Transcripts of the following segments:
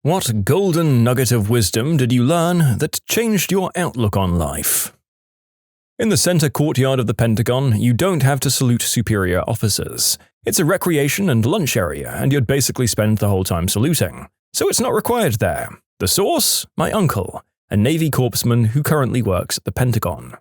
What golden nugget of wisdom did you learn that changed your outlook on life? In the center courtyard of the Pentagon, you don't have to salute superior officers. It's a recreation and lunch area, and you'd basically spend the whole time saluting. So it's not required there. The source? My uncle, a Navy corpsman who currently works at the Pentagon.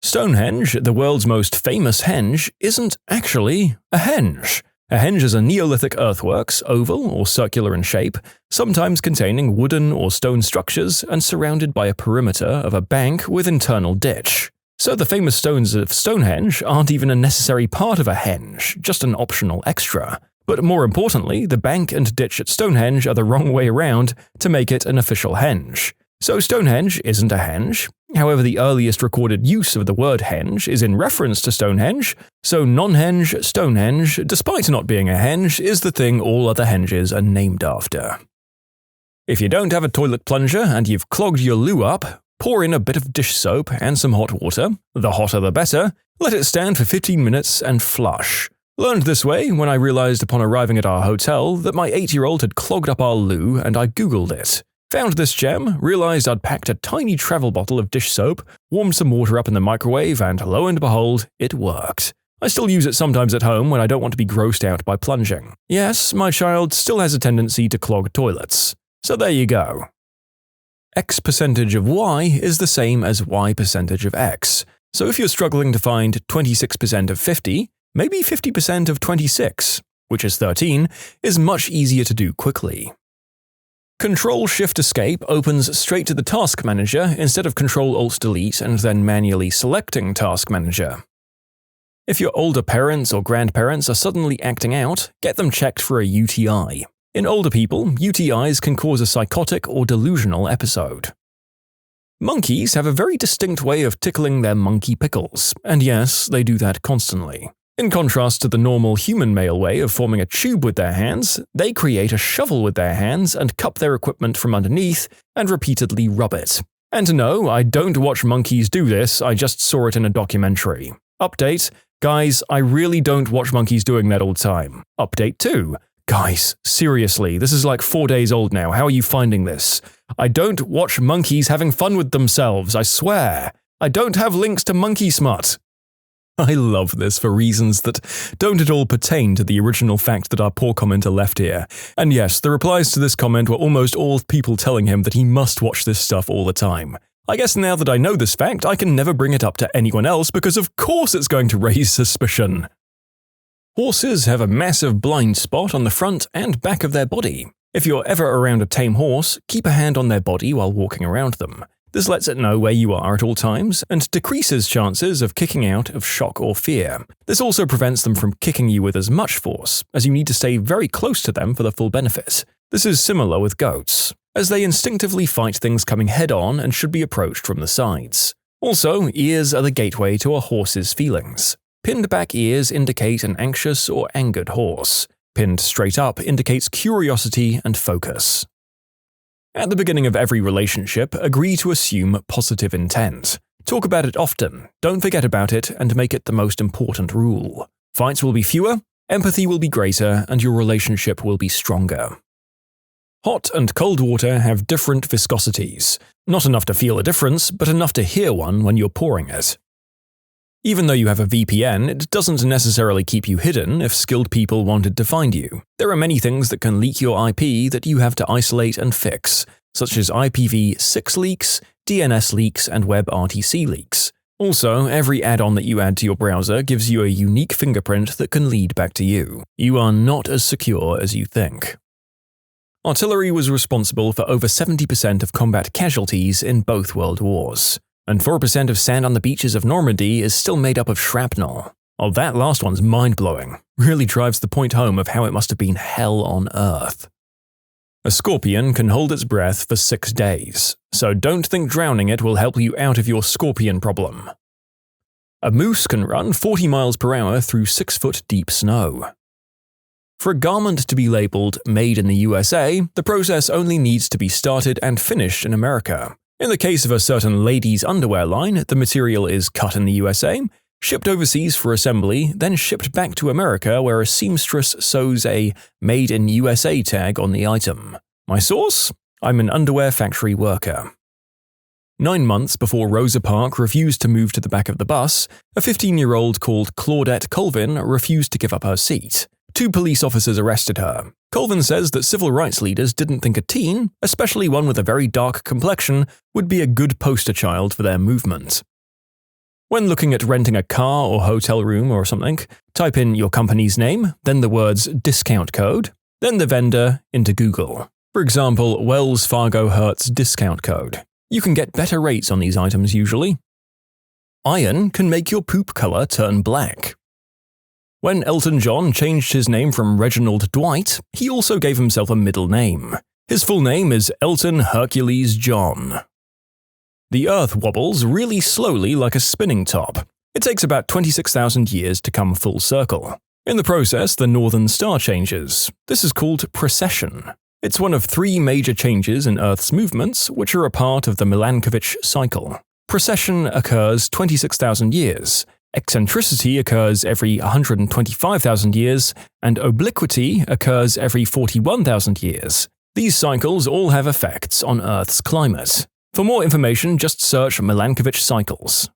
Stonehenge, the world's most famous henge, isn't actually a henge. A henge is a Neolithic earthworks, oval or circular in shape, sometimes containing wooden or stone structures and surrounded by a perimeter of a bank with internal ditch. So the famous stones of Stonehenge aren't even a necessary part of a henge, just an optional extra. But more importantly, the bank and ditch at Stonehenge are the wrong way around to make it an official henge. So Stonehenge isn't a henge. However, the earliest recorded use of the word henge is in reference to Stonehenge, so non-henge Stonehenge, despite not being a henge, is the thing all other henges are named after. If you don't have a toilet plunger and you've clogged your loo up, pour in a bit of dish soap and some hot water, the hotter the better, let it stand for 15 minutes and flush. Learned this way when I realized upon arriving at our hotel that my 8-year-old had clogged up our loo and I googled it. Found this gem, realized I'd packed a tiny travel bottle of dish soap, warmed some water up in the microwave, and lo and behold, it worked. I still use it sometimes at home when I don't want to be grossed out by plunging. Yes, my child still has a tendency to clog toilets. So there you go. X percentage of Y is the same as Y percentage of X. So if you're struggling to find 26% of 50, maybe 50% of 26, which is 13, is much easier to do quickly. Control-Shift-Escape opens straight to the Task Manager instead of Control-Alt-Delete and then manually selecting Task Manager. If your older parents or grandparents are suddenly acting out, get them checked for a UTI. In older people, UTIs can cause a psychotic or delusional episode. Monkeys have a very distinct way of tickling their monkey pickles, and yes, they do that constantly. In contrast to the normal human male way of forming a tube with their hands, they create a shovel with their hands and cup their equipment from underneath and repeatedly rub it. And no, I don't watch monkeys do this, I just saw it in a documentary. Update: guys, I really don't watch monkeys doing that all the time. Update 2: guys, seriously, this is like 4 days old now, how are you finding this? I don't watch monkeys having fun with themselves, I swear. I don't have links to monkey smut. I love this for reasons that don't at all pertain to the original fact that our poor commenter left here. And yes, the replies to this comment were almost all people telling him that he must watch this stuff all the time. I guess now that I know this fact, I can never bring it up to anyone else because of course it's going to raise suspicion. Horses have a massive blind spot on the front and back of their body. If you're ever around a tame horse, keep a hand on their body while walking around them. This lets it know where you are at all times and decreases chances of kicking out of shock or fear. This also prevents them from kicking you with as much force, as you need to stay very close to them for the full benefit. This is similar with goats, as they instinctively fight things coming head-on and should be approached from the sides. Also, ears are the gateway to a horse's feelings. Pinned back ears indicate an anxious or angered horse. Pinned straight up indicates curiosity and focus. At the beginning of every relationship, agree to assume positive intent. Talk about it often, don't forget about it, and make it the most important rule. Fights will be fewer, empathy will be greater, and your relationship will be stronger. Hot and cold water have different viscosities. Not enough to feel a difference, but enough to hear one when you're pouring it. Even though you have a VPN, it doesn't necessarily keep you hidden if skilled people wanted to find you. There are many things that can leak your IP that you have to isolate and fix, such as IPv6 leaks, DNS leaks, and WebRTC leaks. Also, every add-on that you add to your browser gives you a unique fingerprint that can lead back to you. You are not as secure as you think. Artillery was responsible for over 70% of combat casualties in both world wars. And 4% of sand on the beaches of Normandy is still made up of shrapnel. Oh, that last one's mind-blowing. Really drives the point home of how it must have been hell on Earth. A scorpion can hold its breath for 6 days, so don't think drowning it will help you out of your scorpion problem. A moose can run 40 miles per hour through 6-foot deep snow. For a garment to be labeled Made in the USA, the process only needs to be started and finished in America. In the case of a certain ladies' underwear line, the material is cut in the USA, shipped overseas for assembly, then shipped back to America where a seamstress sews a Made in USA tag on the item. My source? I'm an underwear factory worker. 9 months before Rosa Parks refused to move to the back of the bus, a 15-year-old called Claudette Colvin refused to give up her seat. 2 police officers arrested her. Colvin says that civil rights leaders didn't think a teen, especially one with a very dark complexion, would be a good poster child for their movement. When looking at renting a car or hotel room or something, type in your company's name, then the words discount code, then the vendor into Google. For example, Wells Fargo Hertz discount code. You can get better rates on these items usually. Iron can make your poop color turn black. When Elton John changed his name from Reginald Dwight, he also gave himself a middle name. His full name is Elton Hercules John. The Earth wobbles really slowly like a spinning top. It takes about 26,000 years to come full circle. In the process, the Northern Star changes. This is called precession. It's one of 3 major changes in Earth's movements, which are a part of the Milankovitch cycle. Precession occurs 26,000 years, eccentricity occurs every 125,000 years, and obliquity occurs every 41,000 years. These cycles all have effects on Earth's climate. For more information, just search Milankovitch cycles.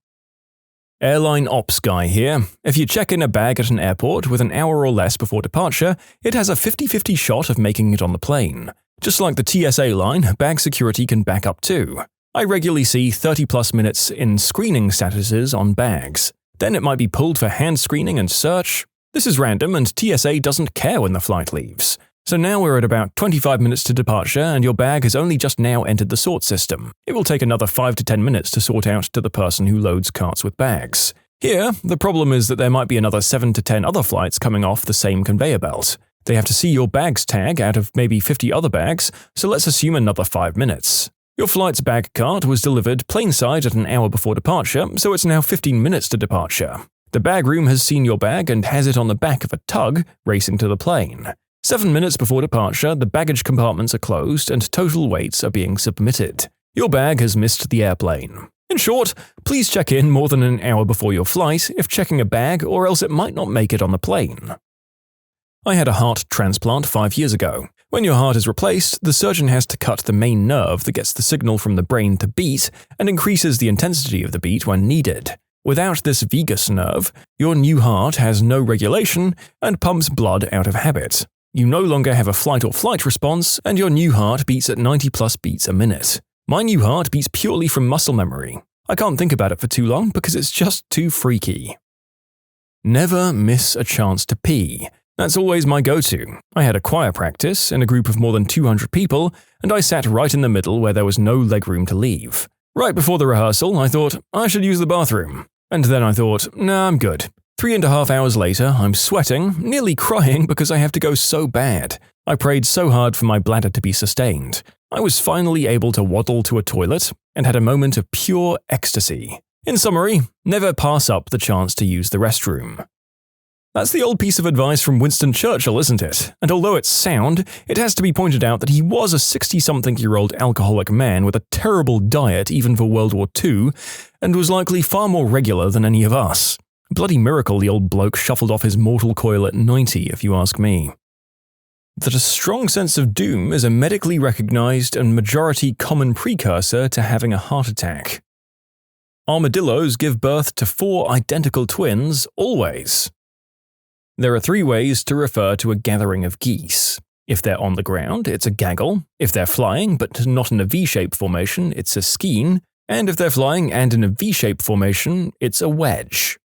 Airline ops guy here. If you check in a bag at an airport with an hour or less before departure, it has a 50-50 shot of making it on the plane. Just like the TSA line, bag security can back up too. I regularly see 30+ minutes in screening statuses on bags. Then it might be pulled for hand screening and search. This is random and TSA doesn't care when the flight leaves. So now we're at about 25 minutes to departure and your bag has only just now entered the sort system. It will take another 5 to 10 minutes to sort out to the person who loads carts with bags. Here, the problem is that there might be another 7 to 10 other flights coming off the same conveyor belt. They have to see your bags tag out of maybe 50 other bags, so let's assume another 5 minutes. Your flight's bag cart was delivered plainside at an hour before departure, so it's now 15 minutes to departure. The bag room has seen your bag and has it on the back of a tug racing to the plane. 7 minutes before departure, the baggage compartments are closed and total weights are being submitted. Your bag has missed the airplane. In short, please check in more than an hour before your flight if checking a bag, or else it might not make it on the plane. I had a heart transplant 5 years ago. When your heart is replaced, the surgeon has to cut the main nerve that gets the signal from the brain to beat and increases the intensity of the beat when needed. Without this vagus nerve, your new heart has no regulation and pumps blood out of habit. You no longer have a flight or flight response, and your new heart beats at 90+ beats a minute. My new heart beats purely from muscle memory. I can't think about it for too long because it's just too freaky. Never miss a chance to pee. That's always my go-to. I had a choir practice in a group of more than 200 people, and I sat right in the middle where there was no legroom to leave. Right before the rehearsal, I thought, I should use the bathroom. And then I thought, nah, I'm good. 3.5 hours later, I'm sweating, nearly crying because I have to go so bad. I prayed so hard for my bladder to be sustained. I was finally able to waddle to a toilet and had a moment of pure ecstasy. In summary, never pass up the chance to use the restroom. That's the old piece of advice from Winston Churchill, isn't it? And although it's sound, it has to be pointed out that he was a 60-something-year-old alcoholic man with a terrible diet even for World War II, and was likely far more regular than any of us. Bloody miracle the old bloke shuffled off his mortal coil at 90, if you ask me. That a strong sense of doom is a medically recognized and majority common precursor to having a heart attack. Armadillos give birth to 4 identical twins, always. There are 3 ways to refer to a gathering of geese. If they're on the ground, it's a gaggle. If they're flying, but not in a V-shape formation, it's a skein. And if they're flying and in a V-shape formation, it's a wedge.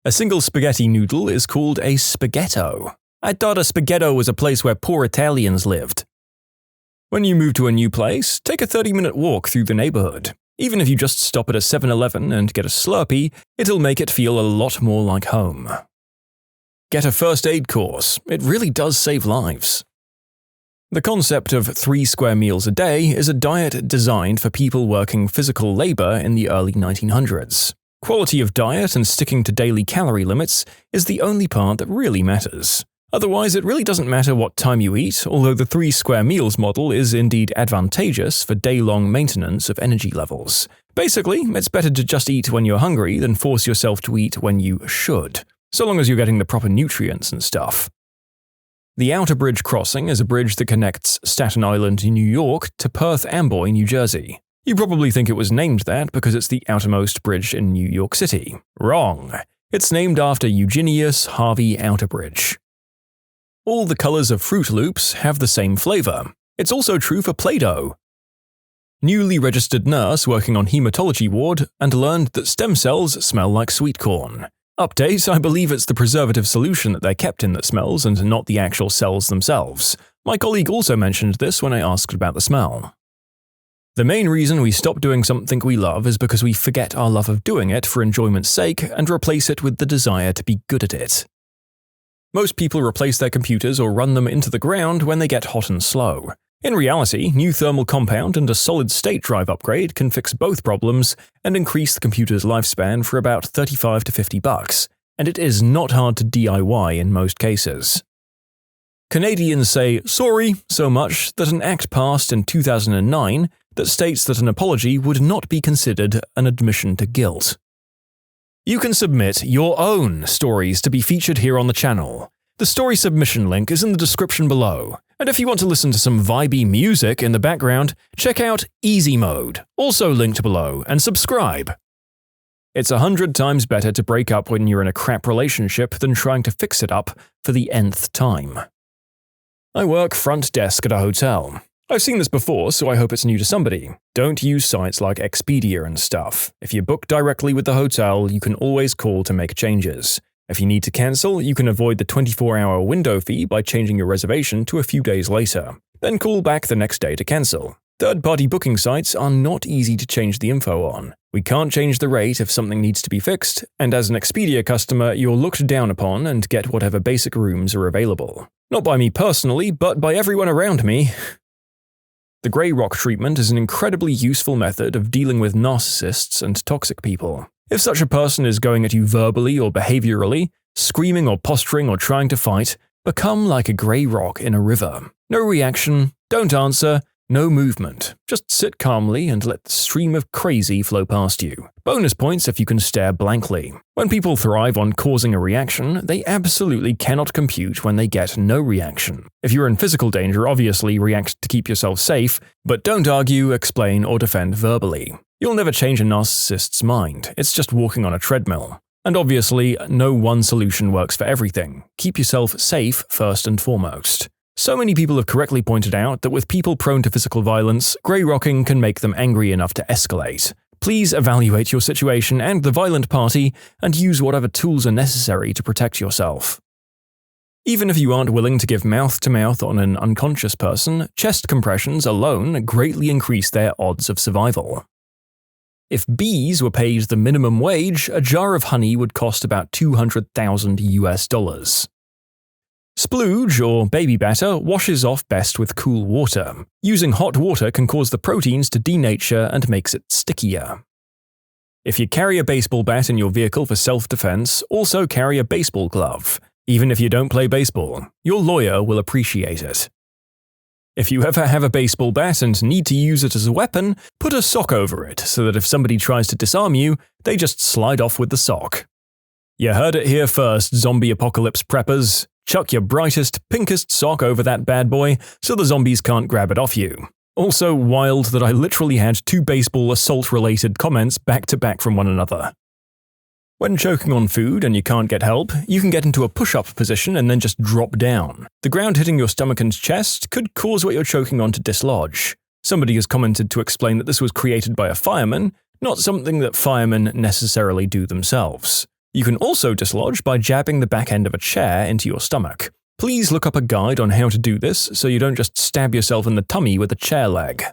A single spaghetti noodle is called a spaghetto. I thought a spaghetto was a place where poor Italians lived. When you move to a new place, take a 30-minute walk through the neighborhood. Even if you just stop at a 7-Eleven and get a Slurpee, it'll make it feel a lot more like home. Get a first aid course. It really does save lives. The concept of 3 square meals a day is a diet designed for people working physical labor in the early 1900s. Quality of diet and sticking to daily calorie limits is the only part that really matters. Otherwise, it really doesn't matter what time you eat, although the 3 square meals model is indeed advantageous for day-long maintenance of energy levels. Basically, it's better to just eat when you're hungry than force yourself to eat when you should, so long as you're getting the proper nutrients and stuff. The Outer Bridge Crossing is a bridge that connects Staten Island, New York to Perth Amboy, New Jersey. You probably think it was named that because it's the outermost bridge in New York City. Wrong. It's named after Eugenius Harvey Outerbridge. All the colors of Fruit Loops have the same flavor. It's also true for Play-Doh. Newly registered nurse working on hematology ward and learned that stem cells smell like sweet corn. Update, I believe it's the preservative solution that they're kept in that smells and not the actual cells themselves. My colleague also mentioned this when I asked about the smell. The main reason we stop doing something we love is because we forget our love of doing it for enjoyment's sake and replace it with the desire to be good at it. Most people replace their computers or run them into the ground when they get hot and slow. In reality, new thermal compound and a solid-state drive upgrade can fix both problems and increase the computer's lifespan for about $35 to $50, and it is not hard to DIY in most cases. Canadians say "sorry" so much that an act passed in 2009 that states that an apology would not be considered an admission to guilt. You can submit your own stories to be featured here on the channel. The story submission link is in the description below. And if you want to listen to some vibey music in the background, check out easymode, also linked below, and subscribe. It's 100 times better to break up when you're in a crap relationship than trying to fix it up for the nth time. I work front desk at a hotel. I've seen this before, so I hope it's new to somebody. Don't use sites like Expedia and stuff. If you book directly with the hotel, you can always call to make changes. If you need to cancel, you can avoid the 24-hour window fee by changing your reservation to a few days later. Then call back the next day to cancel. Third-party booking sites are not easy to change the info on. We can't change the rate if something needs to be fixed, and as an Expedia customer, you're looked down upon and get whatever basic rooms are available. Not by me personally, but by everyone around me. The Grey Rock treatment is an incredibly useful method of dealing with narcissists and toxic people. If such a person is going at you verbally or behaviorally, screaming or posturing or trying to fight, become like a grey rock in a river. No reaction, don't answer, no movement. Just sit calmly and let the stream of crazy flow past you. Bonus points if you can stare blankly. When people thrive on causing a reaction, they absolutely cannot compute when they get no reaction. If you're in physical danger, obviously react to keep yourself safe, but don't argue, explain, or defend verbally. You'll never change a narcissist's mind, it's just walking on a treadmill. And obviously, no one solution works for everything. Keep yourself safe first and foremost. So many people have correctly pointed out that with people prone to physical violence, grey rocking can make them angry enough to escalate. Please evaluate your situation and the violent party, and use whatever tools are necessary to protect yourself. Even if you aren't willing to give mouth-to-mouth on an unconscious person, chest compressions alone greatly increase their odds of survival. If bees were paid the minimum wage, a jar of honey would cost about $200,000 US. Splooge, or baby batter, washes off best with cool water. Using hot water can cause the proteins to denature and makes it stickier. If you carry a baseball bat in your vehicle for self-defense, also carry a baseball glove. Even if you don't play baseball, your lawyer will appreciate it. If you ever have a baseball bat and need to use it as a weapon, put a sock over it so that if somebody tries to disarm you, they just slide off with the sock. You heard it here first, zombie apocalypse preppers. Chuck your brightest, pinkest sock over that bad boy so the zombies can't grab it off you. Also wild that I literally had 2 baseball assault-related comments back to back from one another. When choking on food and you can't get help, you can get into a push-up position and then just drop down. The ground hitting your stomach and chest could cause what you're choking on to dislodge. Somebody has commented to explain that this was created by a fireman, not something that firemen necessarily do themselves. You can also dislodge by jabbing the back end of a chair into your stomach. Please look up a guide on how to do this so you don't just stab yourself in the tummy with a chair leg.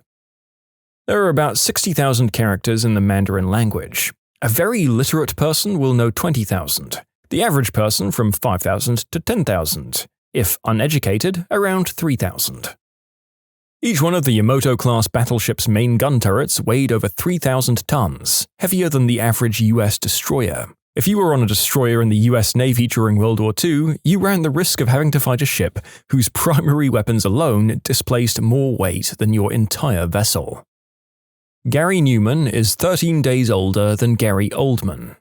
There are about 60,000 characters in the Mandarin language. A very literate person will know 20,000, the average person from 5,000 to 10,000, if uneducated, around 3,000. Each one of the Yamato-class battleship's main gun turrets weighed over 3,000 tons, heavier than the average US destroyer. If you were on a destroyer in the US Navy during World War II, you ran the risk of having to fight a ship whose primary weapons alone displaced more weight than your entire vessel. Gary Newman is 13 days older than Gary Oldman.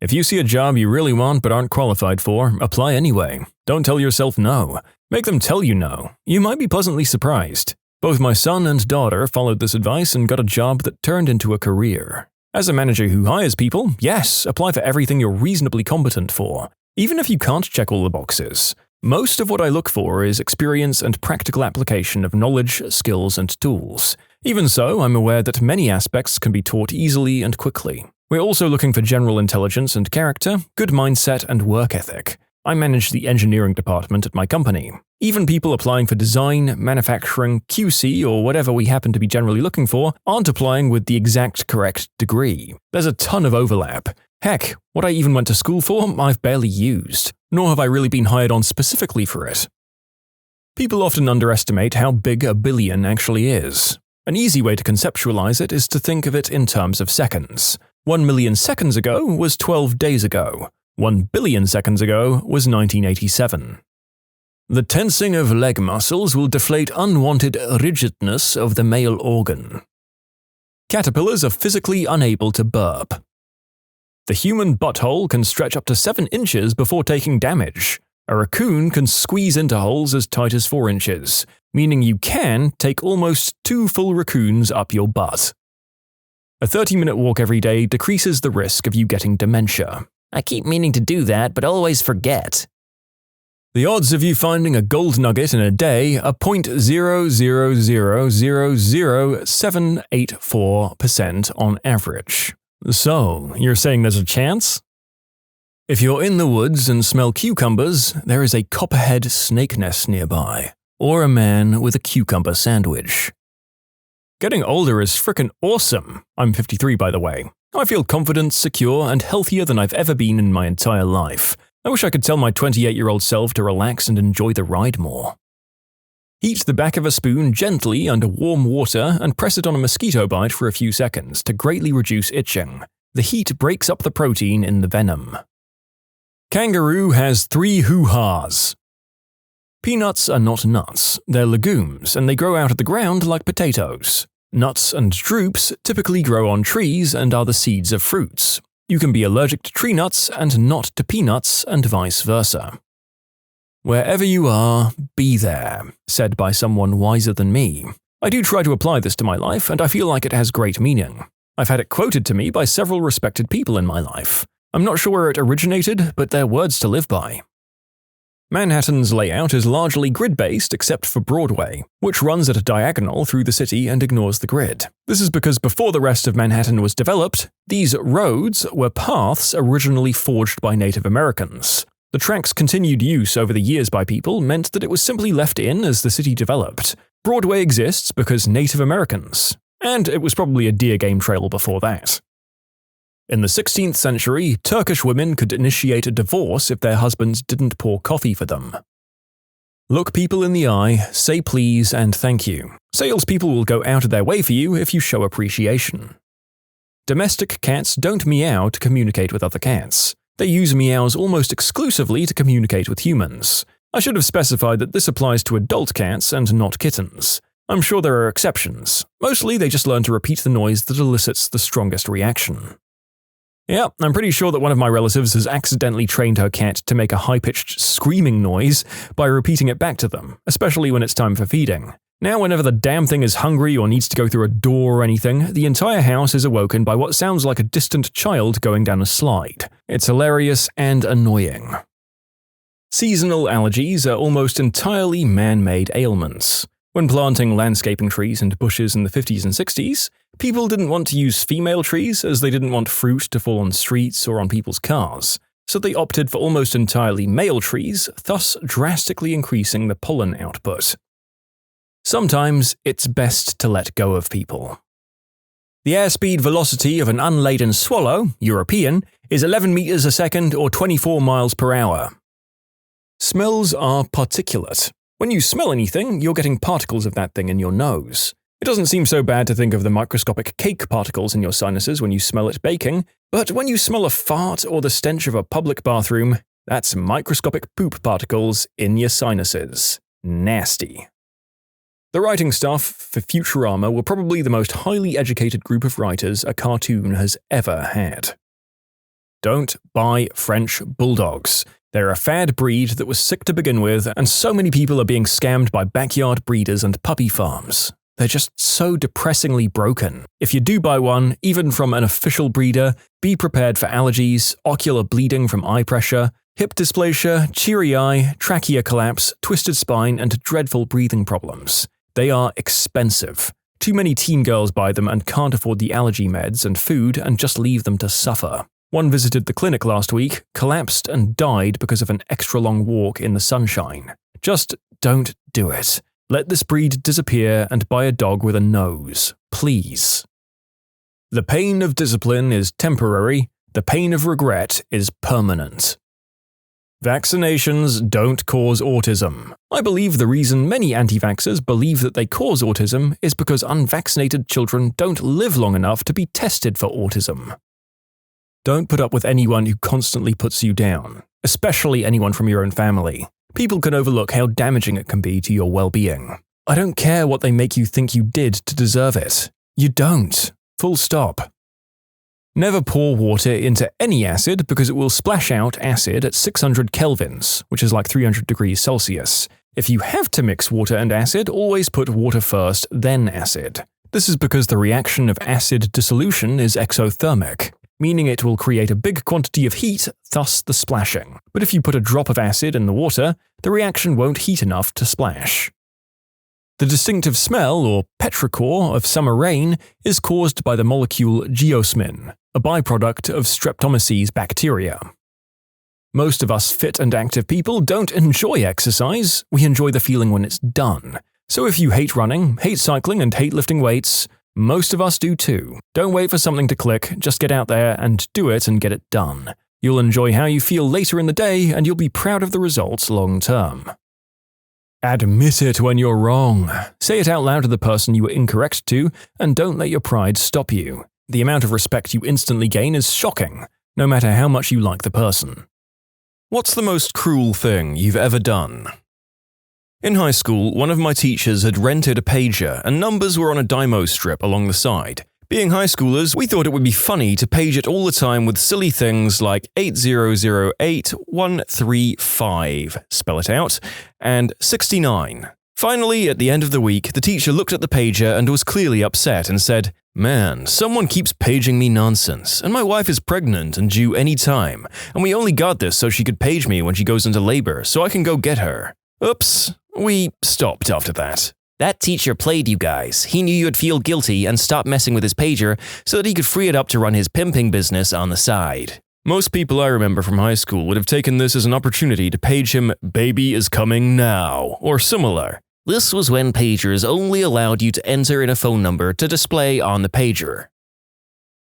If you see a job you really want but aren't qualified for, apply anyway. Don't tell yourself no. Make them tell you no. You might be pleasantly surprised. Both my son and daughter followed this advice and got a job that turned into a career. As a manager who hires people, yes, apply for everything you're reasonably competent for, even if you can't check all the boxes. Most of what I look for is experience and practical application of knowledge, skills, and tools. Even so, I'm aware that many aspects can be taught easily and quickly. We're also looking for general intelligence and character, good mindset, and work ethic. I manage the engineering department at my company. Even people applying for design, manufacturing, QC, or whatever we happen to be generally looking for aren't applying with the exact correct degree. There's a ton of overlap. Heck, what I even went to school for, I've barely used, nor have I really been hired on specifically for it. People often underestimate how big a billion actually is. An easy way to conceptualize it is to think of it in terms of seconds. 1 million seconds ago was 12 days ago. 1 billion seconds ago was 1987. The tensing of leg muscles will deflate unwanted rigidness of the male organ. Caterpillars are physically unable to burp. The human butthole can stretch up to 7 inches before taking damage. A raccoon can squeeze into holes as tight as 4 inches, meaning you can take almost 2 full raccoons up your butt. A 30-minute walk every day decreases the risk of you getting dementia. I keep meaning to do that, but always forget. The odds of you finding a gold nugget in a day are 0.0000784% on average. So, you're saying there's a chance? If you're in the woods and smell cucumbers, there is a copperhead snake nest nearby, or a man with a cucumber sandwich. Getting older is frickin' awesome. I'm 53, by the way. I feel confident, secure, and healthier than I've ever been in my entire life. I wish I could tell my 28-year-old self to relax and enjoy the ride more. Heat the back of a spoon gently under warm water and press it on a mosquito bite for a few seconds to greatly reduce itching. The heat breaks up the protein in the venom. Kangaroo has 3 hoo-has. Peanuts are not nuts, they're legumes, and they grow out of the ground like potatoes. Nuts and drupes typically grow on trees and are the seeds of fruits. You can be allergic to tree nuts and not to peanuts, and vice versa. Wherever you are, be there, said by someone wiser than me. I do try to apply this to my life, and I feel like it has great meaning. I've had it quoted to me by several respected people in my life. I'm not sure where it originated, but they're words to live by. Manhattan's layout is largely grid-based except for Broadway, which runs at a diagonal through the city and ignores the grid. This is because before the rest of Manhattan was developed, these roads were paths originally forged by Native Americans. The track's continued use over the years by people meant that it was simply left in as the city developed. Broadway exists because Native Americans. And it was probably a deer game trail before that. In the 16th century, Turkish women could initiate a divorce if their husbands didn't pour coffee for them. Look people in the eye, say please and thank you. Salespeople will go out of their way for you if you show appreciation. Domestic cats don't meow to communicate with other cats. They use meows almost exclusively to communicate with humans. I should have specified that this applies to adult cats and not kittens. I'm sure there are exceptions. Mostly they just learn to repeat the noise that elicits the strongest reaction. Yeah, I'm pretty sure that one of my relatives has accidentally trained her cat to make a high-pitched screaming noise by repeating it back to them, especially when it's time for feeding. Now whenever the damn thing is hungry or needs to go through a door or anything, the entire house is awoken by what sounds like a distant child going down a slide. It's hilarious and annoying. Seasonal allergies are almost entirely man-made ailments. When planting landscaping trees and bushes in the 50s and 60s, people didn't want to use female trees as they didn't want fruit to fall on streets or on people's cars, so they opted for almost entirely male trees, thus drastically increasing the pollen output. Sometimes it's best to let go of people. The airspeed velocity of an unladen swallow, European, is 11 meters a second or 24 miles per hour. Smells are particulate. When you smell anything, you're getting particles of that thing in your nose. It doesn't seem so bad to think of the microscopic cake particles in your sinuses when you smell it baking, but when you smell a fart or the stench of a public bathroom, that's microscopic poop particles in your sinuses. Nasty. The writing staff for Futurama were probably the most highly educated group of writers a cartoon has ever had. Don't buy French bulldogs. They're a fad breed that was sick to begin with, and so many people are being scammed by backyard breeders and puppy farms. They're just so depressingly broken. If you do buy one, even from an official breeder, be prepared for allergies, ocular bleeding from eye pressure, hip dysplasia, cheery eye, trachea collapse, twisted spine, and dreadful breathing problems. They are expensive. Too many teen girls buy them and can't afford the allergy meds and food and just leave them to suffer. One visited the clinic last week, collapsed and died because of an extra long walk in the sunshine. Just don't do it. Let this breed disappear and buy a dog with a nose, please. The pain of discipline is temporary, the pain of regret is permanent. Vaccinations don't cause autism. I believe the reason many anti-vaxxers believe that they cause autism is because unvaccinated children don't live long enough to be tested for autism. Don't put up with anyone who constantly puts you down, especially anyone from your own family. People can overlook how damaging it can be to your well-being. I don't care what they make you think you did to deserve it. You don't. Full stop. Never pour water into any acid because it will splash out acid at 600 kelvins, which is like 300 degrees Celsius. If you have to mix water and acid, always put water first, then acid. This is because the reaction of acid dissolution is exothermic, meaning it will create a big quantity of heat, thus the splashing. But if you put a drop of acid in the water, the reaction won't heat enough to splash. The distinctive smell, or petrichor, of summer rain is caused by the molecule geosmin, a byproduct of Streptomyces bacteria. Most of us fit and active people don't enjoy exercise, we enjoy the feeling when it's done. So if you hate running, hate cycling, and hate lifting weights, most of us do too. Don't wait for something to click, just get out there and do it and get it done. You'll enjoy how you feel later in the day and you'll be proud of the results long term. Admit it when you're wrong. Say it out loud to the person you were incorrect to, and don't let your pride stop you. The amount of respect you instantly gain is shocking, no matter how much you like the person. What's the most cruel thing you've ever done? In high school, one of my teachers had rented a pager and numbers were on a Dymo strip along the side. Being high schoolers, we thought it would be funny to page it all the time with silly things like 8008135, spell it out, and 69. Finally, at the end of the week, the teacher looked at the pager and was clearly upset and said, "Man, someone keeps paging me nonsense, and my wife is pregnant and due any time, and we only got this so she could page me when she goes into labor so I can go get her." Oops. We stopped after that. That teacher played you guys. He knew you'd feel guilty and stop messing with his pager so that he could free it up to run his pimping business on the side. Most people I remember from high school would have taken this as an opportunity to page him, "Baby is coming now," or similar. This was when pagers only allowed you to enter in a phone number to display on the pager.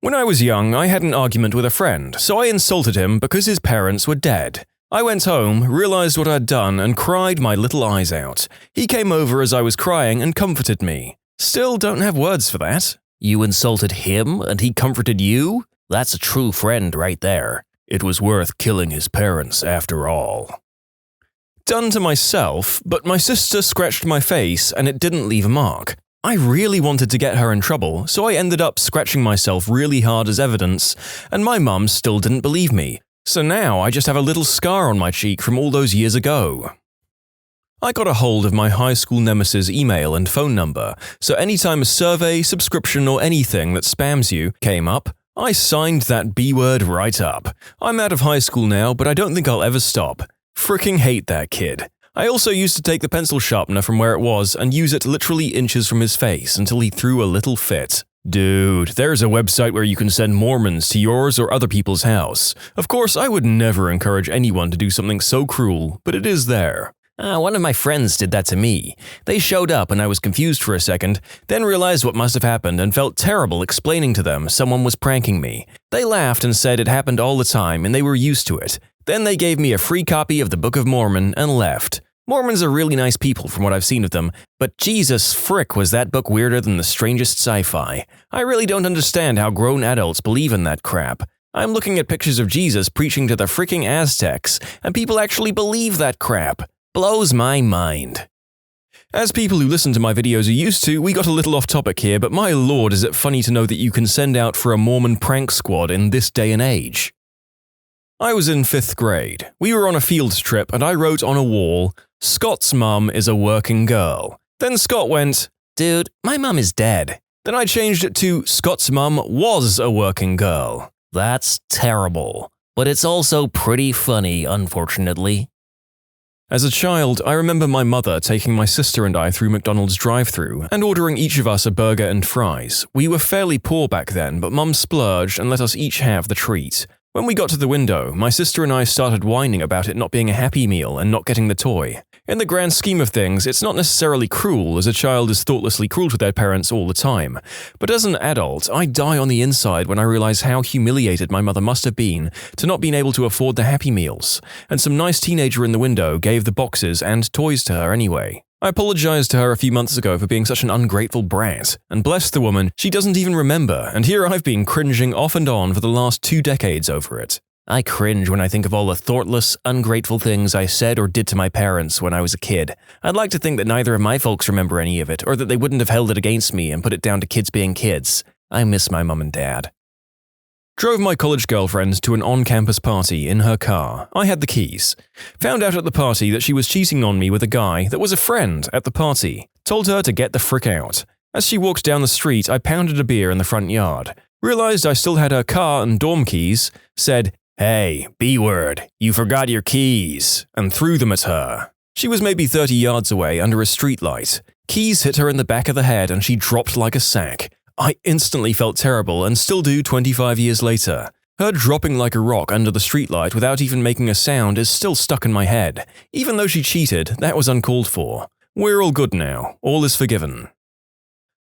When I was young, I had an argument with a friend, so I insulted him because his parents were dead. I went home, realized what I'd done, and cried my little eyes out. He came over as I was crying and comforted me. Still don't have words for that. You insulted him and he comforted you? That's a true friend right there. It was worth killing his parents after all. Done to myself, but my sister scratched my face and it didn't leave a mark. I really wanted to get her in trouble, so I ended up scratching myself really hard as evidence, and my mum still didn't believe me. So now I just have a little scar on my cheek from all those years ago. I got a hold of my high school nemesis' email and phone number, so anytime a survey, subscription, or anything that spams you came up, I signed that B-word right up. I'm out of high school now, but I don't think I'll ever stop. Fricking hate that kid. I also used to take the pencil sharpener from where it was and use it literally inches from his face until he threw a little fit. Dude, there's a website where you can send Mormons to yours or other people's house. Of course, I would never encourage anyone to do something so cruel, but it is there. One of my friends did that to me. They showed up and I was confused for a second, then realized what must have happened and felt terrible explaining to them someone was pranking me. They laughed and said it happened all the time and they were used to it. Then they gave me a free copy of the Book of Mormon and left. Mormons are really nice people from what I've seen of them, but Jesus frick was that book weirder than the strangest sci-fi. I really don't understand how grown adults believe in that crap. I'm looking at pictures of Jesus preaching to the freaking Aztecs, and people actually believe that crap. Blows my mind. As people who listen to my videos are used to, we got a little off topic here, but my lord is it funny to know that you can send out for a Mormon prank squad in this day and age. I was in 5th grade. We were on a field trip and I wrote on a wall, "Scott's mum is a working girl." Then Scott went, "Dude, my mum is dead." Then I changed it to, "Scott's mum was a working girl." That's terrible. But it's also pretty funny, unfortunately. As a child, I remember my mother taking my sister and I through McDonald's drive-thru and ordering each of us a burger and fries. We were fairly poor back then, but Mum splurged and let us each have the treat. When we got to the window, my sister and I started whining about it not being a Happy Meal and not getting the toy. In the grand scheme of things, it's not necessarily cruel, as a child is thoughtlessly cruel to their parents all the time. But as an adult, I die on the inside when I realize how humiliated my mother must have been to not being able to afford the Happy Meals, and some nice teenager in the window gave the boxes and toys to her anyway. I apologized to her a few months ago for being such an ungrateful brat, and bless the woman, she doesn't even remember, and here I've been cringing off and on for the last 2 decades over it. I cringe when I think of all the thoughtless, ungrateful things I said or did to my parents when I was a kid. I'd like to think that neither of my folks remember any of it, or that they wouldn't have held it against me and put it down to kids being kids. I miss my mum and dad. Drove my college girlfriend to an on-campus party in her car. I had the keys. Found out at the party that she was cheating on me with a guy that was a friend at the party. Told her to get the frick out. As she walked down the street, I pounded a beer in the front yard. Realized I still had her car and dorm keys. Said, "Hey, B-word, you forgot your keys," and threw them at her. She was maybe 30 yards away under a streetlight. Keys hit her in the back of the head and she dropped like a sack. I instantly felt terrible and still do 25 years later. Her dropping like a rock under the streetlight without even making a sound is still stuck in my head. Even though she cheated, that was uncalled for. We're all good now. All is forgiven.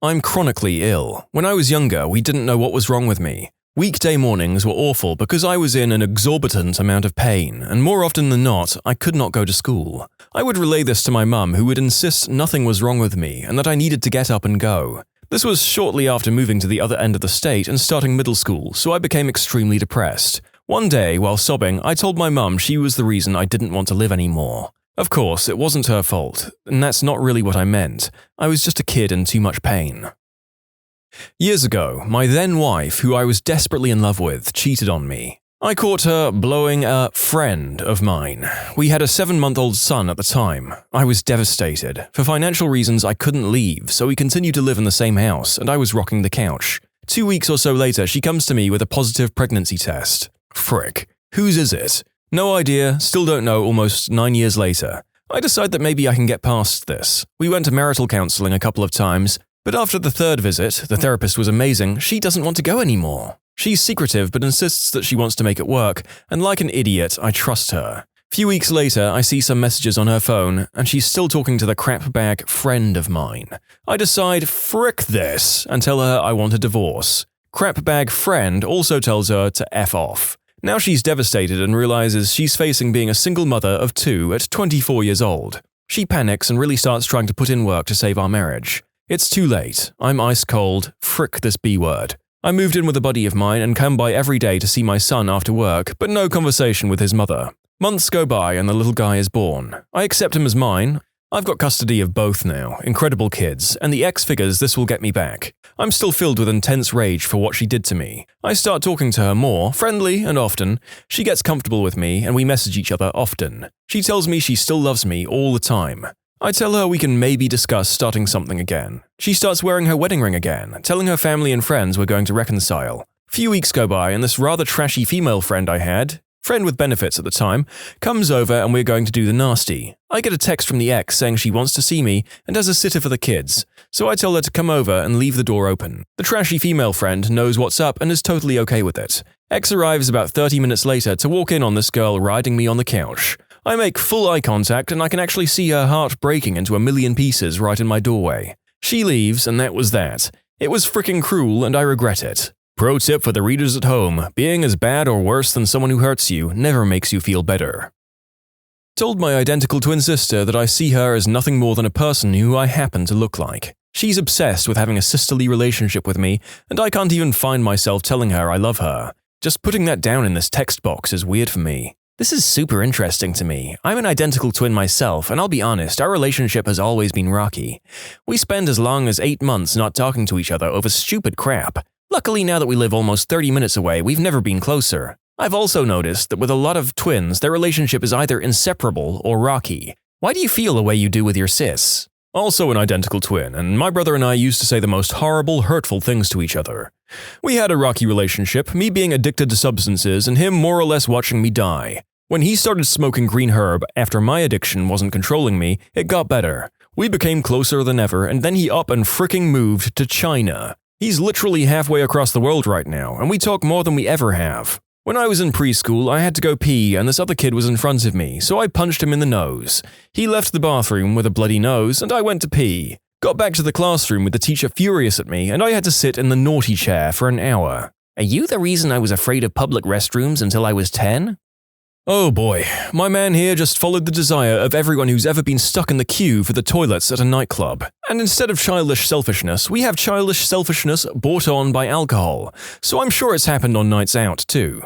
I'm chronically ill. When I was younger, we didn't know what was wrong with me. Weekday mornings were awful because I was in an exorbitant amount of pain, and more often than not, I could not go to school. I would relay this to my mum, who would insist nothing was wrong with me and that I needed to get up and go. This was shortly after moving to the other end of the state and starting middle school, so I became extremely depressed. One day, while sobbing, I told my mum she was the reason I didn't want to live anymore. Of course, it wasn't her fault, and that's not really what I meant. I was just a kid in too much pain. Years ago, my then wife, who I was desperately in love with, cheated on me. I caught her blowing a friend of mine. We had a 7-month-old son at the time. I was devastated. For financial reasons, I couldn't leave, so we continued to live in the same house, and I was rocking the couch. 2 weeks or so later, she comes to me with a positive pregnancy test. Frick. Whose is it? No idea, still don't know almost 9 years later. I decide that maybe I can get past this. We went to marital counseling a couple of times, but after the 3rd visit, the therapist was amazing, she doesn't want to go anymore. She's secretive but insists that she wants to make it work, and like an idiot, I trust her. Few weeks later, I see some messages on her phone, and she's still talking to the crapbag friend of mine. I decide, frick this, and tell her I want a divorce. Crapbag friend also tells her to F off. Now she's devastated and realizes she's facing being a single mother of 2 at 24 years old. She panics and really starts trying to put in work to save our marriage. It's too late. I'm ice cold. Frick this B-word. I moved in with a buddy of mine and come by every day to see my son after work, but no conversation with his mother. Months go by and the little guy is born. I accept him as mine. I've got custody of both now, incredible kids, and the X figures this will get me back. I'm still filled with intense rage for what she did to me. I start talking to her more, friendly and often. She gets comfortable with me and we message each other often. She tells me she still loves me all the time. I tell her we can maybe discuss starting something again. She starts wearing her wedding ring again, telling her family and friends we're going to reconcile. Few weeks go by and this rather trashy female friend I had, friend with benefits at the time, comes over and we're going to do the nasty. I get a text from the ex saying she wants to see me and has a sitter for the kids, so I tell her to come over and leave the door open. The trashy female friend knows what's up and is totally okay with it. Ex arrives about 30 minutes later to walk in on this girl riding me on the couch. I make full eye contact and I can actually see her heart breaking into a million pieces right in my doorway. She leaves and that was that. It was freaking cruel and I regret it. Pro tip for the readers at home, being as bad or worse than someone who hurts you never makes you feel better. Told my identical twin sister that I see her as nothing more than a person who I happen to look like. She's obsessed with having a sisterly relationship with me and I can't even find myself telling her I love her. Just putting that down in this text box is weird for me. This is super interesting to me. I'm an identical twin myself, and I'll be honest, our relationship has always been rocky. We spend as long as 8 months not talking to each other over stupid crap. Luckily, now that we live almost 30 minutes away, we've never been closer. I've also noticed that with a lot of twins, their relationship is either inseparable or rocky. Why do you feel the way you do with your sis? Also an identical twin, and my brother and I used to say the most horrible, hurtful things to each other. We had a rocky relationship, me being addicted to substances and him more or less watching me die. When he started smoking green herb after my addiction wasn't controlling me, it got better. We became closer than ever, and then he up and fricking moved to China. He's literally halfway across the world right now, and we talk more than we ever have. When I was in preschool, I had to go pee and this other kid was in front of me, so I punched him in the nose. He left the bathroom with a bloody nose and I went to pee. Got back to the classroom with the teacher furious at me and I had to sit in the naughty chair for an hour. Are you the reason I was afraid of public restrooms until I was 10? Oh boy, my man here just followed the desire of everyone who's ever been stuck in the queue for the toilets at a nightclub. And instead of childish selfishness, we have childish selfishness brought on by alcohol, so I'm sure it's happened on nights out too.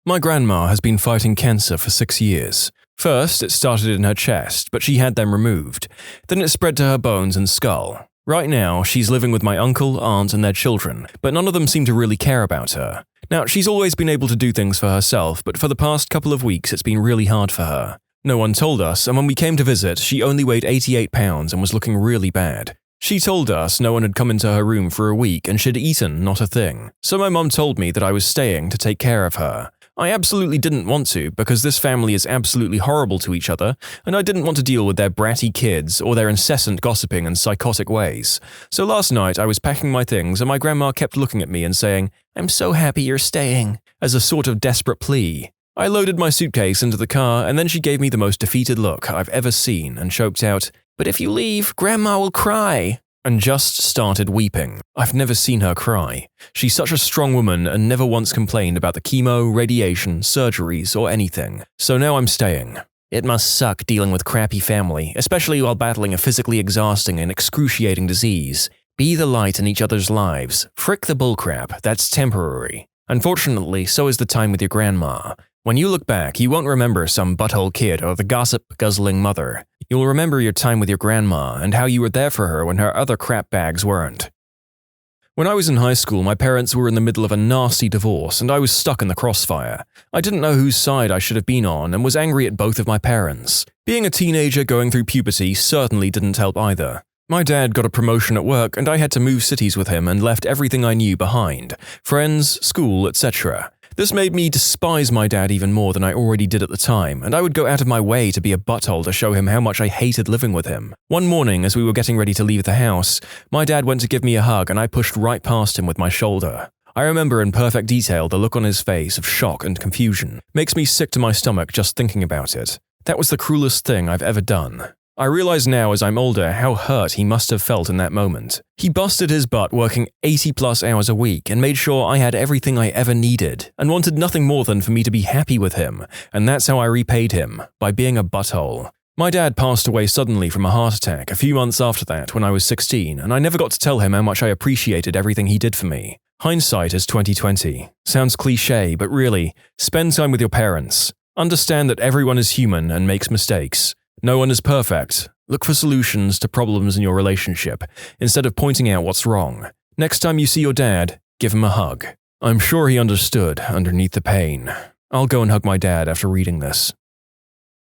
My grandma has been fighting cancer for 6 years. First, it started in her chest, but she had them removed. Then it spread to her bones and skull. Right now, she's living with my uncle, aunt, and their children, but none of them seem to really care about her. Now, she's always been able to do things for herself, but for the past couple of weeks it's been really hard for her. No one told us, and when we came to visit, she only weighed 88 pounds and was looking really bad. She told us no one had come into her room for a week and she'd eaten not a thing, so my mum told me that I was staying to take care of her. I absolutely didn't want to because this family is absolutely horrible to each other, and I didn't want to deal with their bratty kids or their incessant gossiping and psychotic ways. So last night I was packing my things and my grandma kept looking at me and saying, "I'm so happy you're staying," as a sort of desperate plea. I loaded my suitcase into the car and then she gave me the most defeated look I've ever seen and choked out, "But if you leave, Grandma will cry," and just started weeping. I've never seen her cry. She's such a strong woman and never once complained about the chemo, radiation, surgeries, or anything. So now I'm staying. It must suck dealing with crappy family, especially while battling a physically exhausting and excruciating disease. Be the light in each other's lives. Frick the bullcrap, that's temporary. Unfortunately, so is the time with your grandma. When you look back, you won't remember some butthole kid or the gossip-guzzling mother. You'll remember your time with your grandma and how you were there for her when her other crap bags weren't. When I was in high school, my parents were in the middle of a nasty divorce and I was stuck in the crossfire. I didn't know whose side I should have been on and was angry at both of my parents. Being a teenager going through puberty certainly didn't help either. My dad got a promotion at work and I had to move cities with him and left everything I knew behind. Friends, school, etc. This made me despise my dad even more than I already did at the time, and I would go out of my way to be a butthole to show him how much I hated living with him. One morning, as we were getting ready to leave the house, my dad went to give me a hug and I pushed right past him with my shoulder. I remember in perfect detail the look on his face of shock and confusion. Makes me sick to my stomach just thinking about it. That was the cruelest thing I've ever done. I realize now as I'm older how hurt he must have felt in that moment. He busted his butt working 80+ hours a week and made sure I had everything I ever needed and wanted nothing more than for me to be happy with him, and that's how I repaid him, by being a butthole. My dad passed away suddenly from a heart attack a few months after that when I was 16, and I never got to tell him how much I appreciated everything he did for me. Hindsight is 20/20. Sounds cliche, but really, spend time with your parents. Understand that everyone is human and makes mistakes. No one is perfect. Look for solutions to problems in your relationship, instead of pointing out what's wrong. Next time you see your dad, give him a hug. I'm sure he understood underneath the pain. I'll go and hug my dad after reading this.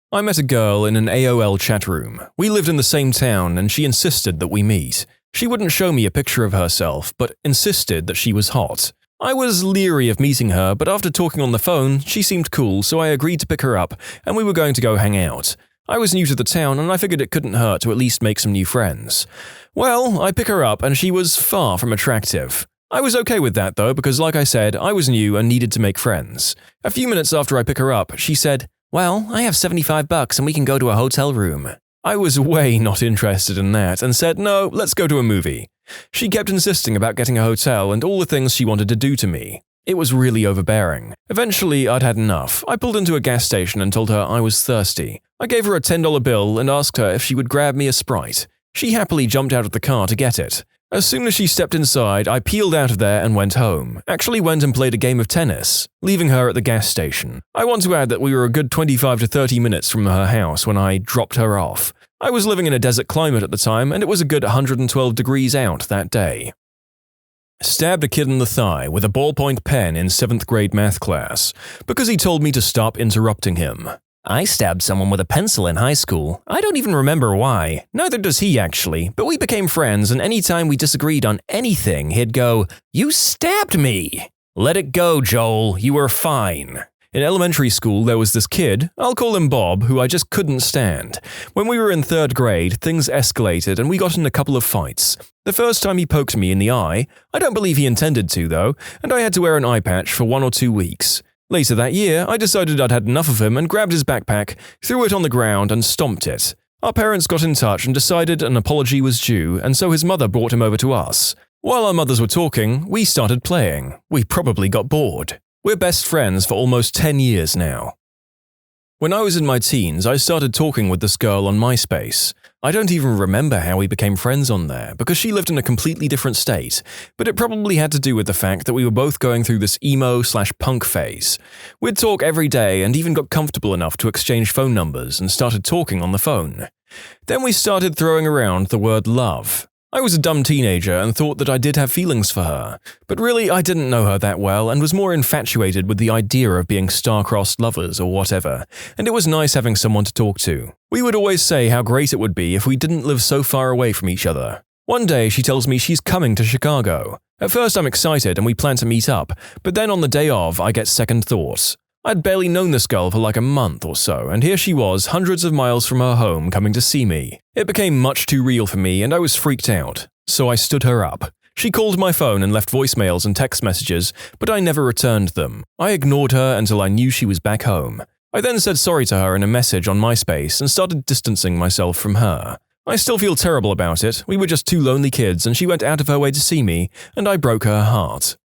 I met a girl in an AOL chat room. We lived in the same town and she insisted that we meet. She wouldn't show me a picture of herself, but insisted that she was hot. I was leery of meeting her, but after talking on the phone, she seemed cool, so I agreed to pick her up and we were going to go hang out. I was new to the town and I figured it couldn't hurt to at least make some new friends. Well, I pick her up and she was far from attractive. I was okay with that though because like I said, I was new and needed to make friends. A few minutes after I pick her up, she said, "Well, I have $75 and we can go to a hotel room." I was way not interested in that and said, "No, let's go to a movie." She kept insisting about getting a hotel and all the things she wanted to do to me. It was really overbearing. Eventually, I'd had enough. I pulled into a gas station and told her I was thirsty. I gave her a $10 bill and asked her if she would grab me a Sprite. She happily jumped out of the car to get it. As soon as she stepped inside, I peeled out of there and went home. Actually went and played a game of tennis, leaving her at the gas station. I want to add that we were a good 25 to 30 minutes from her house when I dropped her off. I was living in a desert climate at the time and it was a good 112 degrees out that day. Stabbed a kid in the thigh with a ballpoint pen in 7th grade math class because he told me to stop interrupting him. I stabbed someone with a pencil in high school. I don't even remember why. Neither does he actually, but we became friends, and anytime we disagreed on anything, he'd go, "You stabbed me!" Let it go, Joel. You were fine. In elementary school, there was this kid, I'll call him Bob, who I just couldn't stand. When we were in 3rd grade, things escalated and we got in a couple of fights. The first time he poked me in the eye, I don't believe he intended to though, and I had to wear an eye patch for 1 or 2 weeks. Later that year, I decided I'd had enough of him and grabbed his backpack, threw it on the ground and stomped it. Our parents got in touch and decided an apology was due, and so his mother brought him over to us. While our mothers were talking, we started playing. We probably got bored. We're best friends for almost 10 years now. When I was in my teens, I started talking with this girl on MySpace. I don't even remember how we became friends on there, because she lived in a completely different state, but it probably had to do with the fact that we were both going through this emo/punk phase. We'd talk every day and even got comfortable enough to exchange phone numbers and started talking on the phone. Then we started throwing around the word love. I was a dumb teenager and thought that I did have feelings for her, but really I didn't know her that well and was more infatuated with the idea of being star-crossed lovers or whatever, and it was nice having someone to talk to. We would always say how great it would be if we didn't live so far away from each other. One day she tells me she's coming to Chicago. At first I'm excited and we plan to meet up, but then on the day of I get second thoughts. I'd barely known this girl for like a month or so, and here she was, hundreds of miles from her home, coming to see me. It became much too real for me, and I was freaked out. So I stood her up. She called my phone and left voicemails and text messages, but I never returned them. I ignored her until I knew she was back home. I then said sorry to her in a message on MySpace and started distancing myself from her. I still feel terrible about it. We were just 2 lonely kids, and she went out of her way to see me, and I broke her heart.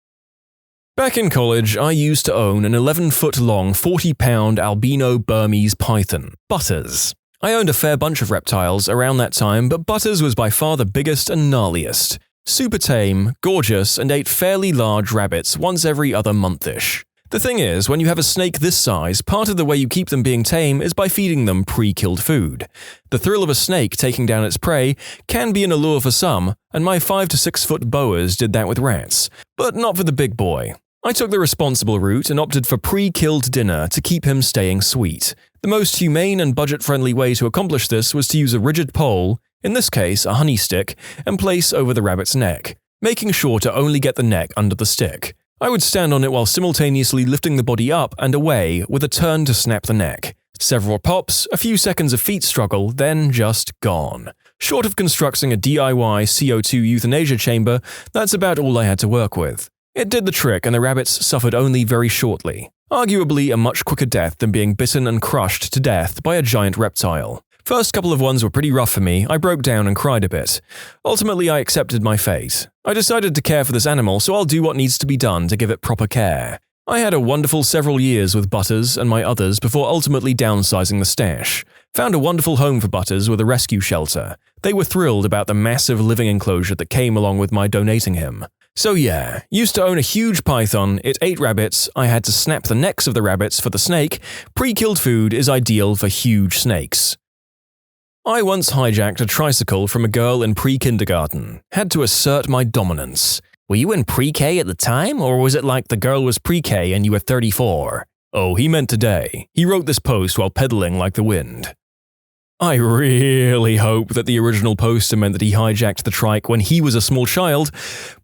Back in college, I used to own an 11-foot-long, 40-pound albino Burmese python, Butters. I owned a fair bunch of reptiles around that time, but Butters was by far the biggest and gnarliest. Super tame, gorgeous, and ate fairly large rabbits once every other month-ish. The thing is, when you have a snake this size, part of the way you keep them being tame is by feeding them pre-killed food. The thrill of a snake taking down its prey can be an allure for some, and my 5 to 6 foot boas did that with rats, but not for the big boy. I took the responsible route and opted for pre-killed dinner to keep him staying sweet. The most humane and budget-friendly way to accomplish this was to use a rigid pole, in this case a honey stick, and place over the rabbit's neck, making sure to only get the neck under the stick. I would stand on it while simultaneously lifting the body up and away with a turn to snap the neck. Several pops, a few seconds of feet struggle, then just gone. Short of constructing a DIY CO2 euthanasia chamber, that's about all I had to work with. It did the trick and the rabbits suffered only very shortly. Arguably a much quicker death than being bitten and crushed to death by a giant reptile. First couple of ones were pretty rough for me. I broke down and cried a bit. Ultimately, I accepted my fate. I decided to care for this animal, so I'll do what needs to be done to give it proper care. I had a wonderful several years with Butters and my others before ultimately downsizing the stash. Found a wonderful home for Butters with a rescue shelter. They were thrilled about the massive living enclosure that came along with my donating him. So yeah, used to own a huge python, it ate rabbits, I had to snap the necks of the rabbits for the snake. Pre-killed food is ideal for huge snakes. I once hijacked a tricycle from a girl in pre-kindergarten. Had to assert my dominance. Were you in pre-K at the time, or was it like the girl was pre-K and you were 34? Oh, he meant today. He wrote this post while pedaling like the wind. I really hope that the original poster meant that he hijacked the trike when he was a small child,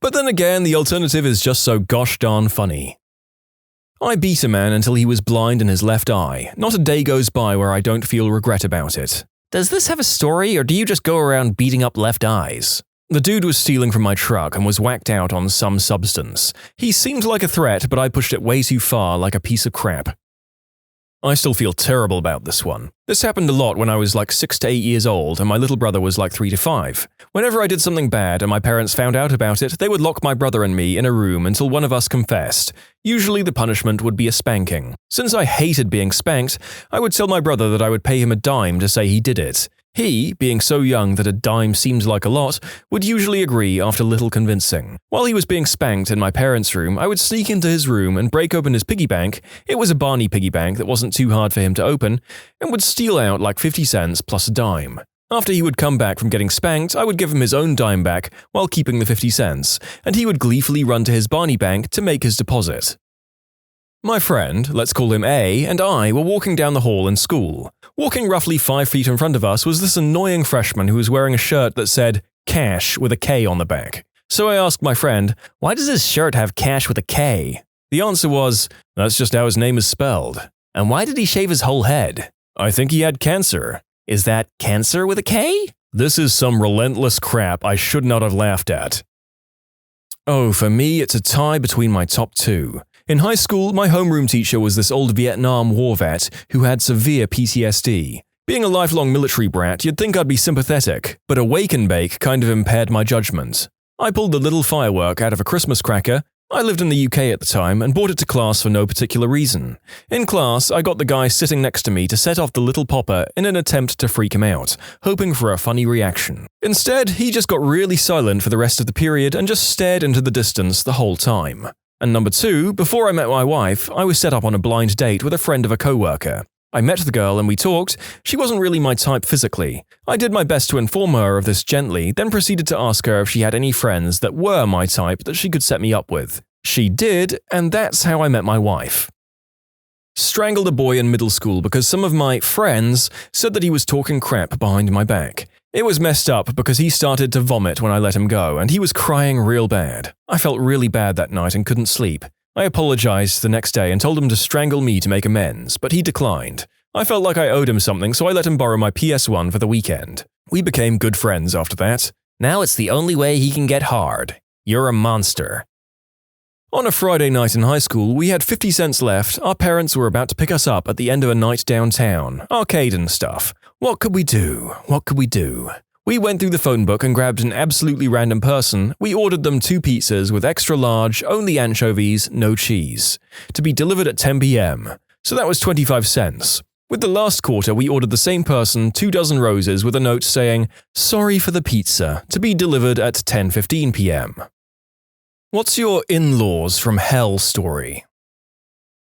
but then again, the alternative is just so gosh darn funny. I beat a man until he was blind in his left eye. Not a day goes by where I don't feel regret about it. Does this have a story, or do you just go around beating up left eyes? The dude was stealing from my truck and was whacked out on some substance. He seemed like a threat, but I pushed it way too far like a piece of crap. I still feel terrible about this one. This happened a lot when I was like 6 to 8 years old and my little brother was like 3 to 5. Whenever I did something bad and my parents found out about it, they would lock my brother and me in a room until one of us confessed. Usually the punishment would be a spanking. Since I hated being spanked, I would tell my brother that I would pay him a dime to say he did it. He, being so young that a dime seemed like a lot, would usually agree after little convincing. While he was being spanked in my parents' room, I would sneak into his room and break open his piggy bank — it was a Barney piggy bank that wasn't too hard for him to open — and would steal out like 50 cents plus a dime. After he would come back from getting spanked, I would give him his own dime back while keeping the 50 cents, and he would gleefully run to his Barney bank to make his deposit. My friend, let's call him A, and I were walking down the hall in school. Walking roughly 5 feet in front of us was this annoying freshman who was wearing a shirt that said "Cash" with a K on the back. So I asked my friend, "Why does his shirt have cash with a K?" The answer was, "That's just how his name is spelled." "And why did he shave his whole head?" "I think he had cancer." "Is that cancer with a K?" This is some relentless crap I should not have laughed at. Oh, for me, it's a tie between my top two. In high school, my homeroom teacher was this old Vietnam War vet who had severe PTSD. Being a lifelong military brat, you'd think I'd be sympathetic, but a wake and bake kind of impaired my judgment. I pulled the little firework out of a Christmas cracker. I lived in the UK at the time and brought it to class for no particular reason. In class, I got the guy sitting next to me to set off the little popper in an attempt to freak him out, hoping for a funny reaction. Instead, he just got really silent for the rest of the period and just stared into the distance the whole time. And number two, before I met my wife, I was set up on a blind date with a friend of a coworker. I met the girl and we talked. She wasn't really my type physically. I did my best to inform her of this gently, then proceeded to ask her if she had any friends that were my type that she could set me up with. She did, and that's how I met my wife. Strangled a boy in middle school because some of my friends said that he was talking crap behind my back. It was messed up because he started to vomit when I let him go, and he was crying real bad. I felt really bad that night and couldn't sleep. I apologized the next day and told him to strangle me to make amends, but he declined. I felt like I owed him something, so I let him borrow my PS1 for the weekend. We became good friends after that. Now it's the only way he can get hard. You're a monster. On a Friday night in high school, we had 50 cents left. Our parents were about to pick us up at the end of a night downtown, arcade and stuff. What could we do? What could we do? We went through the phone book and grabbed an absolutely random person. We ordered them 2 pizzas with extra large, only anchovies, no cheese, to be delivered at 10 p.m. So that was 25 cents. With the last quarter, we ordered the same person 2 dozen roses with a note saying, "Sorry for the pizza, to be delivered at 10:15 p.m. What's your in-laws from hell story?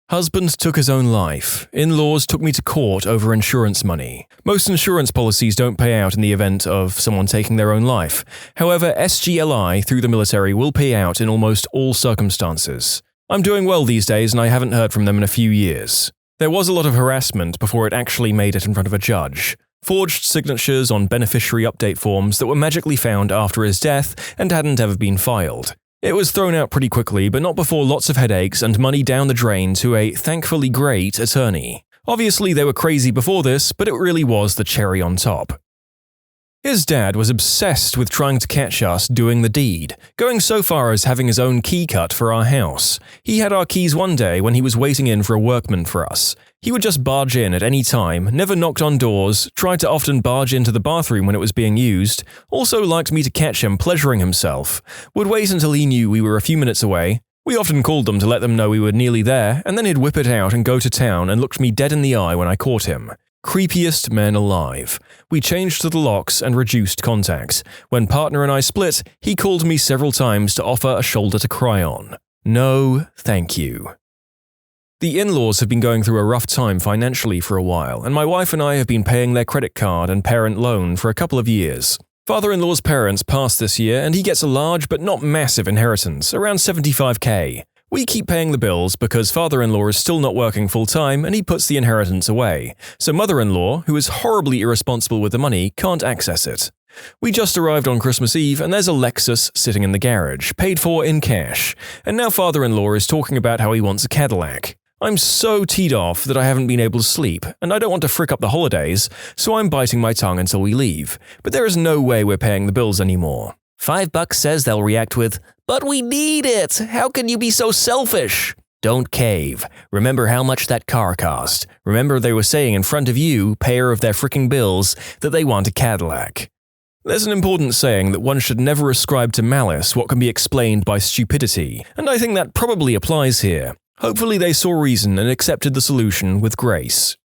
Husband took his own life. In-laws took me to court over insurance money. Most insurance policies don't pay out in the event of someone taking their own life. However, SGLI through the military will pay out in almost all circumstances. I'm doing well these days and I haven't heard from them in a few years. There was a lot of harassment before it actually made it in front of a judge. Forged signatures on beneficiary update forms that were magically found after his death and hadn't ever been filed. It was thrown out pretty quickly, but not before lots of headaches and money down the drain to a thankfully great attorney. Obviously, they were crazy before this, but it really was the cherry on top. His dad was obsessed with trying to catch us doing the deed, going so far as having his own key cut for our house. He had our keys one day when he was waiting in for a workman for us. He would just barge in at any time, never knocked on doors, tried to often barge into the bathroom when it was being used, also liked me to catch him pleasuring himself, would wait until he knew we were a few minutes away. We often called them to let them know we were nearly there, and then he'd whip it out and go to town and looked me dead in the eye when I caught him. Creepiest man alive. We changed the locks and reduced contact. When partner and I split, he called me several times to offer a shoulder to cry on. No, thank you. The in-laws have been going through a rough time financially for a while, and my wife and I have been paying their credit card and parent loan for a couple of years. Father-in-law's parents passed this year, and he gets a large but not massive inheritance, around $75,000. We keep paying the bills because father-in-law is still not working full-time and he puts the inheritance away, so mother-in-law, who is horribly irresponsible with the money, can't access it. We just arrived on Christmas Eve and there's a Lexus sitting in the garage, paid for in cash, and now father-in-law is talking about how he wants a Cadillac. I'm so teed off that I haven't been able to sleep, and I don't want to frick up the holidays, so I'm biting my tongue until we leave, but there is no way we're paying the bills anymore. $5 says they'll react with, "But we need it! How can you be so selfish?" Don't cave. Remember how much that car cost. Remember they were saying in front of you, payer of their fricking bills, that they want a Cadillac. There's an important saying that one should never ascribe to malice what can be explained by stupidity, and I think that probably applies here. Hopefully they saw reason and accepted the solution with grace.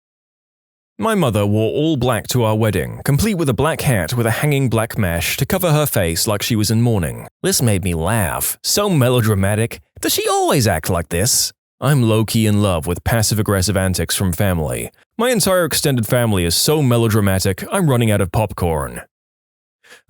My mother wore all black to our wedding, complete with a black hat with a hanging black mesh to cover her face like she was in mourning. This made me laugh. So melodramatic. Does she always act like this? I'm low-key in love with passive-aggressive antics from family. My entire extended family is so melodramatic, I'm running out of popcorn.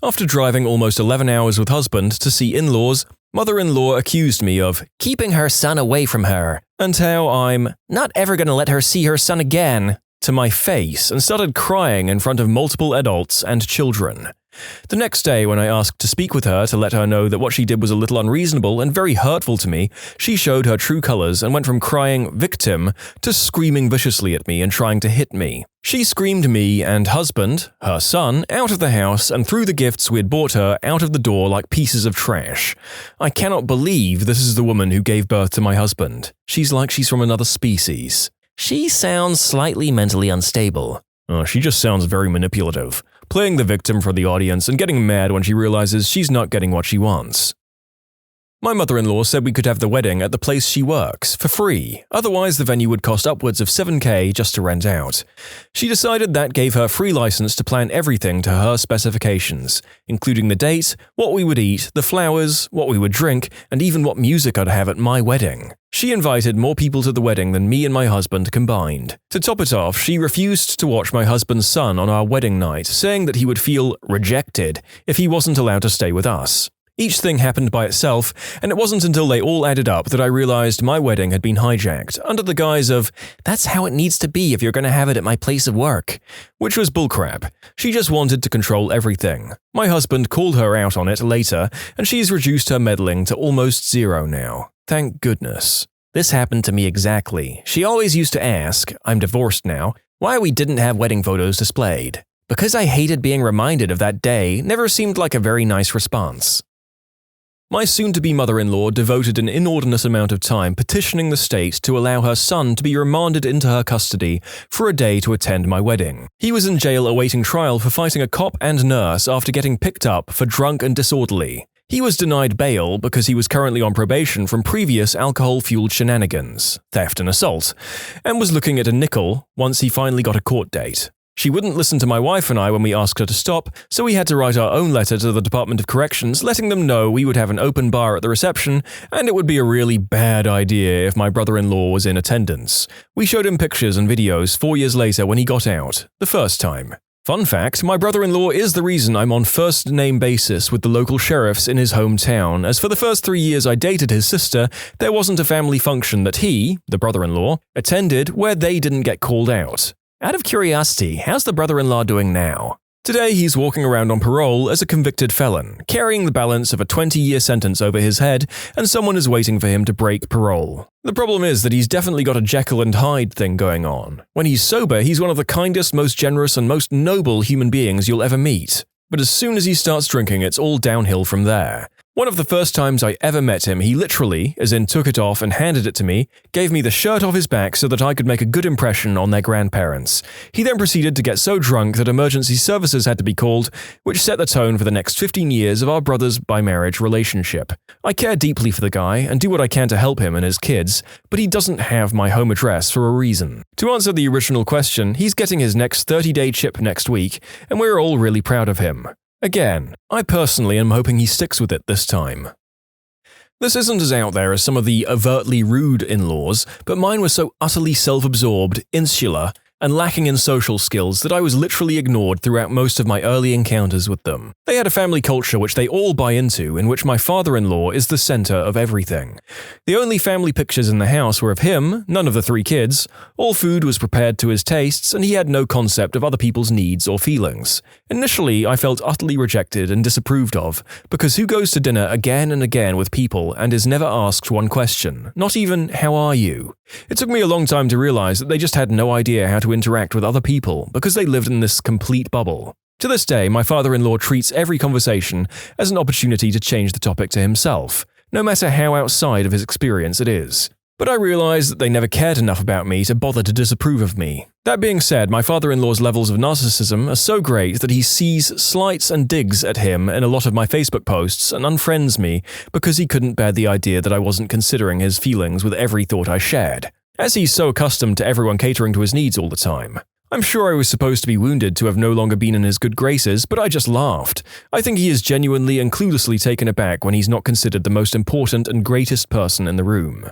After driving almost 11 hours with husband to see in-laws, mother-in-law accused me of keeping her son away from her, and how I'm not ever going to let her see her son again, to my face, and started crying in front of multiple adults and children. The next day, when I asked to speak with her to let her know that what she did was a little unreasonable and very hurtful to me, she showed her true colors and went from crying victim to screaming viciously at me and trying to hit me. She screamed me and husband, her son, out of the house and threw the gifts we had bought her out of the door like pieces of trash. I cannot believe this is the woman who gave birth to my husband. She's like she's from another species. She sounds slightly mentally unstable. She just sounds very manipulative, playing the victim for the audience and getting mad when she realizes she's not getting what she wants. My mother-in-law said we could have the wedding at the place she works, for free, otherwise the venue would cost upwards of $7,000 just to rent out. She decided that gave her free license to plan everything to her specifications, including the date, what we would eat, the flowers, what we would drink, and even what music I'd have at my wedding. She invited more people to the wedding than me and my husband combined. To top it off, she refused to watch my husband's son on our wedding night, saying that he would feel rejected if he wasn't allowed to stay with us. Each thing happened by itself, and it wasn't until they all added up that I realized my wedding had been hijacked under the guise of, "That's how it needs to be if you're going to have it at my place of work," which was bullcrap. She just wanted to control everything. My husband called her out on it later, and she's reduced her meddling to almost zero now. Thank goodness. This happened to me exactly. She always used to ask, I'm divorced now, why we didn't have wedding photos displayed. Because I hated being reminded of that day never seemed like a very nice response. My soon-to-be mother-in-law devoted an inordinate amount of time petitioning the state to allow her son to be remanded into her custody for a day to attend my wedding. He was in jail awaiting trial for fighting a cop and nurse after getting picked up for drunk and disorderly. He was denied bail because he was currently on probation from previous alcohol-fueled shenanigans, theft and assault, and was looking at a nickel once he finally got a court date. She wouldn't listen to my wife and I when we asked her to stop, so we had to write our own letter to the Department of Corrections letting them know we would have an open bar at the reception and it would be a really bad idea if my brother-in-law was in attendance. We showed him pictures and videos 4 years later when he got out, the first time. Fun fact, my brother-in-law is the reason I'm on first-name basis with the local sheriffs in his hometown, as for the first 3 years I dated his sister, there wasn't a family function that he, the brother-in-law, attended where they didn't get called out. Out of curiosity, how's the brother-in-law doing now? Today he's walking around on parole as a convicted felon, carrying the balance of a 20-year sentence over his head, and someone is waiting for him to break parole. The problem is that he's definitely got a Jekyll and Hyde thing going on. When he's sober, he's one of the kindest, most generous, and most noble human beings you'll ever meet. But as soon as he starts drinking, it's all downhill from there. One of the first times I ever met him, he literally, as in took it off and handed it to me, gave me the shirt off his back so that I could make a good impression on their grandparents. He then proceeded to get so drunk that emergency services had to be called, which set the tone for the next 15 years of our brother's by-marriage relationship. I care deeply for the guy and do what I can to help him and his kids, but he doesn't have my home address for a reason. To answer the original question, he's getting his next 30-day chip next week, and we're all really proud of him. Again, I personally am hoping he sticks with it this time. This isn't as out there as some of the overtly rude in-laws, but mine were so utterly self-absorbed, insular, and lacking in social skills that I was literally ignored throughout most of my early encounters with them. They had a family culture which they all buy into, in which my father-in-law is the center of everything. The only family pictures in the house were of him, none of the 3 kids, all food was prepared to his tastes, and he had no concept of other people's needs or feelings. Initially, I felt utterly rejected and disapproved of, because who goes to dinner again and again with people and is never asked one question, not even, "How are you?" It took me a long time to realize that they just had no idea how to interact with other people because they lived in this complete bubble. To this day, my father-in-law treats every conversation as an opportunity to change the topic to himself, no matter how outside of his experience it is. But I realize that they never cared enough about me to bother to disapprove of me. That being said, my father-in-law's levels of narcissism are so great that he sees slights and digs at him in a lot of my Facebook posts and unfriends me because he couldn't bear the idea that I wasn't considering his feelings with every thought I shared. As he's so accustomed to everyone catering to his needs all the time. I'm sure I was supposed to be wounded to have no longer been in his good graces, but I just laughed. I think he is genuinely and cluelessly taken aback when he's not considered the most important and greatest person in the room.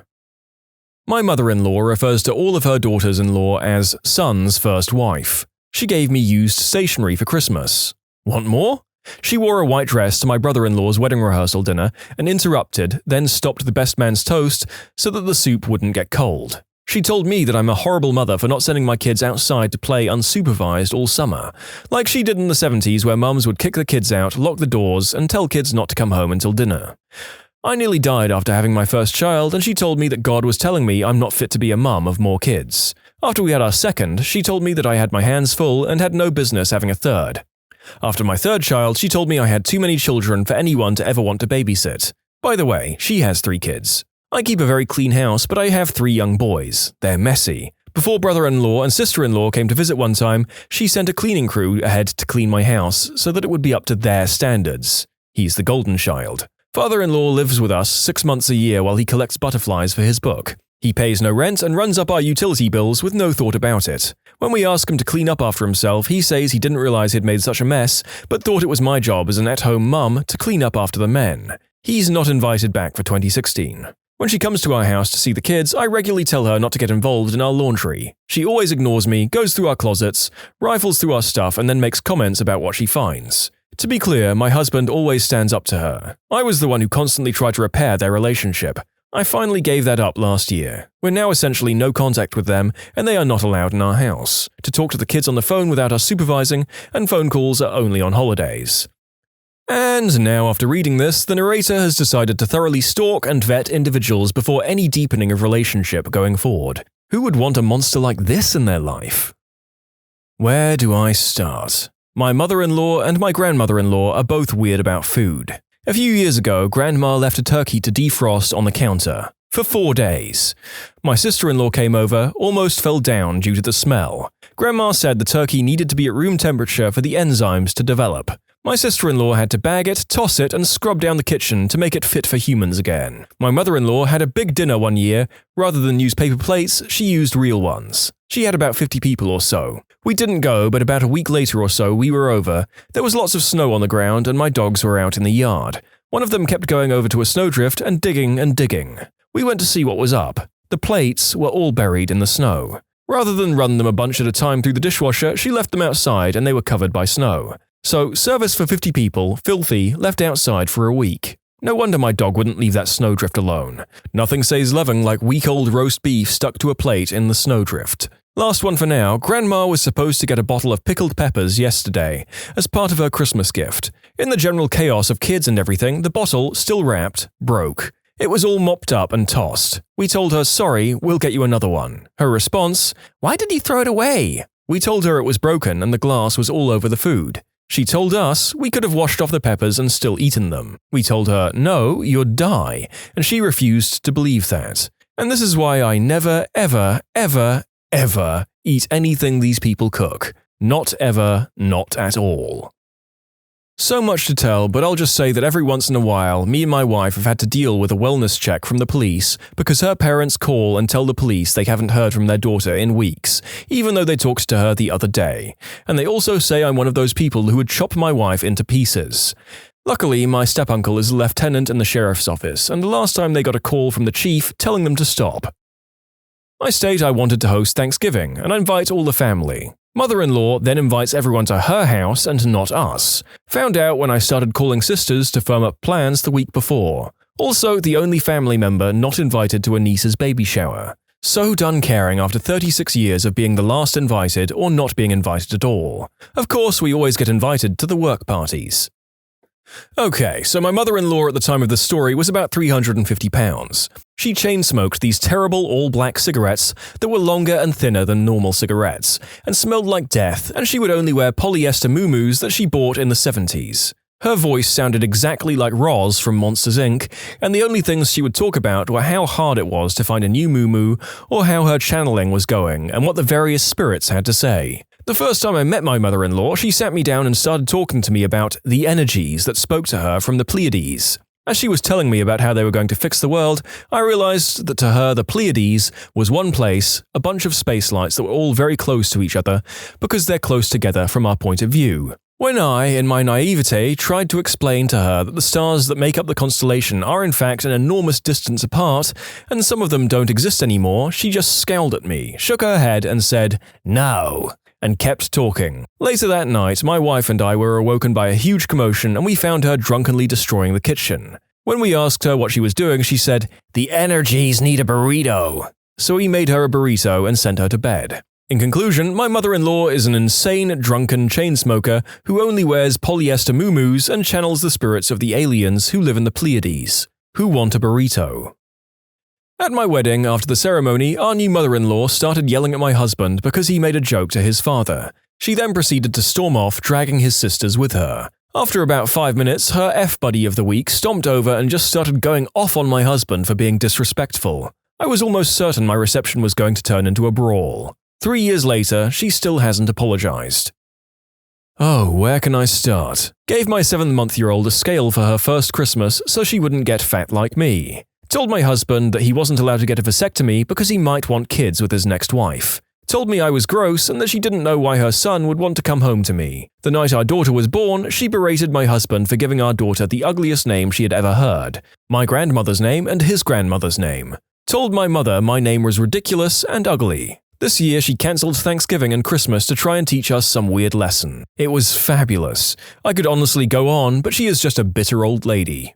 My mother-in-law refers to all of her daughters-in-law as son's first wife. She gave me used stationery for Christmas. Want more? She wore a white dress to my brother-in-law's wedding rehearsal dinner and interrupted, then stopped the best man's toast so that the soup wouldn't get cold. She told me that I'm a horrible mother for not sending my kids outside to play unsupervised all summer, like she did in the 70s where mums would kick the kids out, lock the doors, and tell kids not to come home until dinner. I nearly died after having my first child, and she told me that God was telling me I'm not fit to be a mum of more kids. After we had our second, she told me that I had my hands full and had no business having a third. After my third child, she told me I had too many children for anyone to ever want to babysit. By the way, she has 3 kids. I keep a very clean house, but I have 3 young boys. They're messy. Before brother-in-law and sister-in-law came to visit one time, she sent a cleaning crew ahead to clean my house so that it would be up to their standards. He's the golden child. Father-in-law lives with us 6 months a year while he collects butterflies for his book. He pays no rent and runs up our utility bills with no thought about it. When we ask him to clean up after himself, he says he didn't realize he'd made such a mess, but thought it was my job as an at-home mum to clean up after the men. He's not invited back for 2016. When she comes to our house to see the kids, I regularly tell her not to get involved in our laundry. She always ignores me, goes through our closets, rifles through our stuff, and then makes comments about what she finds. To be clear, my husband always stands up to her. I was the one who constantly tried to repair their relationship. I finally gave that up last year. We're now essentially no contact with them, and they are not allowed in our house. To talk to the kids on the phone without us supervising, and phone calls are only on holidays. And now, after reading this, the narrator has decided to thoroughly stalk and vet individuals before any deepening of relationship going forward. Who would want a monster like this in their life? Where do I start? My mother-in-law and my grandmother-in-law are both weird about food. A few years ago, Grandma left a turkey to defrost on the counter for 4 days. My sister-in-law came over, almost fell down due to the smell. Grandma said the turkey needed to be at room temperature for the enzymes to develop. My sister-in-law had to bag it, toss it, and scrub down the kitchen to make it fit for humans again. My mother-in-law had a big dinner one year. Rather than use paper plates, she used real ones. She had about 50 people or so. We didn't go, but about a week later or so we were over. There was lots of snow on the ground and my dogs were out in the yard. One of them kept going over to a snowdrift and digging and digging. We went to see what was up. The plates were all buried in the snow. Rather than run them a bunch at a time through the dishwasher, she left them outside and they were covered by snow. So, service for 50 people, filthy, left outside for a week. No wonder my dog wouldn't leave that snowdrift alone. Nothing says loving like week-old roast beef stuck to a plate in the snowdrift. Last one for now, Grandma was supposed to get a bottle of pickled peppers yesterday, as part of her Christmas gift. In the general chaos of kids and everything, the bottle, still wrapped, broke. It was all mopped up and tossed. We told her, sorry, we'll get you another one. Her response, why did you throw it away? We told her it was broken and the glass was all over the food. She told us we could have washed off the peppers and still eaten them. We told her, no, you'd die, and she refused to believe that. And this is why I never, ever, ever, ever eat anything these people cook. Not ever, not at all. So much to tell, but I'll just say that every once in a while, me and my wife have had to deal with a wellness check from the police because her parents call and tell the police they haven't heard from their daughter in weeks, even though they talked to her the other day. And they also say I'm one of those people who would chop my wife into pieces. Luckily, my step-uncle is a lieutenant in the sheriff's office, and the last time they got a call from the chief telling them to stop. I state I wanted to host Thanksgiving, and I invite all the family. Mother-in-law then invites everyone to her house and not us. Found out when I started calling sisters to firm up plans the week before. Also, the only family member not invited to a niece's baby shower. So done caring after 36 years of being the last invited or not being invited at all. Of course, we always get invited to the work parties. Okay, so my mother-in-law at the time of the story was about 350 pounds. She chain-smoked these terrible all-black cigarettes that were longer and thinner than normal cigarettes, and smelled like death, and she would only wear polyester muumuus that she bought in the 70s. Her voice sounded exactly like Roz from Monsters, Inc., and the only things she would talk about were how hard it was to find a new muumuu, or how her channeling was going, and what the various spirits had to say. The first time I met my mother-in-law, she sat me down and started talking to me about the energies that spoke to her from the Pleiades. As she was telling me about how they were going to fix the world, I realized that to her the Pleiades was one place, a bunch of space lights that were all very close to each other, because they're close together from our point of view. When I, in my naivete, tried to explain to her that the stars that make up the constellation are in fact an enormous distance apart, and some of them don't exist anymore, she just scowled at me, shook her head and said, "No," and kept talking. Later that night, my wife and I were awoken by a huge commotion and we found her drunkenly destroying the kitchen. When we asked her what she was doing, she said, "The energies need a burrito." So we made her a burrito and sent her to bed. In conclusion, my mother-in-law is an insane, drunken chain smoker who only wears polyester muumuus and channels the spirits of the aliens who live in the Pleiades, who want a burrito. At my wedding, after the ceremony, our new mother-in-law started yelling at my husband because he made a joke to his father. She then proceeded to storm off, dragging his sisters with her. After about 5 minutes, her F-buddy of the week stomped over and just started going off on my husband for being disrespectful. I was almost certain my reception was going to turn into a brawl. 3 years later, she still hasn't apologized. Oh, where can I start? Gave my 7-month-old a scale for her first Christmas so she wouldn't get fat like me. Told my husband that he wasn't allowed to get a vasectomy because he might want kids with his next wife. Told me I was gross and that she didn't know why her son would want to come home to me. The night our daughter was born, she berated my husband for giving our daughter the ugliest name she had ever heard, my grandmother's name and his grandmother's name. Told my mother my name was ridiculous and ugly. This year, she cancelled Thanksgiving and Christmas to try and teach us some weird lesson. It was fabulous. I could honestly go on, but she is just a bitter old lady.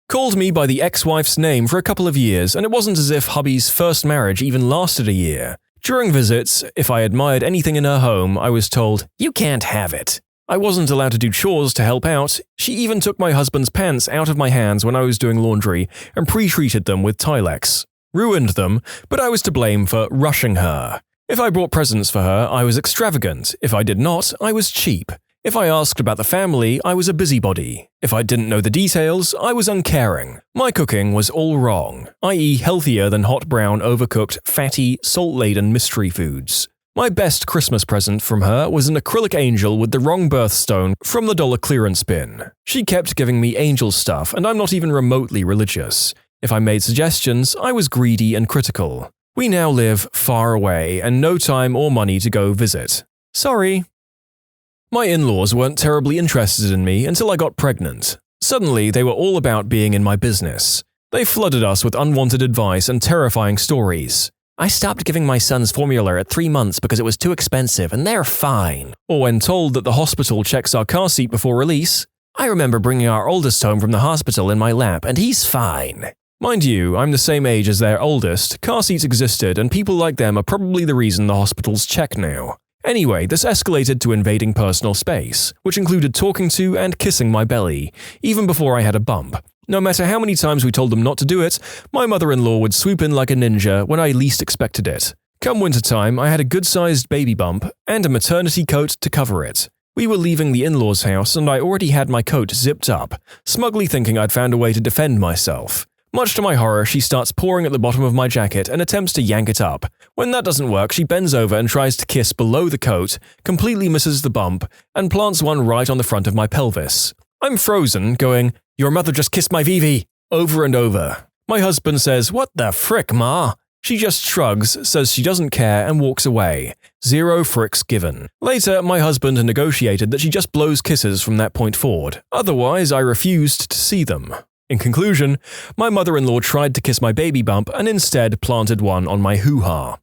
Called me by the ex-wife's name for a couple of years, and it wasn't as if hubby's first marriage even lasted a year. During visits, if I admired anything in her home, I was told, "You can't have it." I wasn't allowed to do chores to help out. She even took my husband's pants out of my hands when I was doing laundry and pre-treated them with Tilex. Ruined them, but I was to blame for rushing her. If I brought presents for her, I was extravagant. If I did not, I was cheap. If I asked about the family, I was a busybody. If I didn't know the details, I was uncaring. My cooking was all wrong, i.e. healthier than hot brown, overcooked, fatty, salt-laden mystery foods. My best Christmas present from her was an acrylic angel with the wrong birthstone from the dollar clearance bin. She kept giving me angel stuff, and I'm not even remotely religious. If I made suggestions, I was greedy and critical. We now live far away and no time or money to go visit. Sorry. My in-laws weren't terribly interested in me until I got pregnant. Suddenly, they were all about being in my business. They flooded us with unwanted advice and terrifying stories. "I stopped giving my sons formula at 3 months because it was too expensive and they're fine." Or when told that the hospital checks our car seat before release, "I remember bringing our oldest home from the hospital in my lap and he's fine." Mind you, I'm the same age as their oldest, car seats existed, and people like them are probably the reason the hospitals check now. Anyway, this escalated to invading personal space, which included talking to and kissing my belly, even before I had a bump. No matter how many times we told them not to do it, my mother-in-law would swoop in like a ninja when I least expected it. Come wintertime, I had a good-sized baby bump and a maternity coat to cover it. We were leaving the in-laws' house and I already had my coat zipped up, smugly thinking I'd found a way to defend myself. Much to my horror, she starts pawing at the bottom of my jacket and attempts to yank it up. When that doesn't work, she bends over and tries to kiss below the coat, completely misses the bump, and plants one right on the front of my pelvis. I'm frozen, going, "Your mother just kissed my VV," over and over. My husband says, "What the frick, ma?" She just shrugs, says she doesn't care, and walks away. 0 fricks given. Later, my husband negotiated that she just blows kisses from that point forward. Otherwise, I refused to see them. In conclusion, my mother-in-law tried to kiss my baby bump and instead planted one on my hoo-ha.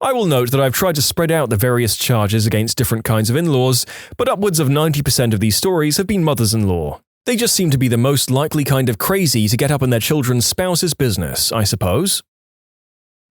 I will note that I've tried to spread out the various charges against different kinds of in-laws, but upwards of 90% of these stories have been mothers-in-law. They just seem to be the most likely kind of crazy to get up in their children's spouse's business, I suppose.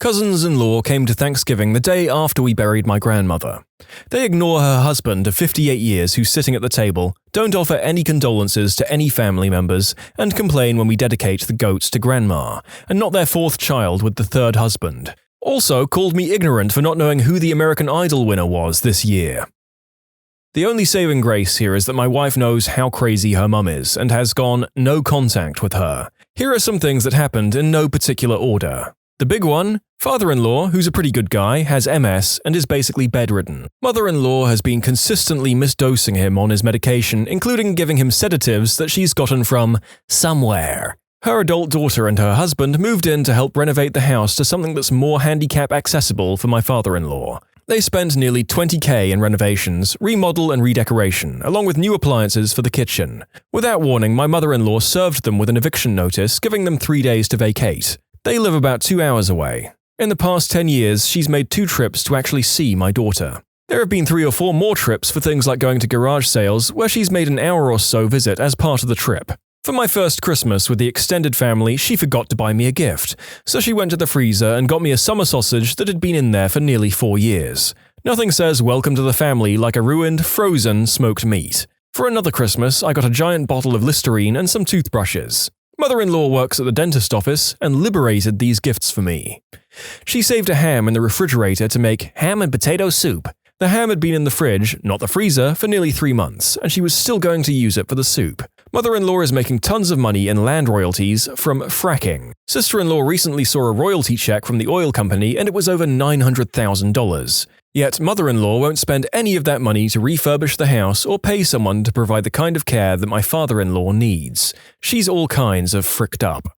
Cousins-in-law came to Thanksgiving the day after we buried my grandmother. They ignore her husband of 58 years who's sitting at the table, don't offer any condolences to any family members, and complain when we dedicate the goats to grandma, and not their 4th child with the 3rd husband. Also called me ignorant for not knowing who the American Idol winner was this year. The only saving grace here is that my wife knows how crazy her mum is and has gone no contact with her. Here are some things that happened in no particular order. The big one, father-in-law, who's a pretty good guy, has MS and is basically bedridden. Mother-in-law has been consistently misdosing him on his medication, including giving him sedatives that she's gotten from somewhere. Her adult daughter and her husband moved in to help renovate the house to something that's more handicap accessible for my father-in-law. They spent nearly $20,000 in renovations, remodel and redecoration, along with new appliances for the kitchen. Without warning, my mother-in-law served them with an eviction notice, giving them 3 days to vacate. They live about 2 hours away. In the past 10 years, she's made 2 trips to actually see my daughter. There have been 3 or 4 more trips for things like going to garage sales, where she's made an hour or so visit as part of the trip. For my first Christmas with the extended family, she forgot to buy me a gift, so she went to the freezer and got me a summer sausage that had been in there for nearly 4 years. Nothing says welcome to the family like a ruined, frozen, smoked meat. For another Christmas, I got a giant bottle of Listerine and some toothbrushes. Mother-in-law works at the dentist office and liberated these gifts for me. She saved a ham in the refrigerator to make ham and potato soup. The ham had been in the fridge, not the freezer, for nearly 3 months, and she was still going to use it for the soup. Mother-in-law is making tons of money in land royalties from fracking. Sister-in-law recently saw a royalty check from the oil company and it was over $900,000. Yet mother-in-law won't spend any of that money to refurbish the house or pay someone to provide the kind of care that my father-in-law needs. She's all kinds of fricked up.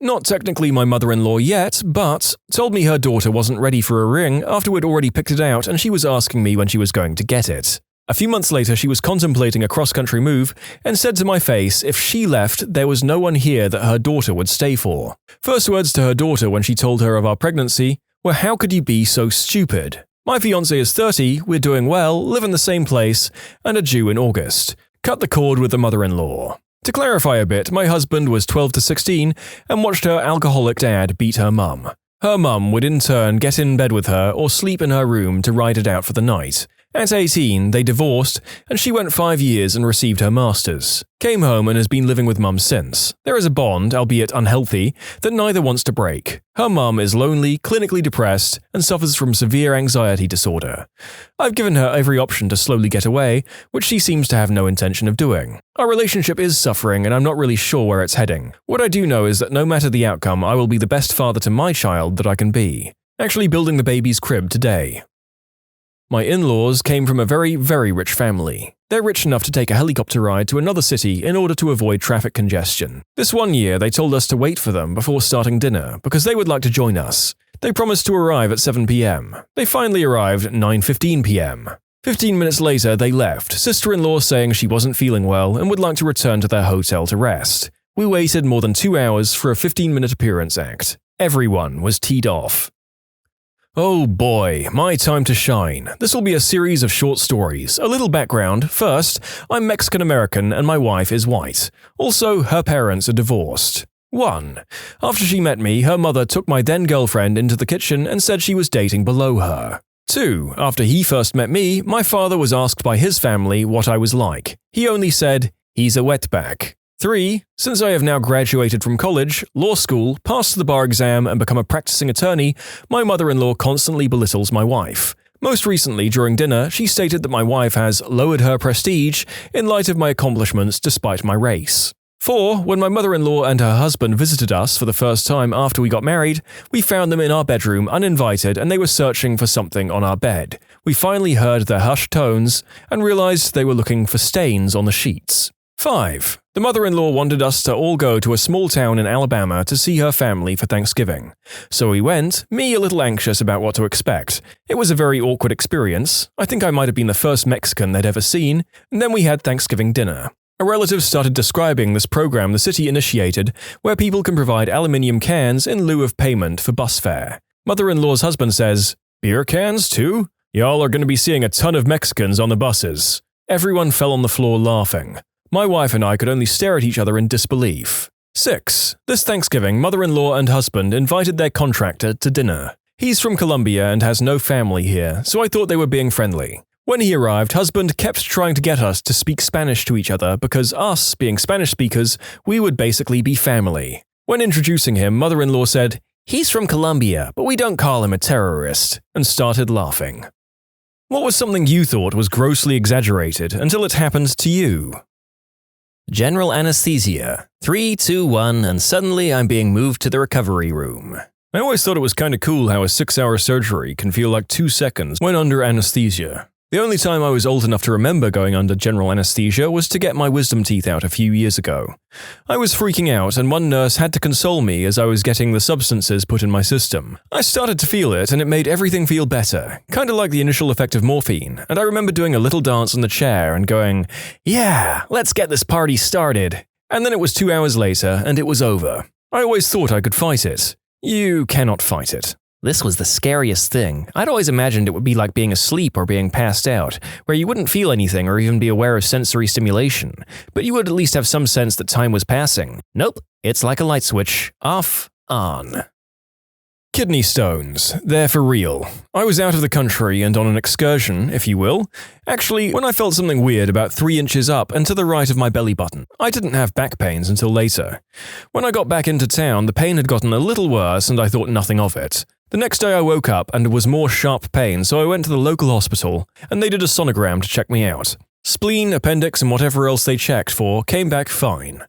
Not technically my mother-in-law yet, but told me her daughter wasn't ready for a ring after we'd already picked it out and she was asking me when she was going to get it. A few months later, she was contemplating a cross-country move and said to my face if she left, there was no one here that her daughter would stay for. First words to her daughter when she told her of our pregnancy were, "How could you be so stupid? My fiancé is 30, we're doing well, live in the same place, and are due in August. Cut the cord with the mother-in-law." To clarify a bit, my husband was 12 to 16 and watched her alcoholic dad beat her mum. Her mum would in turn get in bed with her or sleep in her room to ride it out for the night. At 18, they divorced, and she went 5 years and received her master's. Came home and has been living with mum since. There is a bond, albeit unhealthy, that neither wants to break. Her mum is lonely, clinically depressed, and suffers from severe anxiety disorder. I've given her every option to slowly get away, which she seems to have no intention of doing. Our relationship is suffering, and I'm not really sure where it's heading. What I do know is that no matter the outcome, I will be the best father to my child that I can be. Actually building the baby's crib today. My in-laws came from a very, very rich family. They're rich enough to take a helicopter ride to another city in order to avoid traffic congestion. This one year, they told us to wait for them before starting dinner because they would like to join us. They promised to arrive at 7 p.m. They finally arrived at 9:15 p.m. 15 minutes later, they left, sister-in-law saying she wasn't feeling well and would like to return to their hotel to rest. We waited more than 2 hours for a 15-minute appearance act. Everyone was teed off. Oh boy, my time to shine. This will be a series of short stories. A little background. First, I'm Mexican-American and my wife is white. Also, her parents are divorced. 1. After she met me, her mother took my then-girlfriend into the kitchen and said she was dating below her. 2. After he first met me, my father was asked by his family what I was like. He only said, "He's a wetback." 3. Since I have now graduated from college, law school, passed the bar exam and become a practicing attorney, my mother-in-law constantly belittles my wife. Most recently, during dinner, she stated that my wife has lowered her prestige in light of my accomplishments despite my race. 4. When my mother-in-law and her husband visited us for the first time after we got married, we found them in our bedroom uninvited and they were searching for something on our bed. We finally heard their hushed tones and realized they were looking for stains on the sheets. 5. The mother-in-law wanted us to all go to a small town in Alabama to see her family for Thanksgiving. So we went, me a little anxious about what to expect. It was a very awkward experience. I think I might have been the first Mexican they'd ever seen, and then we had Thanksgiving dinner. A relative started describing this program the city initiated, where people can provide aluminium cans in lieu of payment for bus fare. Mother-in-law's husband says, "Beer cans too? Y'all are going to be seeing a ton of Mexicans on the buses." Everyone fell on the floor laughing. My wife and I could only stare at each other in disbelief. 6. This Thanksgiving, mother-in-law and husband invited their contractor to dinner. He's from Colombia and has no family here, so I thought they were being friendly. When he arrived, husband kept trying to get us to speak Spanish to each other because us, being Spanish speakers, we would basically be family. When introducing him, mother-in-law said, "He's from Colombia, but we don't call him a terrorist," and started laughing. What was something you thought was grossly exaggerated until it happened to you? General anesthesia. 3, 2, 1, and suddenly I'm being moved to the recovery room. I always thought it was kinda cool how a 6-hour surgery can feel like 2 seconds when under anesthesia. The only time I was old enough to remember going under general anesthesia was to get my wisdom teeth out a few years ago. I was freaking out and one nurse had to console me as I was getting the substances put in my system. I started to feel it and it made everything feel better, kinda like the initial effect of morphine, and I remember doing a little dance in the chair and going, "Yeah, let's get this party started." And then it was 2 hours later and it was over. I always thought I could fight it. You cannot fight it. This was the scariest thing. I'd always imagined it would be like being asleep or being passed out, where you wouldn't feel anything or even be aware of sensory stimulation, but you would at least have some sense that time was passing. Nope, it's like a light switch. Off, on. Kidney stones. They're for real. I was out of the country and on an excursion, if you will. Actually, when I felt something weird about 3 inches up and to the right of my belly button. I didn't have back pains until later. When I got back into town, the pain had gotten a little worse and I thought nothing of it. The next day I woke up and it was more sharp pain, so I went to the local hospital and they did a sonogram to check me out. Spleen, appendix, and whatever else they checked for came back fine.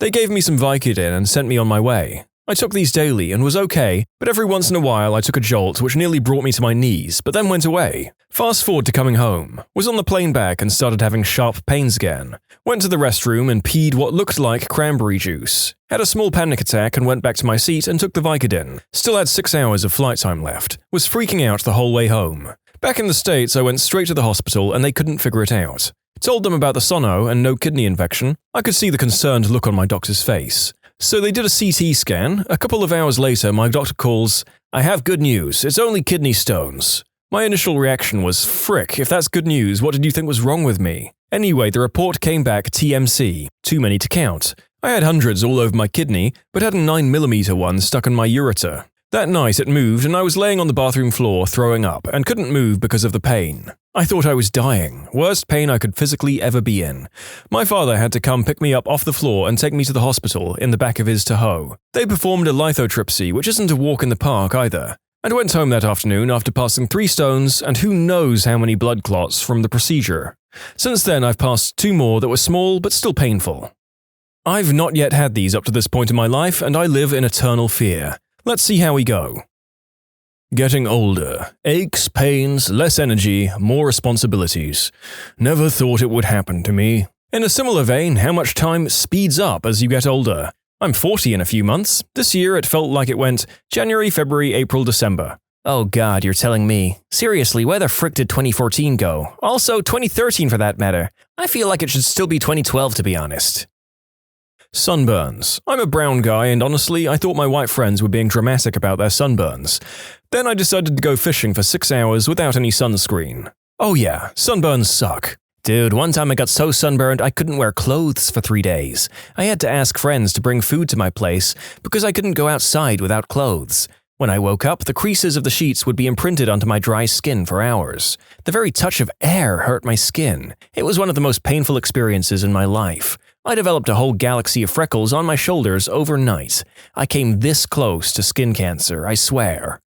They gave me some Vicodin and sent me on my way. I took these daily and was okay, but every once in a while I took a jolt which nearly brought me to my knees, but then went away. Fast forward to coming home. Was on the plane back and started having sharp pains again. Went to the restroom and peed what looked like cranberry juice. Had a small panic attack and went back to my seat and took the Vicodin. Still had 6 hours of flight time left. Was freaking out the whole way home. Back in the States, I went straight to the hospital and they couldn't figure it out. Told them about the sono and no kidney infection. I could see the concerned look on my doctor's face. So they did a CT scan. A couple of hours later, my doctor calls, "I have good news, it's only kidney stones." My initial reaction was, frick, if that's good news, what did you think was wrong with me? Anyway, the report came back TMC, too many to count. I had hundreds all over my kidney, but had a 9mm one stuck in my ureter. That night it moved and I was laying on the bathroom floor throwing up and couldn't move because of the pain. I thought I was dying, worst pain I could physically ever be in. My father had to come pick me up off the floor and take me to the hospital in the back of his Tahoe. They performed a lithotripsy, which isn't a walk in the park either, and went home that afternoon after passing 3 stones and who knows how many blood clots from the procedure. Since then I've passed 2 more that were small but still painful. I've not yet had these up to this point in my life and I live in eternal fear. Let's see how we go. Getting older. Aches, pains, less energy, more responsibilities. Never thought it would happen to me. In a similar vein, how much time speeds up as you get older. I'm 40 in a few months. This year it felt like it went January, February, April, December. Oh god, you're telling me. Seriously, where the frick did 2014 go? Also, 2013 for that matter. I feel like it should still be 2012 to be honest. Sunburns. I'm a brown guy and honestly, I thought my white friends were being dramatic about their sunburns. Then I decided to go fishing for 6 hours without any sunscreen. Oh yeah, sunburns suck. Dude, one time I got so sunburned I couldn't wear clothes for 3 days. I had to ask friends to bring food to my place because I couldn't go outside without clothes. When I woke up, the creases of the sheets would be imprinted onto my dry skin for hours. The very touch of air hurt my skin. It was one of the most painful experiences in my life. I developed a whole galaxy of freckles on my shoulders overnight. I came this close to skin cancer, I swear.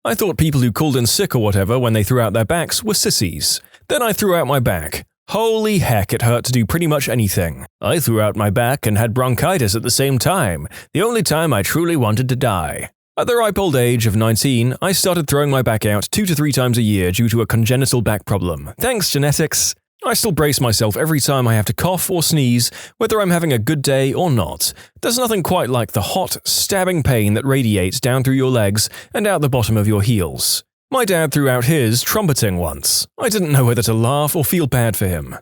I thought people who called in sick or whatever when they threw out their backs were sissies. Then I threw out my back. Holy heck, it hurt to do pretty much anything. I threw out my back and had bronchitis at the same time, the only time I truly wanted to die. At the ripe old age of 19, I started throwing my back out 2 to 3 times a year due to a congenital back problem. Thanks, genetics. I still brace myself every time I have to cough or sneeze, whether I'm having a good day or not. There's nothing quite like the hot, stabbing pain that radiates down through your legs and out the bottom of your heels. My dad threw out his trumpeting once. I didn't know whether to laugh or feel bad for him.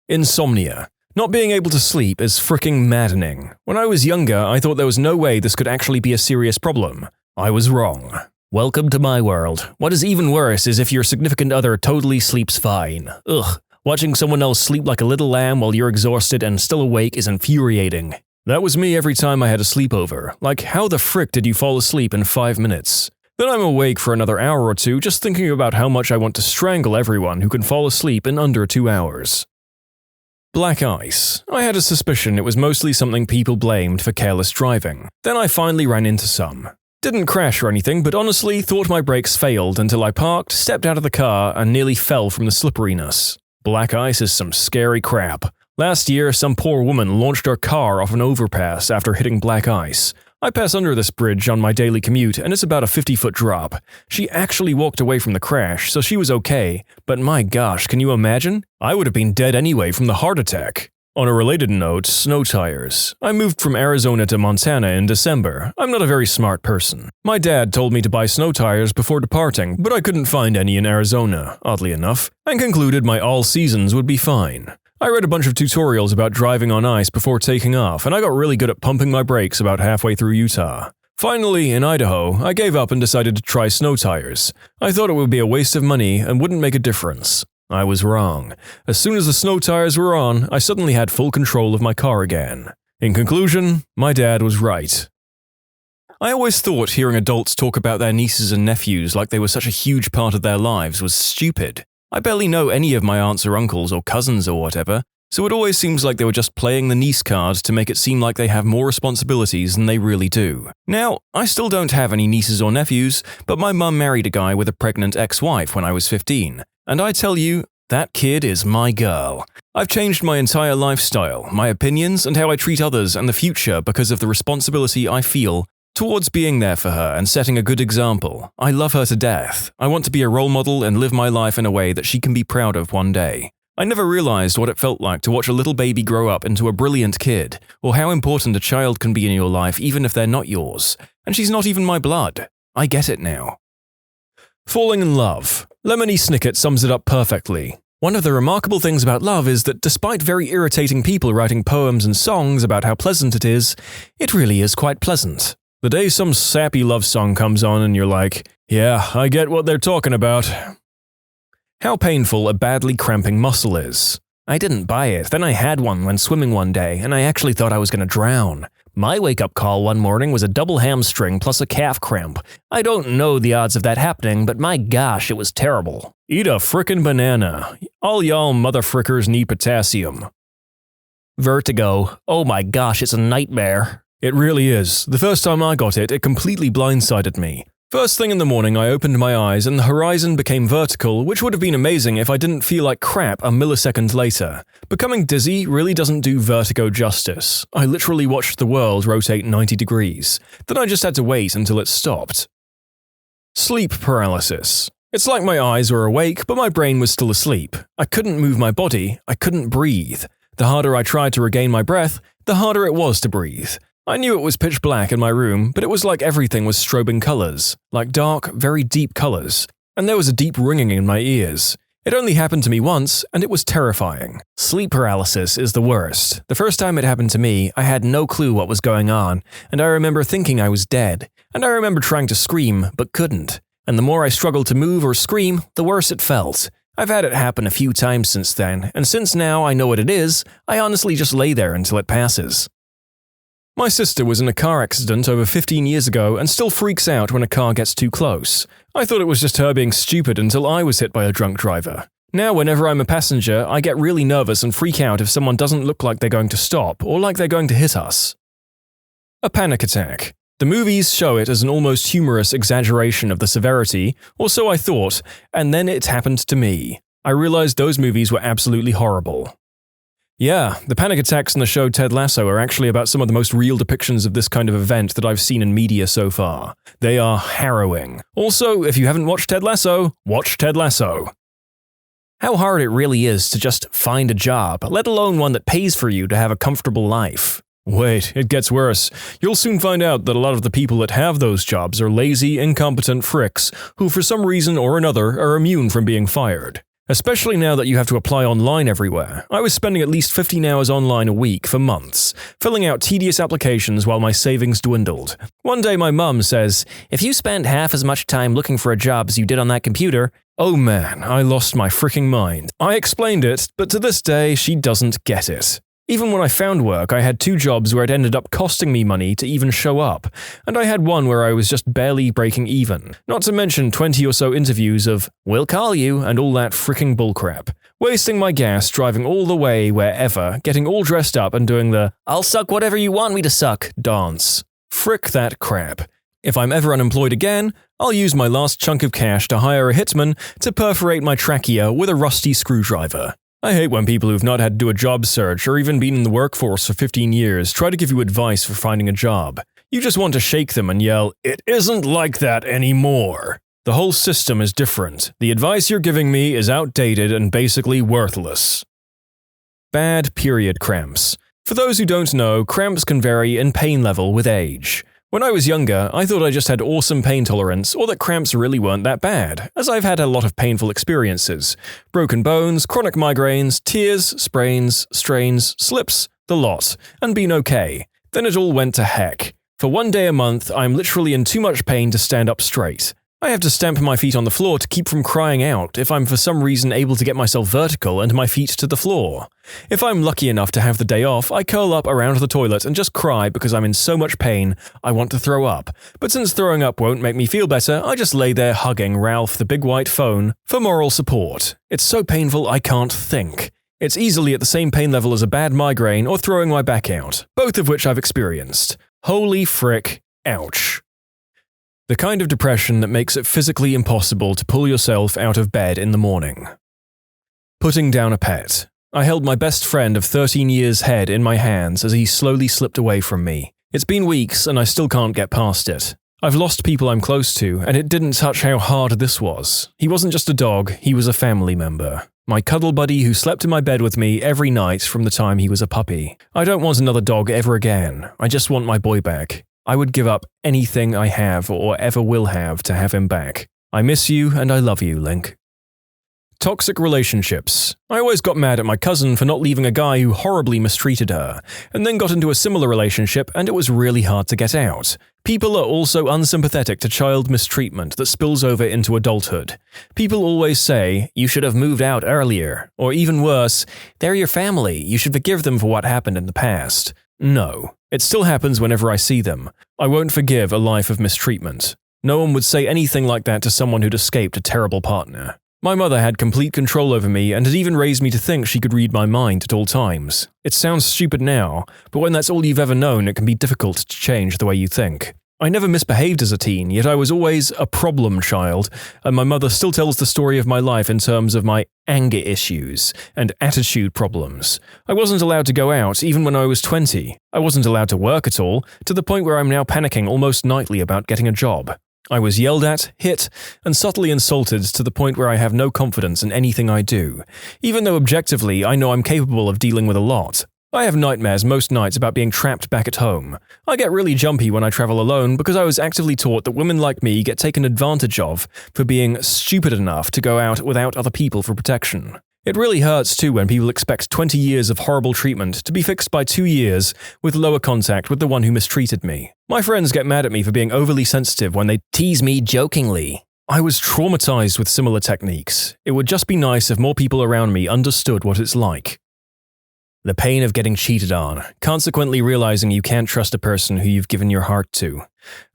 Insomnia. Not being able to sleep is freaking maddening. When I was younger, I thought there was no way this could actually be a serious problem. I was wrong. Welcome to my world. What is even worse is if your significant other totally sleeps fine. Ugh. Watching someone else sleep like a little lamb while you're exhausted and still awake is infuriating. That was me every time I had a sleepover. Like, how the frick did you fall asleep in 5 minutes? Then I'm awake for another hour or two just thinking about how much I want to strangle everyone who can fall asleep in under 2 hours. Black ice. I had a suspicion it was mostly something people blamed for careless driving. Then I finally ran into some. Didn't crash or anything, but honestly thought my brakes failed until I parked, stepped out of the car, and nearly fell from the slipperiness. Black ice is some scary crap. Last year, some poor woman launched her car off an overpass after hitting black ice. I pass under this bridge on my daily commute, and it's about a 50-foot drop. She actually walked away from the crash, so she was okay, but my gosh, can you imagine? I would have been dead anyway from the heart attack. On a related note, snow tires. I moved from Arizona to Montana in December. I'm not a very smart person. My dad told me to buy snow tires before departing, but I couldn't find any in Arizona, oddly enough, and concluded my all seasons would be fine. I read a bunch of tutorials about driving on ice before taking off, and I got really good at pumping my brakes about halfway through Utah. Finally, in Idaho, I gave up and decided to try snow tires. I thought it would be a waste of money and wouldn't make a difference. I was wrong. As soon as the snow tires were on, I suddenly had full control of my car again. In conclusion, my dad was right. I always thought hearing adults talk about their nieces and nephews like they were such a huge part of their lives was stupid. I barely know any of my aunts or uncles or cousins or whatever, so it always seems like they were just playing the niece card to make it seem like they have more responsibilities than they really do. Now, I still don't have any nieces or nephews, but my mum married a guy with a pregnant ex-wife when I was 15. And I tell you, that kid is my girl. I've changed my entire lifestyle, my opinions, and how I treat others and the future because of the responsibility I feel towards being there for her and setting a good example. I love her to death. I want to be a role model and live my life in a way that she can be proud of one day. I never realized what it felt like to watch a little baby grow up into a brilliant kid, or how important a child can be in your life even if they're not yours. And she's not even my blood. I get it now. Falling in love. Lemony Snicket sums it up perfectly. One of the remarkable things about love is that despite very irritating people writing poems and songs about how pleasant it really is quite pleasant. The day some sappy love song comes on and you're like, yeah, I get what they're talking about. How painful a badly cramping muscle is. I didn't buy it, then I had one when swimming one day, and I actually thought I was going to drown. My wake-up call one morning was a double hamstring plus a calf cramp. I don't know the odds of that happening, but my gosh, it was terrible. Eat a frickin' banana. All y'all motherfrickers need potassium. Vertigo. Oh my gosh, it's a nightmare. It really is. The first time I got it, it completely blindsided me. First thing in the morning, I opened my eyes and the horizon became vertical, which would have been amazing if I didn't feel like crap a millisecond later. Becoming dizzy really doesn't do vertigo justice. I literally watched the world rotate 90 degrees. Then I just had to wait until it stopped. Sleep paralysis. It's like my eyes were awake, but my brain was still asleep. I couldn't move my body. I couldn't breathe. The harder I tried to regain my breath, the harder it was to breathe. I knew it was pitch black in my room, but it was like everything was strobing colors, like dark, very deep colors, and there was a deep ringing in my ears. It only happened to me once, and it was terrifying. Sleep paralysis is the worst. The first time it happened to me, I had no clue what was going on, and I remember thinking I was dead, and I remember trying to scream, but couldn't. And the more I struggled to move or scream, the worse it felt. I've had it happen a few times since then, and since now I know what it is, I honestly just lay there until it passes. My sister was in a car accident over 15 years ago and still freaks out when a car gets too close. I thought it was just her being stupid until I was hit by a drunk driver. Now whenever I'm a passenger, I get really nervous and freak out if someone doesn't look like they're going to stop or like they're going to hit us. A panic attack. The movies show it as an almost humorous exaggeration of the severity, or so I thought, and then it happened to me. I realized those movies were absolutely horrible. Yeah, the panic attacks in the show Ted Lasso are actually about some of the most real depictions of this kind of event that I've seen in media so far. They are harrowing. Also, if you haven't watched Ted Lasso, watch Ted Lasso. How hard it really is to just find a job, let alone one that pays for you to have a comfortable life. Wait, it gets worse. You'll soon find out that a lot of the people that have those jobs are lazy, incompetent fricks who for some reason or another are immune from being fired. Especially now that you have to apply online everywhere. I was spending at least 15 hours online a week for months, filling out tedious applications while my savings dwindled. One day my mum says, "If you spend half as much time looking for a job as you did on that computer..." Oh man, I lost my freaking mind. I explained it, but to this day she doesn't get it. Even when I found work, I had 2 jobs where it ended up costing me money to even show up, and I had one where I was just barely breaking even. Not to mention 20 or so interviews of, "We'll call you," and all that fricking bullcrap. Wasting my gas driving all the way wherever, getting all dressed up and doing the "I'll suck whatever you want me to suck" dance. Frick that crap. If I'm ever unemployed again, I'll use my last chunk of cash to hire a hitman to perforate my trachea with a rusty screwdriver. I hate when people who've not had to do a job search or even been in the workforce for 15 years try to give you advice for finding a job. You just want to shake them and yell, "It isn't like that anymore. The whole system is different. The advice you're giving me is outdated and basically worthless." Bad period cramps. For those who don't know, cramps can vary in pain level with age. When I was younger, I thought I just had awesome pain tolerance or that cramps really weren't that bad, as I've had a lot of painful experiences. Broken bones, chronic migraines, tears, sprains, strains, slips, the lot, and been okay. Then it all went to heck. For one day a month, I'm literally in too much pain to stand up straight. I have to stamp my feet on the floor to keep from crying out if I'm for some reason able to get myself vertical and my feet to the floor. If I'm lucky enough to have the day off, I curl up around the toilet and just cry because I'm in so much pain I want to throw up. But since throwing up won't make me feel better, I just lay there hugging Ralph the big white phone for moral support. It's so painful I can't think. It's easily at the same pain level as a bad migraine or throwing my back out, both of which I've experienced. Holy frick, ouch. The kind of depression that makes it physically impossible to pull yourself out of bed in the morning. Putting down a pet. I held my best friend of 13 years' head in my hands as he slowly slipped away from me. It's been weeks and I still can't get past it. I've lost people I'm close to, and it didn't touch how hard this was. He wasn't just a dog, he was a family member. My cuddle buddy who slept in my bed with me every night from the time he was a puppy. I don't want another dog ever again. I just want my boy back. I would give up anything I have or ever will have to have him back. I miss you and I love you, Link. Toxic relationships. I always got mad at my cousin for not leaving a guy who horribly mistreated her, and then got into a similar relationship and it was really hard to get out. People are also unsympathetic to child mistreatment that spills over into adulthood. People always say, "You should have moved out earlier," or even worse, "They're your family, you should forgive them for what happened in the past." No. It still happens whenever I see them. I won't forgive a life of mistreatment. No one would say anything like that to someone who'd escaped a terrible partner. My mother had complete control over me and had even raised me to think she could read my mind at all times. It sounds stupid now, but when that's all you've ever known, it can be difficult to change the way you think. I never misbehaved as a teen, yet I was always a problem child, and my mother still tells the story of my life in terms of my anger issues and attitude problems. I wasn't allowed to go out even when I was 20. I wasn't allowed to work at all, to the point where I'm now panicking almost nightly about getting a job. I was yelled at, hit, and subtly insulted to the point where I have no confidence in anything I do, even though objectively I know I'm capable of dealing with a lot. I have nightmares most nights about being trapped back at home. I get really jumpy when I travel alone because I was actively taught that women like me get taken advantage of for being stupid enough to go out without other people for protection. It really hurts too when people expect 20 years of horrible treatment to be fixed by 2 years with lower contact with the one who mistreated me. My friends get mad at me for being overly sensitive when they tease me jokingly. I was traumatized with similar techniques. It would just be nice if more people around me understood what it's like. The pain of getting cheated on, consequently realizing you can't trust a person who you've given your heart to.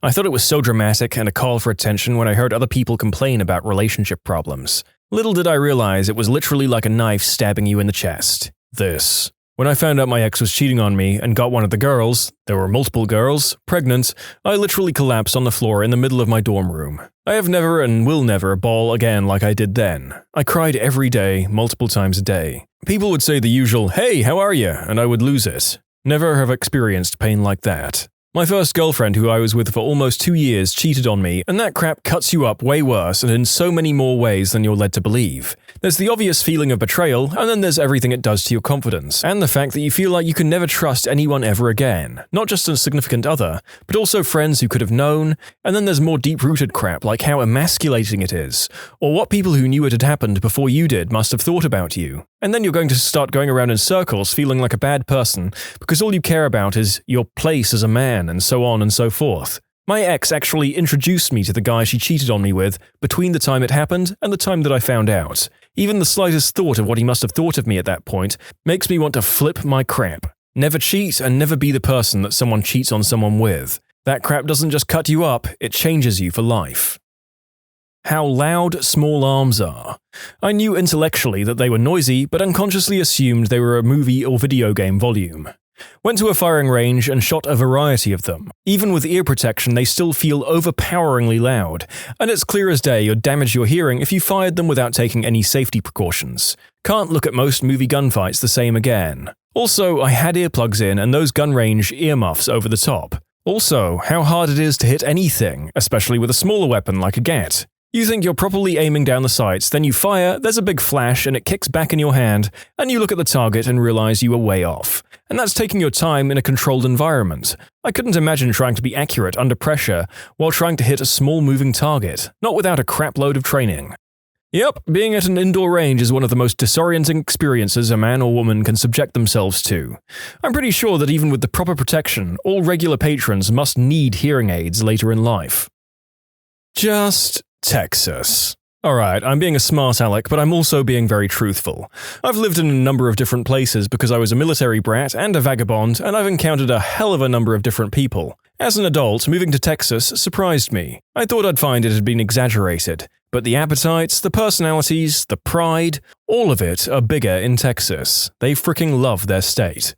I thought it was so dramatic and a call for attention when I heard other people complain about relationship problems. Little did I realize it was literally like a knife stabbing you in the chest. This. When I found out my ex was cheating on me and got one of the girls, there were multiple girls, pregnant, I literally collapsed on the floor in the middle of my dorm room. I have never and will never bawl again like I did then. I cried every day, multiple times a day. People would say the usual, "Hey, how are you?" and I would lose it. Never have experienced pain like that. My first girlfriend, who I was with for almost 2 years, cheated on me, and that crap cuts you up way worse and in so many more ways than you're led to believe. There's the obvious feeling of betrayal, and then there's everything it does to your confidence, and the fact that you feel like you can never trust anyone ever again. Not just a significant other, but also friends who could have known, and then there's more deep-rooted crap like how emasculating it is, or what people who knew it had happened before you did must have thought about you. And then you're going to start going around in circles feeling like a bad person because all you care about is your place as a man and so on and so forth. My ex actually introduced me to the guy she cheated on me with between the time it happened and the time that I found out. Even the slightest thought of what he must have thought of me at that point makes me want to flip my crap. Never cheat and never be the person that someone cheats on someone with. That crap doesn't just cut you up, it changes you for life. How loud small arms are. I knew intellectually that they were noisy, but unconsciously assumed they were a movie or video game volume. Went to a firing range and shot a variety of them. Even with ear protection, they still feel overpoweringly loud, and it's clear as day you'd damage your hearing if you fired them without taking any safety precautions. Can't look at most movie gunfights the same again. Also, I had earplugs in and those gun range earmuffs over the top. Also, how hard it is to hit anything, especially with a smaller weapon like a gat. You think you're properly aiming down the sights, then you fire, there's a big flash and it kicks back in your hand, and you look at the target and realize you were way off. And that's taking your time in a controlled environment. I couldn't imagine trying to be accurate under pressure while trying to hit a small moving target, not without a crap load of training. Yep, being at an indoor range is one of the most disorienting experiences a man or woman can subject themselves to. I'm pretty sure that even with the proper protection, all regular patrons must need hearing aids later in life. Just Texas. Alright, I'm being a smart aleck, but I'm also being very truthful. I've lived in a number of different places because I was a military brat and a vagabond, and I've encountered a hell of a number of different people. As an adult, moving to Texas surprised me. I thought I'd find it had been exaggerated, but the appetites, the personalities, the pride, all of it are bigger in Texas. They freaking love their state.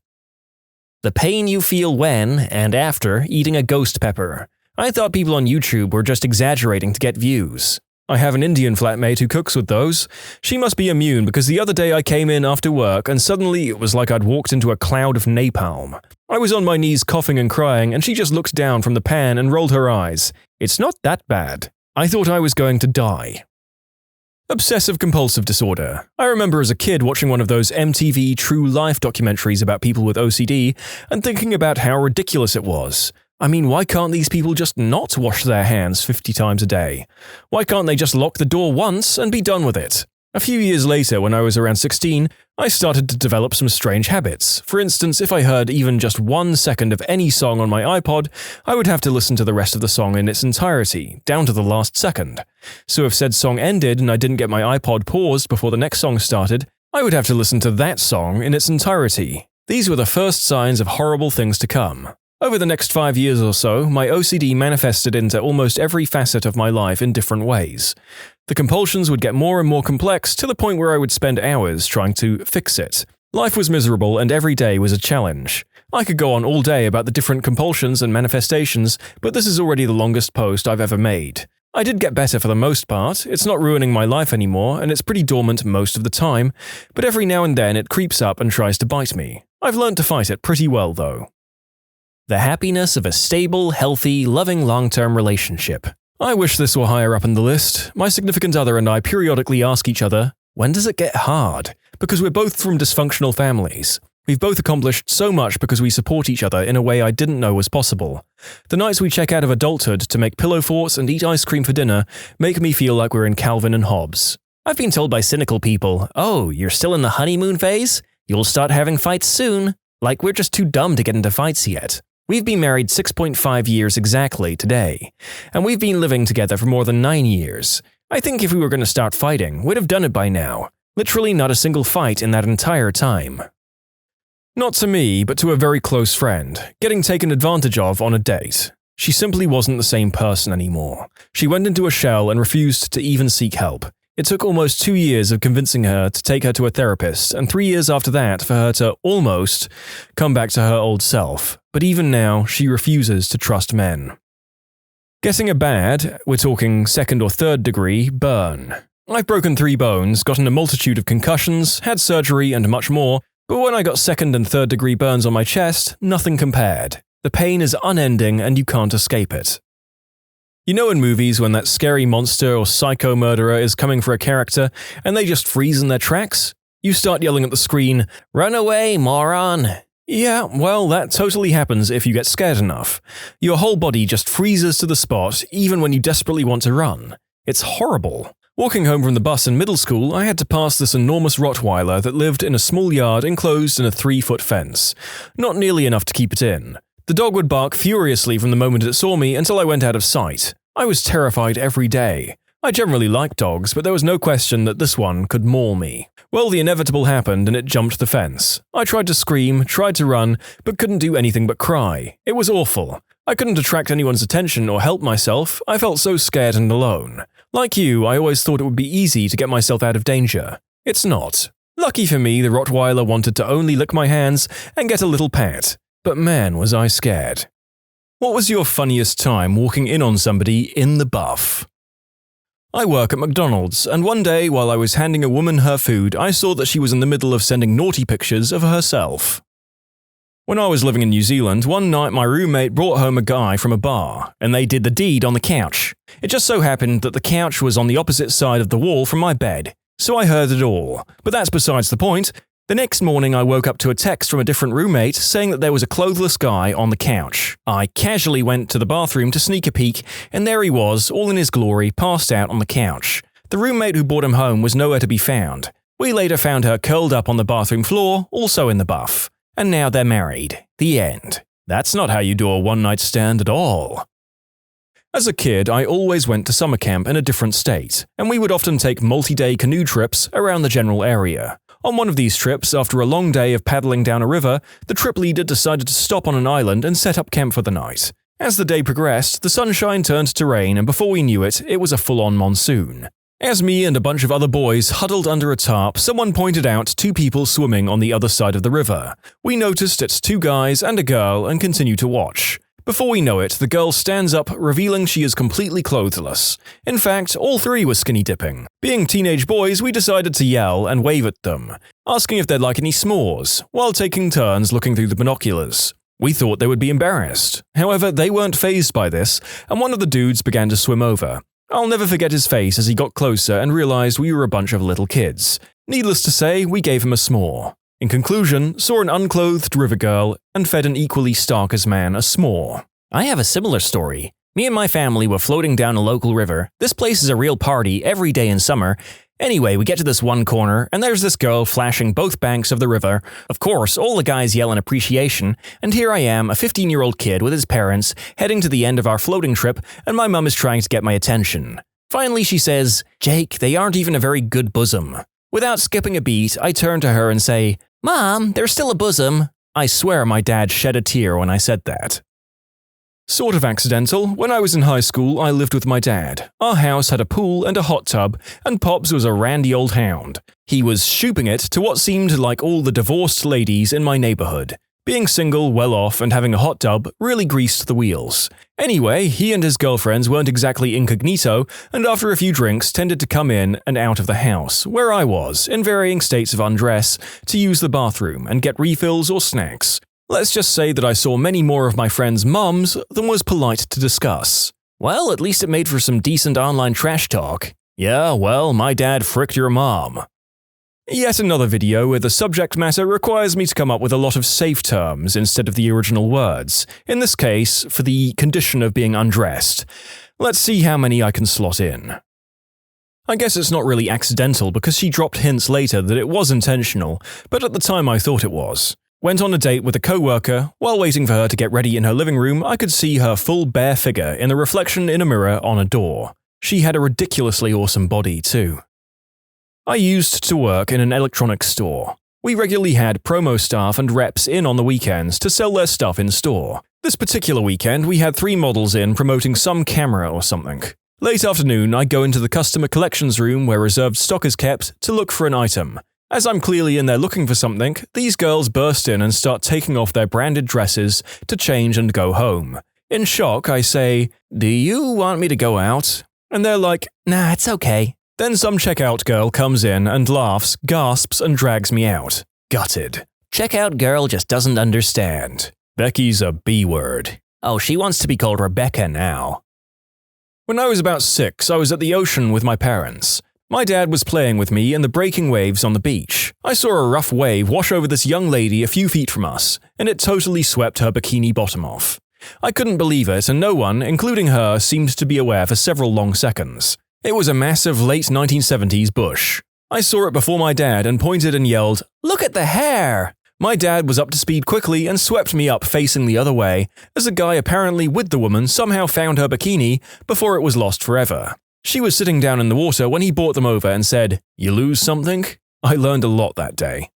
The pain you feel when and after eating a ghost pepper. I thought people on YouTube were just exaggerating to get views. I have an Indian flatmate who cooks with those. She must be immune because the other day I came in after work and suddenly it was like I'd walked into a cloud of napalm. I was on my knees coughing and crying and she just looked down from the pan and rolled her eyes. It's not that bad. I thought I was going to die. Obsessive-compulsive disorder. I remember as a kid watching one of those MTV True Life documentaries about people with OCD and thinking about how ridiculous it was. I mean, why can't these people just not wash their hands 50 times a day? Why can't they just lock the door once and be done with it? A few years later, when I was around 16, I started to develop some strange habits. For instance, if I heard even just 1 second of any song on my iPod, I would have to listen to the rest of the song in its entirety, down to the last second. So if said song ended and I didn't get my iPod paused before the next song started, I would have to listen to that song in its entirety. These were the first signs of horrible things to come. Over the next 5 years or so, my OCD manifested into almost every facet of my life in different ways. The compulsions would get more and more complex to the point where I would spend hours trying to fix it. Life was miserable and every day was a challenge. I could go on all day about the different compulsions and manifestations, but this is already the longest post I've ever made. I did get better for the most part, it's not ruining my life anymore, and it's pretty dormant most of the time, but every now and then it creeps up and tries to bite me. I've learned to fight it pretty well though. The happiness of a stable, healthy, loving long-term relationship. I wish this were higher up in the list. My significant other and I periodically ask each other, when does it get hard? Because we're both from dysfunctional families. We've both accomplished so much because we support each other in a way I didn't know was possible. The nights we check out of adulthood to make pillow forts and eat ice cream for dinner make me feel like we're in Calvin and Hobbes. I've been told by cynical people, oh, you're still in the honeymoon phase? You'll start having fights soon. Like we're just too dumb to get into fights yet. We've been married 6.5 years exactly today, and we've been living together for more than 9 years. I think if we were going to start fighting, we'd have done it by now. Literally not a single fight in that entire time. Not to me, but to a very close friend, getting taken advantage of on a date. She simply wasn't the same person anymore. She went into a shell and refused to even seek help. It took almost 2 years of convincing her to take her to a therapist, and 3 years after that for her to almost come back to her old self. But even now, she refuses to trust men. Getting a bad, we're talking 2nd or 3rd degree, burn. I've broken 3 bones, gotten a multitude of concussions, had surgery and much more, but when I got 2nd and 3rd degree burns on my chest, nothing compared. The pain is unending and you can't escape it. You know in movies when that scary monster or psycho murderer is coming for a character and they just freeze in their tracks? You start yelling at the screen, "Run away, moron!" Yeah, well, that totally happens if you get scared enough. Your whole body just freezes to the spot even when you desperately want to run. It's horrible. Walking home from the bus in middle school, I had to pass this enormous Rottweiler that lived in a small yard enclosed in a 3-foot fence. Not nearly enough to keep it in. The dog would bark furiously from the moment it saw me until I went out of sight. I was terrified every day. I generally like dogs, but there was no question that this one could maul me. Well, the inevitable happened and it jumped the fence. I tried to scream, tried to run, but couldn't do anything but cry. It was awful. I couldn't attract anyone's attention or help myself. I felt so scared and alone. Like you, I always thought it would be easy to get myself out of danger. It's not. Lucky for me, the Rottweiler wanted to only lick my hands and get a little pat. But man, was I scared. What was your funniest time walking in on somebody in the buff? I work at McDonald's, and one day while I was handing a woman her food, I saw that she was in the middle of sending naughty pictures of herself. When I was living in New Zealand, one night my roommate brought home a guy from a bar, and they did the deed on the couch. It just so happened that the couch was on the opposite side of the wall from my bed, so I heard it all. But that's besides the point. The next morning I woke up to a text from a different roommate saying that there was a clothless guy on the couch. I casually went to the bathroom to sneak a peek, and there he was, all in his glory, passed out on the couch. The roommate who brought him home was nowhere to be found. We later found her curled up on the bathroom floor, also in the buff. And now they're married. The end. That's not how you do a one-night stand at all. As a kid, I always went to summer camp in a different state, and we would often take multi-day canoe trips around the general area. On one of these trips, after a long day of paddling down a river, the trip leader decided to stop on an island and set up camp for the night. As the day progressed, the sunshine turned to rain, and before we knew it, it was a full-on monsoon. As me and a bunch of other boys huddled under a tarp, someone pointed out two people swimming on the other side of the river. We noticed it's two guys and a girl and continue to watch. Before we know it, the girl stands up, revealing she is completely clothless. In fact, all three were skinny dipping. Being teenage boys, we decided to yell and wave at them, asking if they'd like any s'mores, while taking turns looking through the binoculars. We thought they would be embarrassed. However, they weren't fazed by this, and one of the dudes began to swim over. I'll never forget his face as he got closer and realized we were a bunch of little kids. Needless to say, we gave him a s'more. In conclusion, saw an unclothed river girl and fed an equally stark-as man a s'more. I have a similar story. Me and my family were floating down a local river. This place is a real party every day in summer. Anyway, we get to this one corner, and there's this girl flashing both banks of the river. Of course, all the guys yell in appreciation, and here I am, a 15-year-old kid with his parents, heading to the end of our floating trip, and my mum is trying to get my attention. Finally, she says, "Jake, they aren't even a very good bosom." Without skipping a beat, I turn to her and say, "Mom, they're still a bosom." I swear my dad shed a tear when I said that. Sort of accidental. When I was in high school, I lived with my dad. Our house had a pool and a hot tub, and Pops was a randy old hound. He was shooping it to what seemed like all the divorced ladies in my neighborhood. Being single, well off, and having a hot tub really greased the wheels. Anyway, he and his girlfriends weren't exactly incognito, and after a few drinks tended to come in and out of the house, where I was, in varying states of undress, to use the bathroom and get refills or snacks. Let's just say that I saw many more of my friends' mums than was polite to discuss. Well, at least it made for some decent online trash talk. Yeah, well, my dad fricked your mom. Yet another video where the subject matter requires me to come up with a lot of safe terms instead of the original words, in this case, for the condition of being undressed. Let's see how many I can slot in. I guess it's not really accidental because she dropped hints later that it was intentional, but at the time I thought it was. Went on a date with a co-worker. While waiting for her to get ready in her living room, I could see her full bare figure in the reflection in a mirror on a door. She had a ridiculously awesome body, too. I used to work in an electronics store. We regularly had promo staff and reps in on the weekends to sell their stuff in store. This particular weekend, we had 3 models in promoting some camera or something. Late afternoon, I go into the customer collections room where reserved stock is kept to look for an item. As I'm clearly in there looking for something, these girls burst in and start taking off their branded dresses to change and go home. In shock, I say, "Do you want me to go out?" And they're like, "Nah, it's okay." Then some checkout girl comes in and laughs, gasps, and drags me out. Gutted. Checkout girl just doesn't understand. Becky's a B-word. Oh, she wants to be called Rebecca now. When I was about 6, I was at the ocean with my parents. My dad was playing with me in the breaking waves on the beach. I saw a rough wave wash over this young lady a few feet from us, and it totally swept her bikini bottom off. I couldn't believe it, and no one, including her, seemed to be aware for several long seconds. It was a massive late 1970s bush. I saw it before my dad and pointed and yelled, "Look at the hair!" My dad was up to speed quickly and swept me up facing the other way, as a guy apparently with the woman somehow found her bikini before it was lost forever. She was sitting down in the water when he brought them over and said, "You lose something?" I learned a lot that day.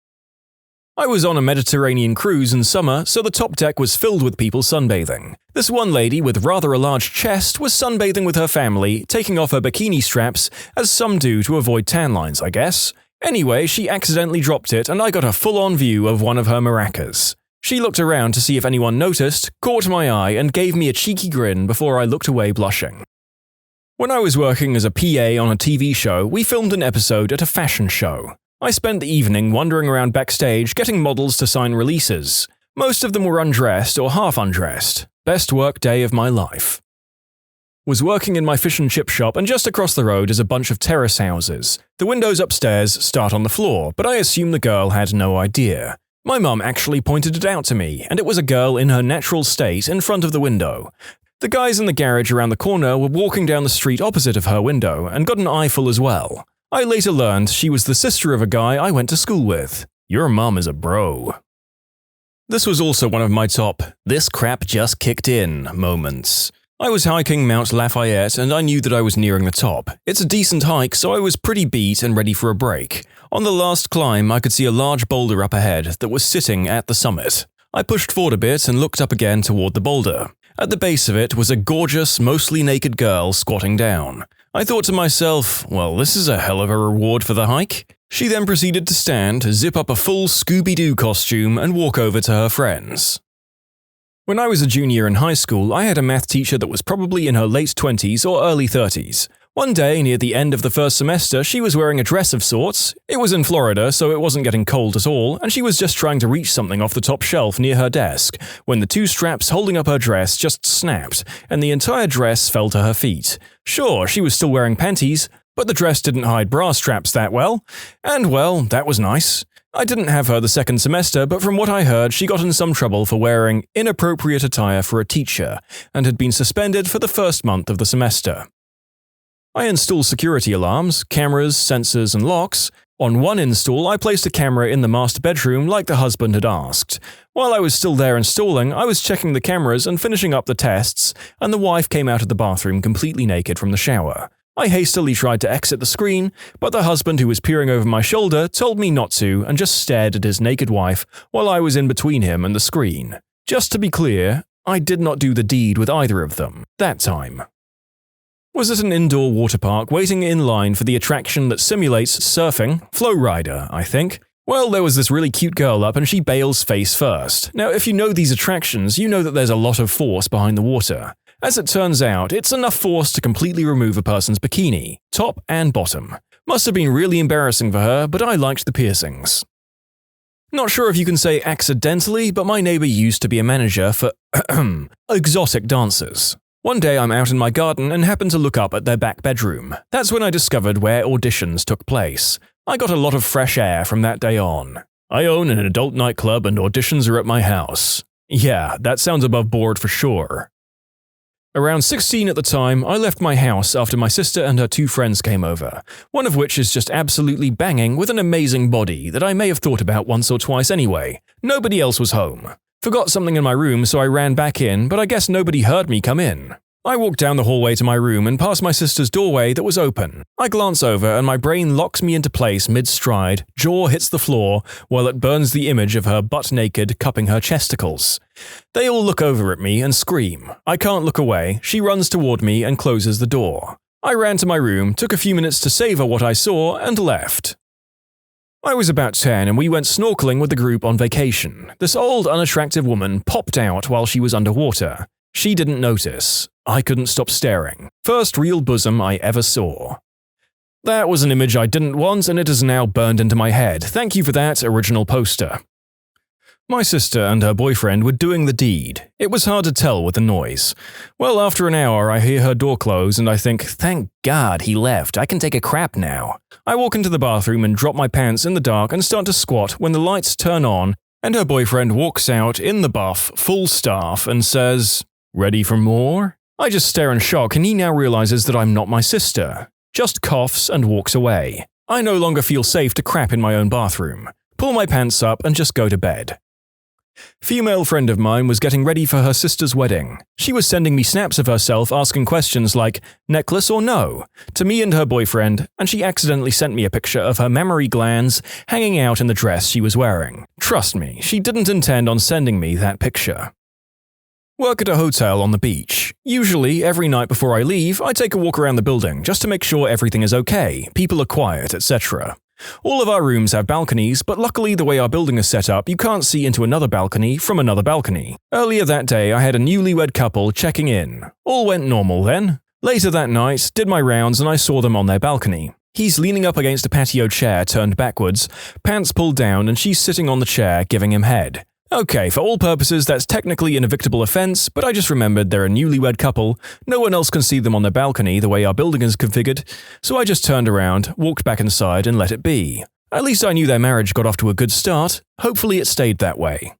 I was on a Mediterranean cruise in summer, so the top deck was filled with people sunbathing. This one lady with rather a large chest was sunbathing with her family, taking off her bikini straps, as some do to avoid tan lines, I guess. Anyway, she accidentally dropped it and I got a full-on view of one of her maracas. She looked around to see if anyone noticed, caught my eye, and gave me a cheeky grin before I looked away blushing. When I was working as a PA on a TV show, we filmed an episode at a fashion show. I spent the evening wandering around backstage getting models to sign releases. Most of them were undressed or half undressed. Best work day of my life. Was working in my fish and chip shop, and just across the road is a bunch of terrace houses. The windows upstairs start on the floor, but I assume the girl had no idea. My mum actually pointed it out to me, and it was a girl in her natural state in front of the window. The guys in the garage around the corner were walking down the street opposite of her window and got an eyeful as well. I later learned she was the sister of a guy I went to school with. Your mum is a bro. This was also one of my top "this crap just kicked in" moments. I was hiking Mount Lafayette and I knew that I was nearing the top. It's a decent hike, so I was pretty beat and ready for a break. On the last climb, I could see a large boulder up ahead that was sitting at the summit. I pushed forward a bit and looked up again toward the boulder. At the base of it was a gorgeous, mostly naked girl squatting down. I thought to myself, well, this is a hell of a reward for the hike. She then proceeded to stand, zip up a full Scooby-Doo costume and walk over to her friends. When I was a junior in high school, I had a math teacher that was probably in her late 20s or early 30s. One day, near the end of the first semester, she was wearing a dress of sorts. It was in Florida, so it wasn't getting cold at all, and she was just trying to reach something off the top shelf near her desk, when the two straps holding up her dress just snapped, and the entire dress fell to her feet. Sure, she was still wearing panties, but the dress didn't hide bra straps that well. And well, that was nice. I didn't have her the second semester, but from what I heard, she got in some trouble for wearing inappropriate attire for a teacher, and had been suspended for the first month of the semester. I installed security alarms, cameras, sensors, and locks. On one install, I placed a camera in the master bedroom like the husband had asked. While I was still there installing, I was checking the cameras and finishing up the tests, and the wife came out of the bathroom completely naked from the shower. I hastily tried to exit the screen, but the husband who was peering over my shoulder told me not to and just stared at his naked wife while I was in between him and the screen. Just to be clear, I did not do the deed with either of them, that time. Was at an indoor water park waiting in line for the attraction that simulates surfing, Flow Rider, I think. Well, there was this really cute girl up and she bails face first. Now, if you know these attractions, you know that there's a lot of force behind the water. As it turns out, it's enough force to completely remove a person's bikini, top and bottom. Must have been really embarrassing for her, but I liked the piercings. Not sure if you can say accidentally, but my neighbor used to be a manager for exotic dancers. One day I'm out in my garden and happened to look up at their back bedroom. That's when I discovered where auditions took place. I got a lot of fresh air from that day on. I own an adult nightclub and auditions are at my house. Yeah, that sounds above board for sure. Around 16 at the time, I left my house after my sister and her two friends came over, one of which is just absolutely banging with an amazing body that I may have thought about once or twice anyway. Nobody else was home. Forgot something in my room, so I ran back in, but I guess nobody heard me come in. I walked down the hallway to my room and past my sister's doorway that was open. I glance over and my brain locks me into place mid-stride, jaw hits the floor, while it burns the image of her butt-naked cupping her chesticles. They all look over at me and scream. I can't look away. She runs toward me and closes the door. I ran to my room, took a few minutes to savor what I saw, and left. I was about 10 and we went snorkeling with the group on vacation. This old, unattractive woman popped out while she was underwater. She didn't notice. I couldn't stop staring. First real bosom I ever saw. That was an image I didn't want and it is now burned into my head. Thank you for that, original poster. My sister and her boyfriend were doing the deed. It was hard to tell with the noise. Well, after an hour, I hear her door close and I think, thank God he left. I can take a crap now. I walk into the bathroom and drop my pants in the dark and start to squat when the lights turn on and her boyfriend walks out in the buff, full staff and says, "Ready for more?" I just stare in shock and he now realizes that I'm not my sister. Just coughs and walks away. I no longer feel safe to crap in my own bathroom. Pull my pants up and just go to bed. Female friend of mine was getting ready for her sister's wedding. She was sending me snaps of herself asking questions like, necklace or no, to me and her boyfriend, and she accidentally sent me a picture of her mammary glands hanging out in the dress she was wearing. Trust me, she didn't intend on sending me that picture. Work at a hotel on the beach. Usually, every night before I leave, I take a walk around the building just to make sure everything is okay, people are quiet, etc. All of our rooms have balconies, but luckily the way our building is set up, you can't see into another balcony from another balcony. Earlier that day, I had a newlywed couple checking in. All went normal then. Later that night, did my rounds and I saw them on their balcony. He's leaning up against a patio chair turned backwards, pants pulled down, and she's sitting on the chair giving him head. Okay, for all purposes that's technically an evictable offense, but I just remembered they're a newlywed couple, no one else can see them on their balcony the way our building is configured, so I just turned around, walked back inside and let it be. At least I knew their marriage got off to a good start, hopefully it stayed that way.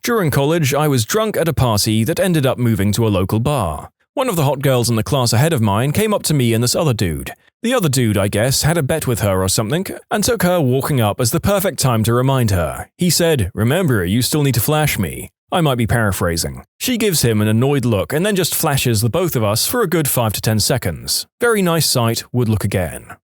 During college, I was drunk at a party that ended up moving to a local bar. One of the hot girls in the class ahead of mine came up to me and this other dude. The other dude, I guess, had a bet with her or something, and took her walking up as the perfect time to remind her. He said, "Remember, you still need to flash me." I might be paraphrasing. She gives him an annoyed look and then just flashes the both of us for a good 5 to 10 seconds. Very nice sight, would look again.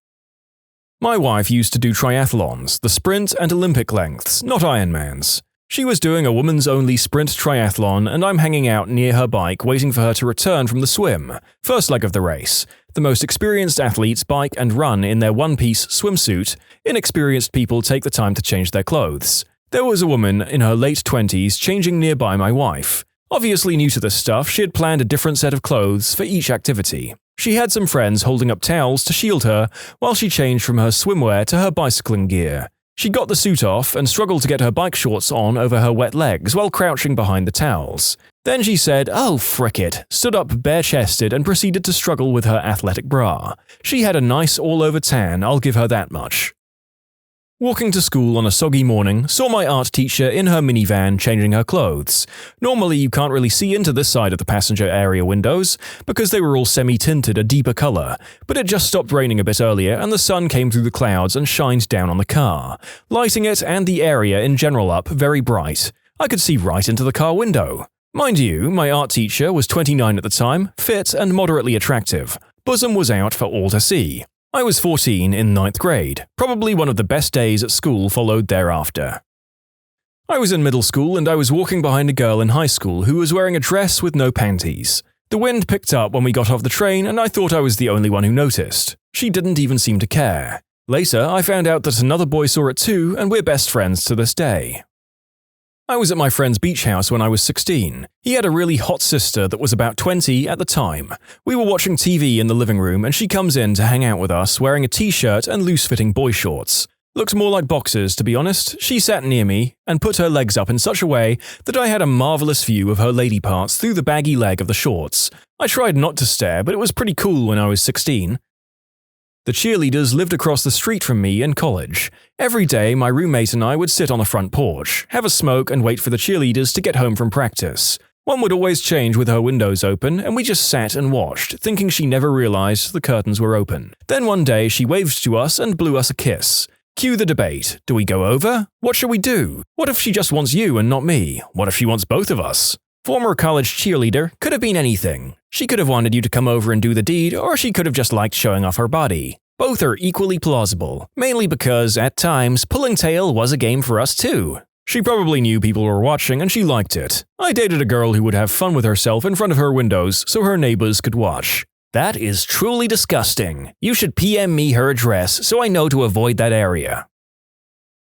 My wife used to do triathlons, the sprint and Olympic lengths, not Ironmans. She was doing a women's-only sprint triathlon and I'm hanging out near her bike waiting for her to return from the swim, first leg of the race. The most experienced athletes bike and run in their one-piece swimsuit. Inexperienced people take the time to change their clothes. There was a woman in her late 20s changing nearby my wife. Obviously new to this stuff, she had planned a different set of clothes for each activity. She had some friends holding up towels to shield her while she changed from her swimwear to her bicycling gear. She got the suit off and struggled to get her bike shorts on over her wet legs while crouching behind the towels. Then she said, "Oh, frick it," stood up bare-chested and proceeded to struggle with her athletic bra. She had a nice all-over tan, I'll give her that much. Walking to school on a soggy morning, saw my art teacher in her minivan changing her clothes. Normally you can't really see into this side of the passenger area windows, because they were all semi-tinted a deeper color, but it just stopped raining a bit earlier and the sun came through the clouds and shined down on the car, lighting it and the area in general up very bright. I could see right into the car window. Mind you, my art teacher was 29 at the time, fit and moderately attractive. Bosom was out for all to see. I was 14 in 9th grade. Probably one of the best days at school followed thereafter. I was in middle school and I was walking behind a girl in high school who was wearing a dress with no panties. The wind picked up when we got off the train and I thought I was the only one who noticed. She didn't even seem to care. Later, I found out that another boy saw it too and we're best friends to this day. I was at my friend's beach house when I was 16. He had a really hot sister that was about 20 at the time. We were watching TV in the living room and she comes in to hang out with us wearing a t-shirt and loose-fitting boy shorts. Looked more like boxers, to be honest. She sat near me and put her legs up in such a way that I had a marvelous view of her lady parts through the baggy leg of the shorts. I tried not to stare, but it was pretty cool when I was 16. The cheerleaders lived across the street from me in college. Every day, my roommate and I would sit on the front porch, have a smoke and wait for the cheerleaders to get home from practice. One would always change with her windows open, and we just sat and watched, thinking she never realized the curtains were open. Then one day, she waved to us and blew us a kiss. Cue the debate. Do we go over? What should we do? What if she just wants you and not me? What if she wants both of us? Former college cheerleader could have been anything. She could have wanted you to come over and do the deed, or she could have just liked showing off her body. Both are equally plausible, mainly because, at times, pulling tail was a game for us too. She probably knew people were watching and she liked it. I dated a girl who would have fun with herself in front of her windows so her neighbors could watch. That is truly disgusting. You should PM me her address so I know to avoid that area.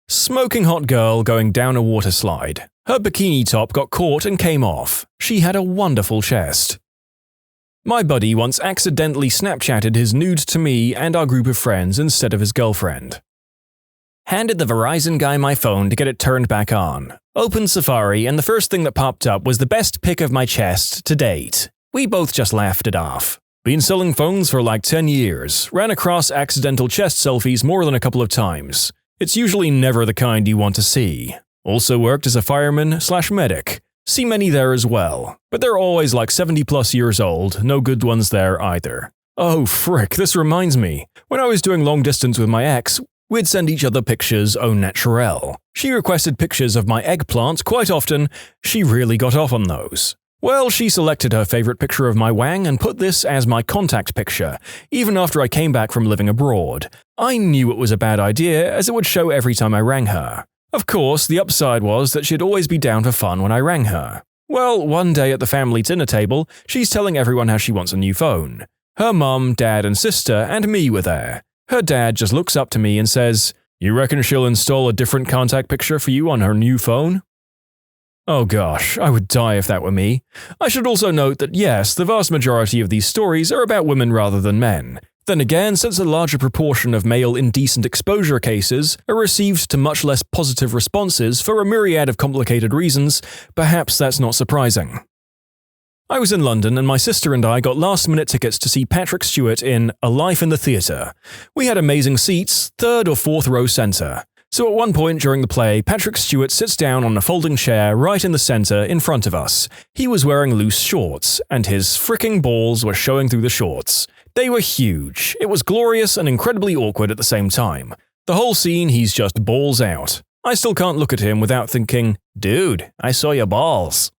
Smoking hot girl going down a water slide. Her bikini top got caught and came off. She had a wonderful chest. My buddy once accidentally Snapchatted his nude to me and our group of friends instead of his girlfriend. Handed the Verizon guy my phone to get it turned back on. Opened Safari and the first thing that popped up was the best pic of my chest to date. We both just laughed it off. Been selling phones for like 10 years. Ran across accidental chest selfies more than a couple of times. It's usually never the kind you want to see. Also worked as a fireman/medic. See many there as well, but they're always like 70+ years old, no good ones there either. Oh frick, this reminds me. When I was doing long distance with my ex, we'd send each other pictures au naturel. She requested pictures of my eggplant quite often. She really got off on those. Well, she selected her favorite picture of my wang and put this as my contact picture, even after I came back from living abroad. I knew it was a bad idea, as it would show every time I rang her. Of course, the upside was that she'd always be down for fun when I rang her. Well, one day at the family dinner table, she's telling everyone how she wants a new phone. Her mum, dad, and sister, and me were there. Her dad just looks up to me and says, "You reckon she'll install a different contact picture for you on her new phone?" Oh gosh, I would die if that were me. I should also note that yes, the vast majority of these stories are about women rather than men. Then again, since a larger proportion of male indecent exposure cases are received to much less positive responses for a myriad of complicated reasons, perhaps that's not surprising. I was in London and my sister and I got last-minute tickets to see Patrick Stewart in A Life in the Theatre. We had amazing seats, third or fourth row centre. So at one point during the play, Patrick Stewart sits down on a folding chair right in the centre in front of us. He was wearing loose shorts, and his fricking balls were showing through the shorts. They were huge. It was glorious and incredibly awkward at the same time. The whole scene, he's just balls out. I still can't look at him without thinking, dude, I saw your balls.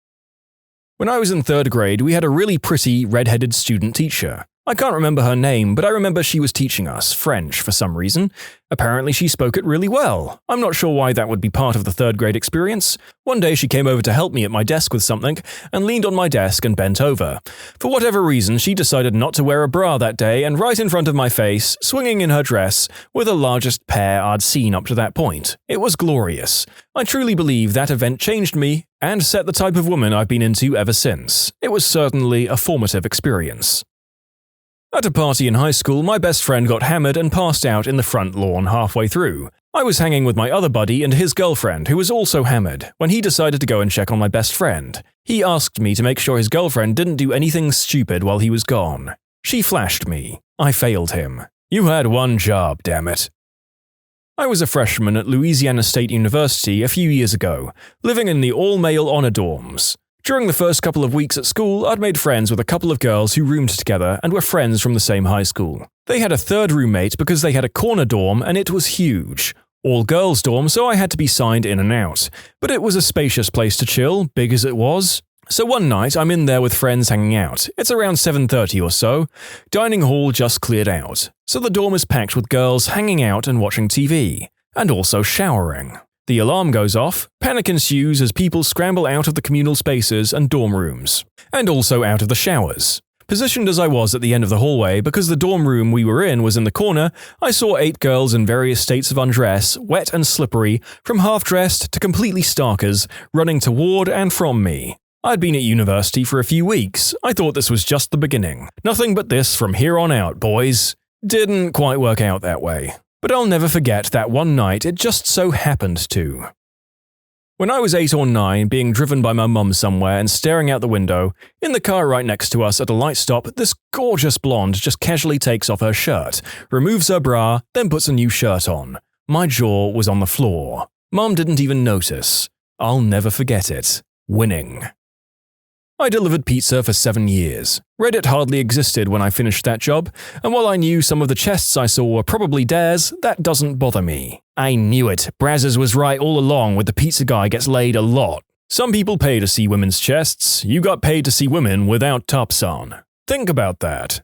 When I was in 3rd grade, we had a really pretty, red-headed student teacher. I can't remember her name, but I remember she was teaching us French for some reason. Apparently she spoke it really well. I'm not sure why that would be part of the 3rd grade experience. One day she came over to help me at my desk with something, and leaned on my desk and bent over. For whatever reason, she decided not to wear a bra that day, and right in front of my face, swinging in her dress, were the largest pair I'd seen up to that point. It was glorious. I truly believe that event changed me, and set the type of woman I've been into ever since. It was certainly a formative experience. At a party in high school, my best friend got hammered and passed out in the front lawn halfway through. I was hanging with my other buddy and his girlfriend, who was also hammered, when he decided to go and check on my best friend. He asked me to make sure his girlfriend didn't do anything stupid while he was gone. She flashed me. I failed him. You had one job, damn it. I was a freshman at Louisiana State University a few years ago, living in the all-male honor dorms. During the first couple of weeks at school, I'd made friends with a couple of girls who roomed together and were friends from the same high school. They had a third roommate because they had a corner dorm and it was huge. All-girls dorm, so I had to be signed in and out. But it was a spacious place to chill, big as it was. So one night, I'm in there with friends hanging out. It's around 7:30 or so. Dining hall just cleared out. So the dorm is packed with girls hanging out and watching TV. And also showering. The alarm goes off, panic ensues as people scramble out of the communal spaces and dorm rooms, and also out of the showers. Positioned as I was at the end of the hallway because the dorm room we were in was in the corner, I saw 8 girls in various states of undress, wet and slippery, from half-dressed to completely starkers, running toward and from me. I'd been at university for a few weeks. I thought this was just the beginning. Nothing but this from here on out, boys. Didn't quite work out that way. But I'll never forget that one night it just so happened to. When I was 8 or 9, being driven by my mum somewhere and staring out the window, in the car right next to us at a light stop, this gorgeous blonde just casually takes off her shirt, removes her bra, then puts a new shirt on. My jaw was on the floor. Mum didn't even notice. I'll never forget it. Winning. I delivered pizza for 7 years. Reddit hardly existed when I finished that job, and while I knew some of the chests I saw were probably dares, that doesn't bother me. I knew it. Brazzers was right all along with the pizza guy gets laid a lot. Some people pay to see women's chests. You got paid to see women without tops on. Think about that.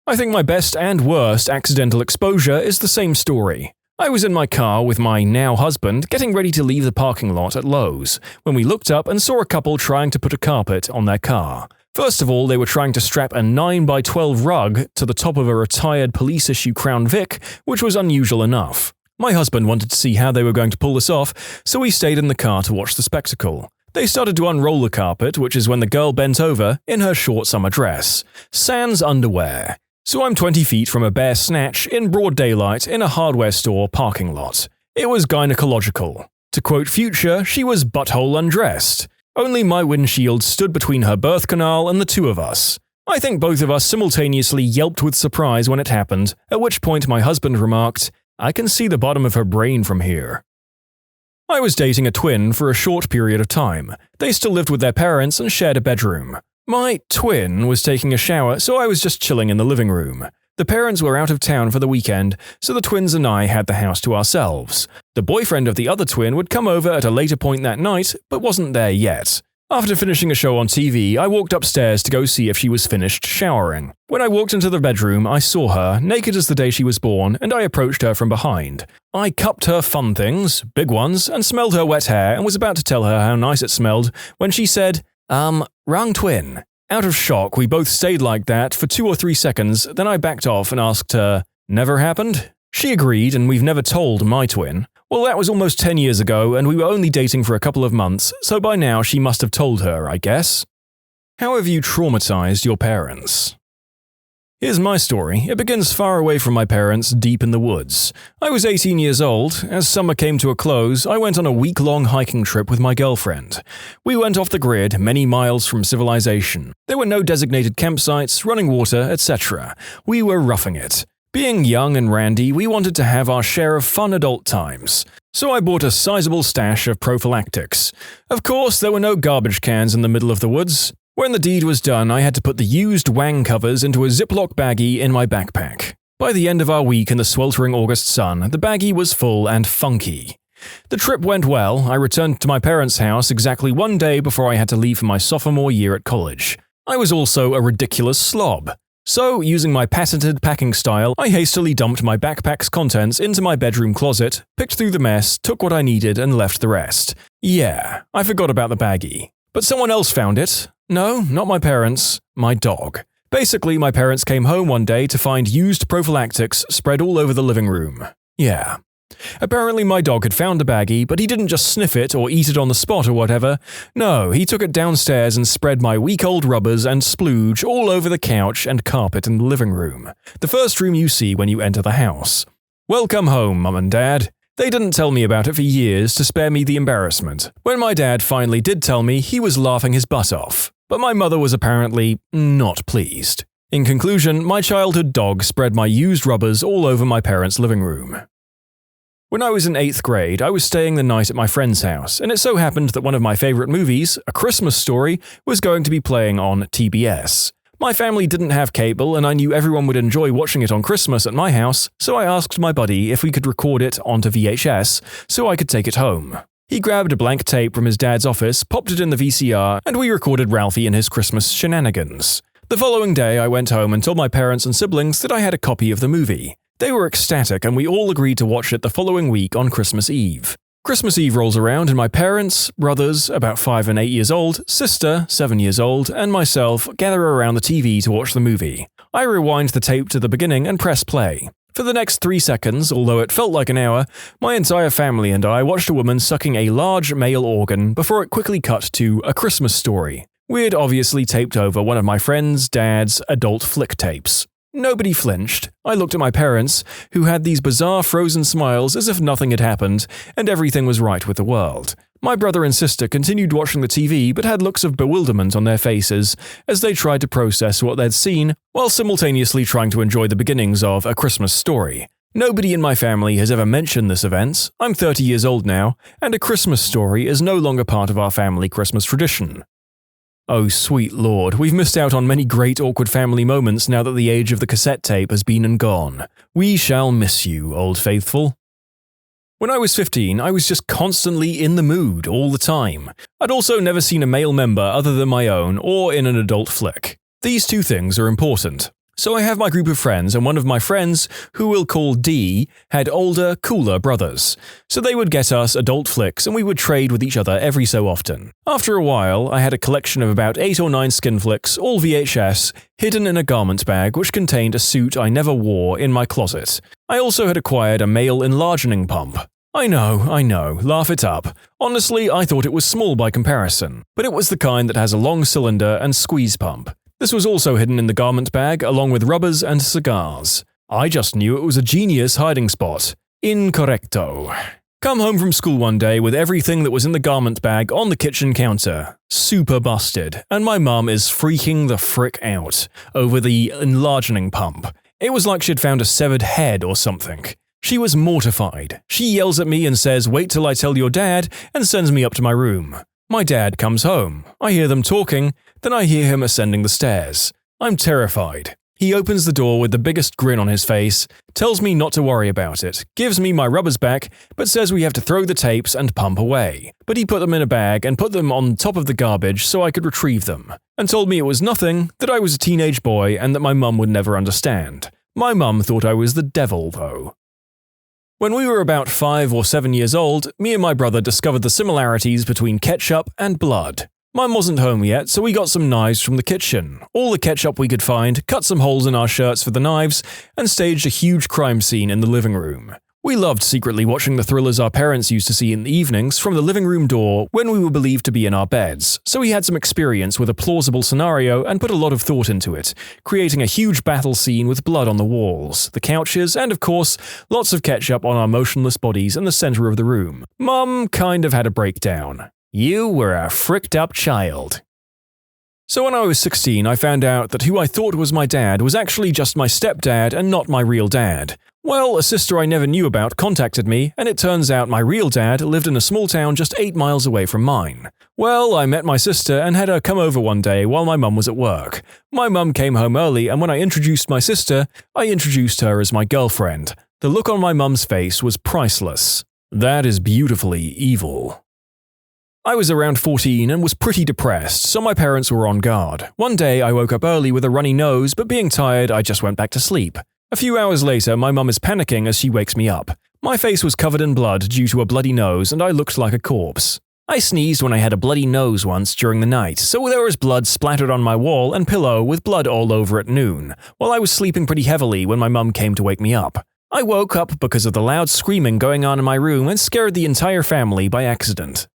I think my best and worst accidental exposure is the same story. I was in my car with my now husband getting ready to leave the parking lot at Lowe's when we looked up and saw a couple trying to put a carpet on their car. First of all, they were trying to strap a 9x12 rug to the top of a retired police-issue Crown Vic, which was unusual enough. My husband wanted to see how they were going to pull this off, so we stayed in the car to watch the spectacle. They started to unroll the carpet, which is when the girl bent over in her short summer dress. Sans underwear. So I'm 20 feet from a bare snatch in broad daylight in a hardware store parking lot. It was gynecological. To quote Future, she was butthole undressed. Only my windshield stood between her birth canal and the two of us. I think both of us simultaneously yelped with surprise when it happened, at which point my husband remarked, "I can see the bottom of her brain from here." I was dating a twin for a short period of time. They still lived with their parents and shared a bedroom. My twin was taking a shower, so I was just chilling in the living room. The parents were out of town for the weekend, so the twins and I had the house to ourselves. The boyfriend of the other twin would come over at a later point that night, but wasn't there yet. After finishing a show on TV, I walked upstairs to go see if she was finished showering. When I walked into the bedroom, I saw her, naked as the day she was born, and I approached her from behind. I cupped her fun things, big ones, and smelled her wet hair and was about to tell her how nice it smelled when she said, wrong twin. Out of shock, we both stayed like that for 2 or 3 seconds, then I backed off and asked her, "Never happened?" She agreed, and we've never told my twin. Well, that was almost 10 years ago, and we were only dating for a couple of months, so by now she must have told her, I guess. How have you traumatized your parents? Here's my story. It begins far away from my parents, deep in the woods. I was 18 years old. As summer came to a close, I went on a week-long hiking trip with my girlfriend. We went off the grid, many miles from civilization. There were no designated campsites, running water, etc. We were roughing it. Being young and randy, we wanted to have our share of fun adult times. So I bought a sizable stash of prophylactics. Of course, there were no garbage cans in the middle of the woods. When the deed was done, I had to put the used wang covers into a Ziploc baggie in my backpack. By the end of our week in the sweltering August sun, the baggie was full and funky. The trip went well. I returned to my parents' house exactly one day before I had to leave for my sophomore year at college. I was also a ridiculous slob. So, using my patented packing style, I hastily dumped my backpack's contents into my bedroom closet, picked through the mess, took what I needed, and left the rest. Yeah, I forgot about the baggie. But someone else found it. No, not my parents. My dog. Basically, my parents came home one day to find used prophylactics spread all over the living room. Yeah. Apparently my dog had found the baggie, but he didn't just sniff it or eat it on the spot or whatever. No, he took it downstairs and spread my week-old rubbers and splooge all over the couch and carpet in the living room. The first room you see when you enter the house. Welcome home, Mum and Dad. They didn't tell me about it for years to spare me the embarrassment. When my dad finally did tell me, he was laughing his butt off. But my mother was apparently not pleased. In conclusion, my childhood dog spread my used rubbers all over my parents' living room. When I was in 8th grade, I was staying the night at my friend's house, and it so happened that one of my favorite movies, A Christmas Story, was going to be playing on TBS. My family didn't have cable, and I knew everyone would enjoy watching it on Christmas at my house, so I asked my buddy if we could record it onto VHS so I could take it home. He grabbed a blank tape from his dad's office, popped it in the VCR, and we recorded Ralphie and his Christmas shenanigans. The following day, I went home and told my parents and siblings that I had a copy of the movie. They were ecstatic, and we all agreed to watch it the following week on Christmas Eve. Christmas Eve rolls around, and my parents, brothers, about 5 and 8 years old, sister, 7 years old, and myself gather around the TV to watch the movie. I rewind the tape to the beginning and press play. For the next 3 seconds, although it felt like an hour, my entire family and I watched a woman sucking a large male organ before it quickly cut to A Christmas Story. We'd obviously taped over one of my friend's dad's adult flick tapes. Nobody flinched. I looked at my parents, who had these bizarre frozen smiles as if nothing had happened, and everything was right with the world. My brother and sister continued watching the TV but had looks of bewilderment on their faces as they tried to process what they'd seen, while simultaneously trying to enjoy the beginnings of A Christmas Story. Nobody in my family has ever mentioned this event. I'm 30 years old now, and A Christmas Story is no longer part of our family Christmas tradition. Oh, sweet Lord, we've missed out on many great awkward family moments now that the age of the cassette tape has been and gone. We shall miss you, Old Faithful. When I was 15, I was just constantly in the mood all the time. I'd also never seen a male member other than my own or in an adult flick. These two things are important. So I have my group of friends, and one of my friends, who we'll call D, had older, cooler brothers. So they would get us adult flicks and we would trade with each other every so often. After a while, I had a collection of about 8 or 9 skin flicks, all VHS, hidden in a garment bag which contained a suit I never wore in my closet. I also had acquired a male enlargening pump. I know, laugh it up. Honestly, I thought it was small by comparison, but it was the kind that has a long cylinder and squeeze pump. This was also hidden in the garment bag along with rubbers and cigars. I just knew it was a genius hiding spot. Incorrecto. Come home from school one day with everything that was in the garment bag on the kitchen counter. Super busted, and my mum is freaking the frick out over the enlargening pump. It was like she'd found a severed head or something. She was mortified. She yells at me and says, "Wait till I tell your dad," and sends me up to my room. My dad comes home. I hear them talking, then I hear him ascending the stairs. I'm terrified. He opens the door with the biggest grin on his face, tells me not to worry about it, gives me my rubbers back, but says we have to throw the tapes and pump away. But he put them in a bag and put them on top of the garbage so I could retrieve them, and told me it was nothing, that I was a teenage boy and that my mum would never understand. My mum thought I was the devil, though. When we were about 5 or 7 years old, me and my brother discovered the similarities between ketchup and blood. Mum wasn't home yet, so we got some knives from the kitchen, all the ketchup we could find, cut some holes in our shirts for the knives, and staged a huge crime scene in the living room. We loved secretly watching the thrillers our parents used to see in the evenings from the living room door when we were believed to be in our beds, so we had some experience with a plausible scenario and put a lot of thought into it, creating a huge battle scene with blood on the walls, the couches, and of course, lots of ketchup on our motionless bodies in the center of the room. Mum kind of had a breakdown. You were a fricked up child. So when I was 16, I found out that who I thought was my dad was actually just my stepdad and not my real dad. Well, a sister I never knew about contacted me, and it turns out my real dad lived in a small town just 8 miles away from mine. Well, I met my sister and had her come over one day while my mum was at work. My mum came home early, and when I introduced my sister, I introduced her as my girlfriend. The look on my mum's face was priceless. That is beautifully evil. I was around 14 and was pretty depressed, so my parents were on guard. One day I woke up early with a runny nose, but being tired, I just went back to sleep. A few hours later, my mum is panicking as she wakes me up. My face was covered in blood due to a bloody nose, and I looked like a corpse. I sneezed when I had a bloody nose once during the night, so there was blood splattered on my wall and pillow with blood all over at noon, while I was sleeping pretty heavily when my mum came to wake me up. I woke up because of the loud screaming going on in my room and scared the entire family by accident.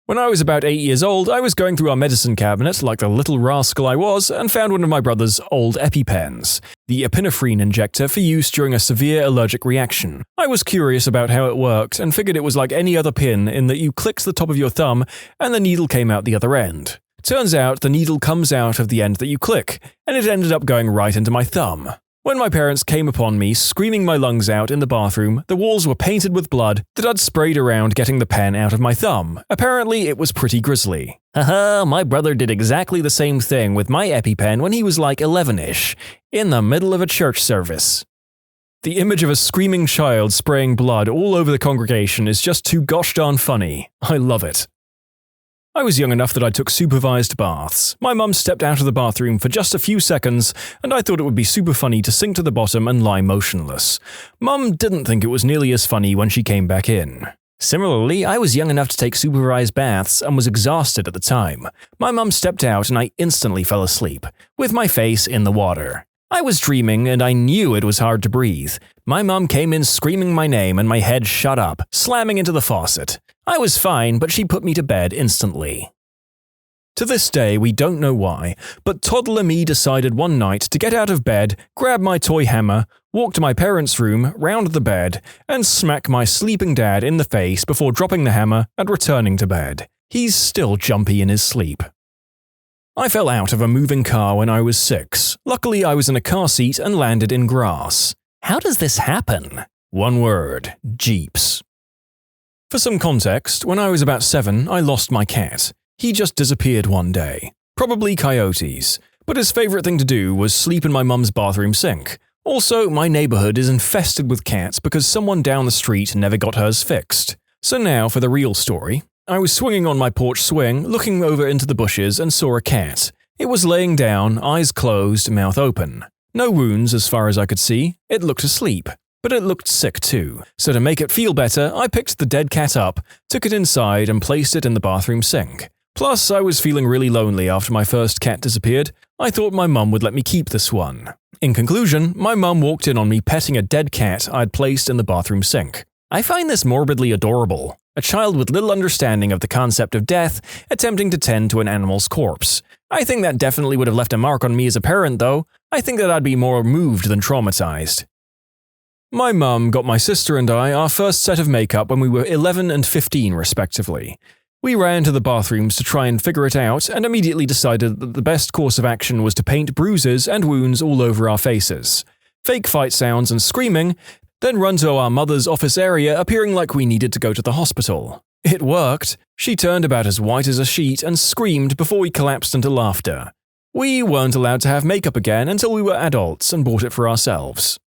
When I was about 8 years old, I was going through our medicine cabinet like the little rascal I was and found one of my brother's old EpiPens, the epinephrine injector for use during a severe allergic reaction. I was curious about how it worked and figured it was like any other pin in that you clicked the top of your thumb and the needle came out the other end. Turns out the needle comes out of the end that you click, and it ended up going right into my thumb. When my parents came upon me screaming my lungs out in the bathroom, the walls were painted with blood that I'd sprayed around getting the pen out of my thumb. Apparently, it was pretty grisly. Haha, my brother did exactly the same thing with my EpiPen when he was like 11-ish, in the middle of a church service. The image of a screaming child spraying blood all over the congregation is just too gosh darn funny. I love it. I was young enough that I took supervised baths. My mum stepped out of the bathroom for just a few seconds, and I thought it would be super funny to sink to the bottom and lie motionless. Mum didn't think it was nearly as funny when she came back in. Similarly, I was young enough to take supervised baths and was exhausted at the time. My mum stepped out and I instantly fell asleep, with my face in the water. I was dreaming and I knew it was hard to breathe. My mum came in screaming my name and my head shot up, slamming into the faucet. I was fine, but she put me to bed instantly. To this day, we don't know why, but toddler me decided one night to get out of bed, grab my toy hammer, walk to my parents' room, round the bed, and smack my sleeping dad in the face before dropping the hammer and returning to bed. He's still jumpy in his sleep. I fell out of a moving car when I was 6. Luckily, I was in a car seat and landed in grass. How does this happen? One word: Jeeps. For some context, when I was about 7, I lost my cat. He just disappeared one day. Probably coyotes. But his favorite thing to do was sleep in my mum's bathroom sink. Also, my neighborhood is infested with cats because someone down the street never got hers fixed. So now for the real story. I was swinging on my porch swing, looking over into the bushes and saw a cat. It was laying down, eyes closed, mouth open. No wounds as far as I could see. It looked asleep. But it looked sick too, so to make it feel better, I picked the dead cat up, took it inside and placed it in the bathroom sink. Plus, I was feeling really lonely after my first cat disappeared. I thought my mum would let me keep this one. In conclusion, my mum walked in on me petting a dead cat I'd placed in the bathroom sink. I find this morbidly adorable. A child with little understanding of the concept of death, attempting to tend to an animal's corpse. I think that definitely would have left a mark on me as a parent, though. I think that I'd be more moved than traumatized. My mum got my sister and I our first set of makeup when we were 11 and 15 respectively. We ran to the bathrooms to try and figure it out and immediately decided that the best course of action was to paint bruises and wounds all over our faces. Fake fight sounds and screaming, then run to our mother's office area appearing like we needed to go to the hospital. It worked. She turned about as white as a sheet and screamed before we collapsed into laughter. We weren't allowed to have makeup again until we were adults and bought it for ourselves.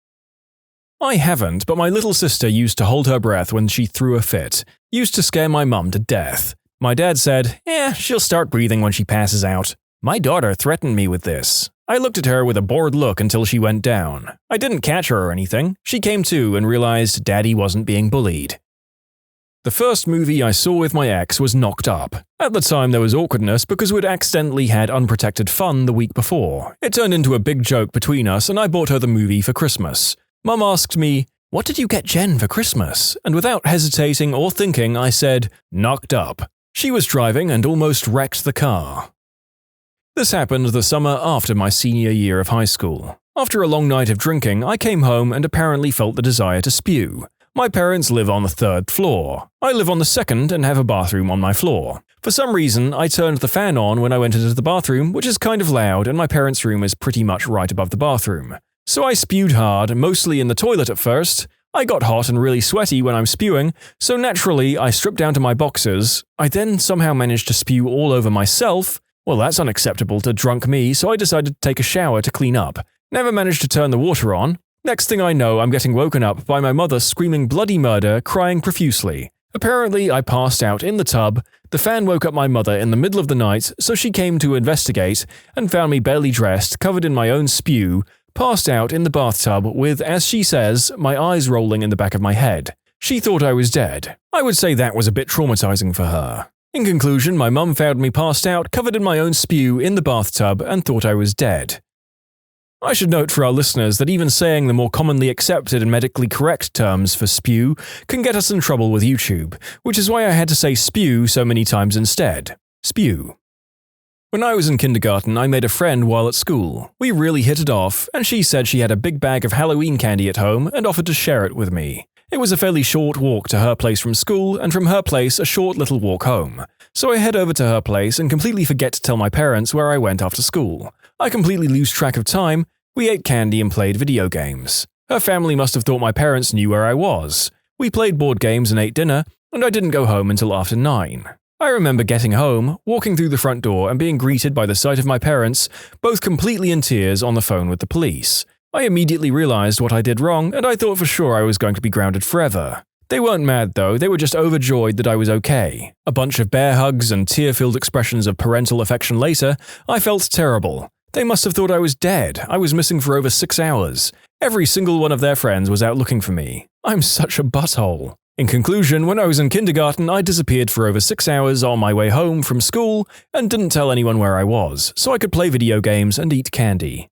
I haven't, but my little sister used to hold her breath when she threw a fit. Used to scare my mum to death. My dad said, she'll start breathing when she passes out. My daughter threatened me with this. I looked at her with a bored look until she went down. I didn't catch her or anything. She came to and realized Daddy wasn't being bullied. The first movie I saw with my ex was Knocked Up. At the time there was awkwardness because we'd accidentally had unprotected fun the week before. It turned into a big joke between us and I bought her the movie for Christmas. Mum asked me, "What did you get Jen for Christmas?" And without hesitating or thinking, I said, "Knocked up." She was driving and almost wrecked the car. This happened the summer after my senior year of high school. After a long night of drinking, I came home and apparently felt the desire to spew. My parents live on the 3rd floor. I live on the 2nd and have a bathroom on my floor. For some reason, I turned the fan on when I went into the bathroom, which is kind of loud, and my parents' room is pretty much right above the bathroom. So I spewed hard, mostly in the toilet at first. I got hot and really sweaty when I'm spewing, so naturally I stripped down to my boxers. I then somehow managed to spew all over myself. Well, that's unacceptable to drunk me, so I decided to take a shower to clean up. Never managed to turn the water on. Next thing I know, I'm getting woken up by my mother screaming bloody murder, crying profusely. Apparently, I passed out in the tub. The fan woke up my mother in the middle of the night, so she came to investigate and found me barely dressed, covered in my own spew, passed out in the bathtub with, as she says, my eyes rolling in the back of my head. She thought I was dead. I would say that was a bit traumatizing for her. In conclusion, my mum found me passed out, covered in my own spew in the bathtub, and thought I was dead. I should note for our listeners that even saying the more commonly accepted and medically correct terms for spew can get us in trouble with YouTube, which is why I had to say spew so many times instead. Spew. When I was in kindergarten, I made a friend while at school. We really hit it off, and she said she had a big bag of Halloween candy at home and offered to share it with me. It was a fairly short walk to her place from school, and from her place a short little walk home. So I head over to her place and completely forget to tell my parents where I went after school. I completely lose track of time. We ate candy and played video games. Her family must have thought my parents knew where I was. We played board games and ate dinner, and I didn't go home until after 9. I remember getting home, walking through the front door and being greeted by the sight of my parents, both completely in tears on the phone with the police. I immediately realized what I did wrong, and I thought for sure I was going to be grounded forever. They weren't mad though, they were just overjoyed that I was okay. A bunch of bear hugs and tear-filled expressions of parental affection later, I felt terrible. They must have thought I was dead. I was missing for over 6 hours. Every single one of their friends was out looking for me. I'm such a butthole. In conclusion, when I was in kindergarten, I disappeared for over 6 hours on my way home from school and didn't tell anyone where I was, so I could play video games and eat candy.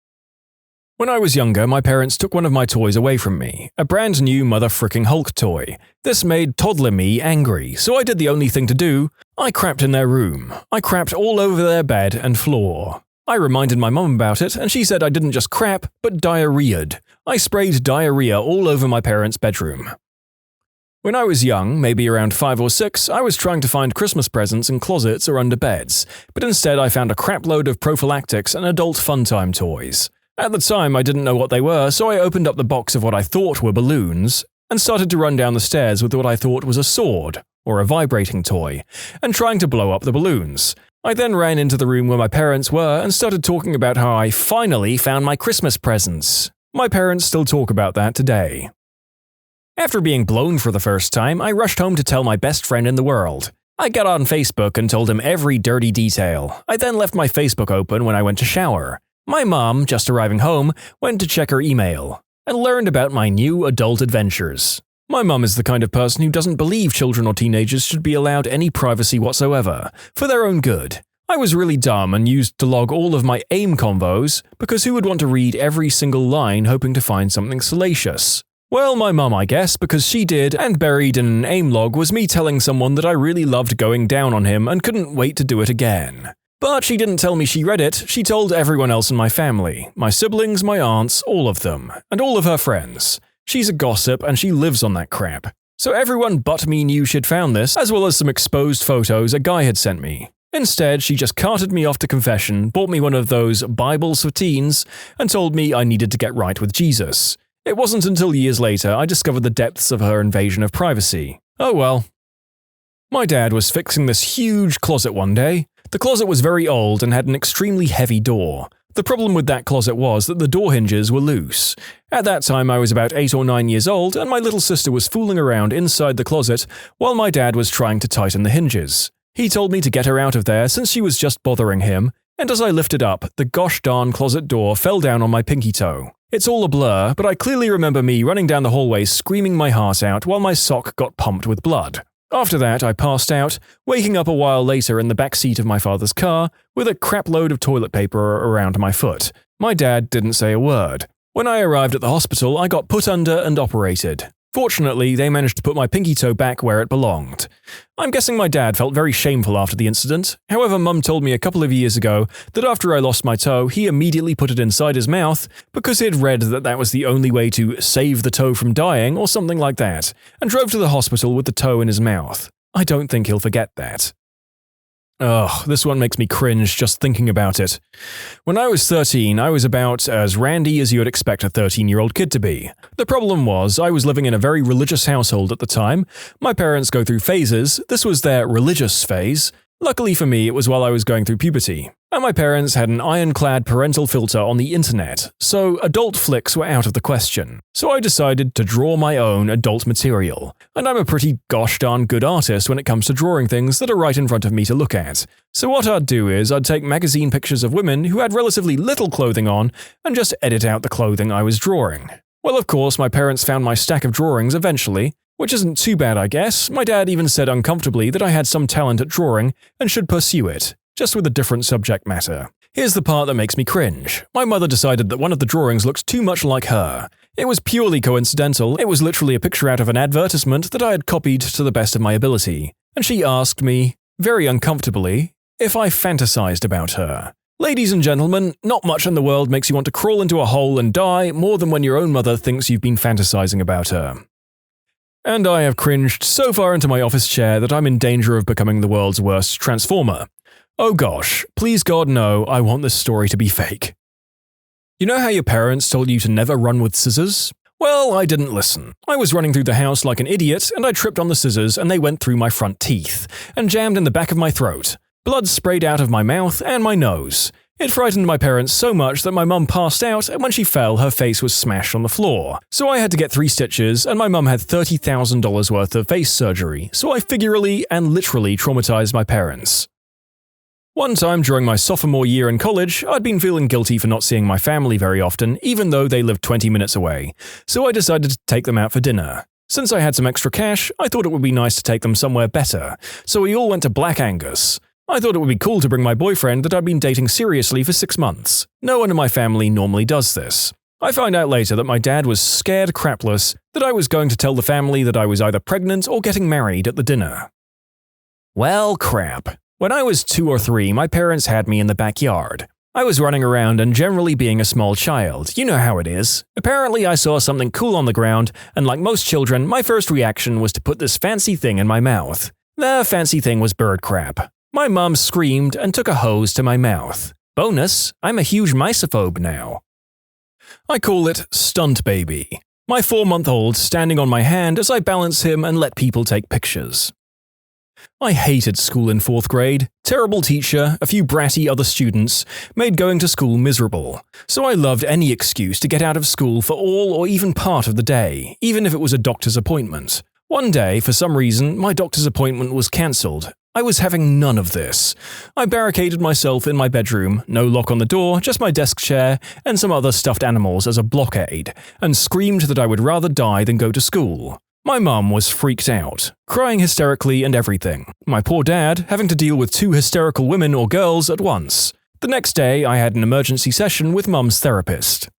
When I was younger, my parents took one of my toys away from me, a brand new mother-fricking Hulk toy. This made toddler me angry, so I did the only thing to do. I crapped in their room. I crapped all over their bed and floor. I reminded my mum about it, and she said I didn't just crap, but diarrheaed. I sprayed diarrhea all over my parents' bedroom. When I was young, maybe around 5 or 6, I was trying to find Christmas presents in closets or under beds, but instead I found a crapload of prophylactics and adult fun-time toys. At the time, I didn't know what they were, so I opened up the box of what I thought were balloons and started to run down the stairs with what I thought was a sword, or a vibrating toy, and trying to blow up the balloons. I then ran into the room where my parents were and started talking about how I finally found my Christmas presents. My parents still talk about that today. After being blown for the first time, I rushed home to tell my best friend in the world. I got on Facebook and told him every dirty detail. I then left my Facebook open when I went to shower. My mom, just arriving home, went to check her email and learned about my new adult adventures. My mum is the kind of person who doesn't believe children or teenagers should be allowed any privacy whatsoever, for their own good. I was really dumb and used to log all of my AIM convos, because who would want to read every single line hoping to find something salacious? Well, my mum, I guess, because she did, and buried in an AIM log was me telling someone that I really loved going down on him and couldn't wait to do it again. But she didn't tell me she read it, she told everyone else in my family, my siblings, my aunts, all of them, and all of her friends. She's a gossip and she lives on that crap. So everyone but me knew she'd found this, as well as some exposed photos a guy had sent me. Instead, she just carted me off to confession, bought me one of those Bibles for teens, and told me I needed to get right with Jesus. It wasn't until years later I discovered the depths of her invasion of privacy. Oh well. My dad was fixing this huge closet one day. The closet was very old and had an extremely heavy door. The problem with that closet was that the door hinges were loose. At that time I was about 8 or 9 years old and my little sister was fooling around inside the closet while my dad was trying to tighten the hinges. He told me to get her out of there since she was just bothering him, and as I lifted up, the gosh darn closet door fell down on my pinky toe. It's all a blur, but I clearly remember me running down the hallway screaming my heart out while my sock got pumped with blood. After that, I passed out, waking up a while later in the back seat of my father's car with a crapload of toilet paper around my foot. My dad didn't say a word. When I arrived at the hospital, I got put under and operated. Fortunately, they managed to put my pinky toe back where it belonged. I'm guessing my dad felt very shameful after the incident. However, Mum told me a couple of years ago that after I lost my toe, he immediately put it inside his mouth because he'd read that that was the only way to save the toe from dying or something like that, and drove to the hospital with the toe in his mouth. I don't think he'll forget that. Ugh, this one makes me cringe just thinking about it. When I was 13, I was about as randy as you would expect a 13-year-old kid to be. The problem was, I was living in a very religious household at the time. My parents go through phases. This was their religious phase. Luckily for me, it was while I was going through puberty. And my parents had an ironclad parental filter on the internet, so adult flicks were out of the question. So I decided to draw my own adult material. And I'm a pretty gosh darn good artist when it comes to drawing things that are right in front of me to look at. So what I'd do is I'd take magazine pictures of women who had relatively little clothing on and just edit out the clothing I was drawing. Well, of course, my parents found my stack of drawings eventually, which isn't too bad, I guess. My dad even said uncomfortably that I had some talent at drawing and should pursue it, just with a different subject matter. Here's the part that makes me cringe. My mother decided that one of the drawings looked too much like her. It was purely coincidental. It was literally a picture out of an advertisement that I had copied to the best of my ability. And she asked me, very uncomfortably, if I fantasized about her. Ladies and gentlemen, not much in the world makes you want to crawl into a hole and die more than when your own mother thinks you've been fantasizing about her. And I have cringed so far into my office chair that I'm in danger of becoming the world's worst transformer. Oh gosh, please God no, I want this story to be fake. You know how your parents told you to never run with scissors? Well, I didn't listen. I was running through the house like an idiot and I tripped on the scissors and they went through my front teeth and jammed in the back of my throat. Blood sprayed out of my mouth and my nose. It frightened my parents so much that my mum passed out, and when she fell, her face was smashed on the floor. So I had to get 3 stitches, and my mum had $30,000 worth of face surgery, so I figuratively and literally traumatized my parents. One time during my sophomore year in college, I'd been feeling guilty for not seeing my family very often, even though they lived 20 minutes away, so I decided to take them out for dinner. Since I had some extra cash, I thought it would be nice to take them somewhere better, so we all went to Black Angus. I thought it would be cool to bring my boyfriend that I'd been dating seriously for 6 months. No one in my family normally does this. I find out later that my dad was scared crapless that I was going to tell the family that I was either pregnant or getting married at the dinner. Well, crap. When I was 2 or 3, my parents had me in the backyard. I was running around and generally being a small child. You know how it is. Apparently, I saw something cool on the ground, and like most children, my first reaction was to put this fancy thing in my mouth. The fancy thing was bird crap. My mom screamed and took a hose to my mouth. Bonus, I'm a huge misophobe now. I call it Stunt Baby. My 4-month-old standing on my hand as I balance him and let people take pictures. I hated school in 4th grade. Terrible teacher, a few bratty other students, made going to school miserable. So I loved any excuse to get out of school for all or even part of the day, even if it was a doctor's appointment. One day, for some reason, my doctor's appointment was cancelled. I was having none of this. I barricaded myself in my bedroom, no lock on the door, just my desk chair and some other stuffed animals as a blockade, and screamed that I would rather die than go to school. My mum was freaked out, crying hysterically and everything. My poor dad having to deal with 2 hysterical women or girls at once. The next day, I had an emergency session with Mum's therapist.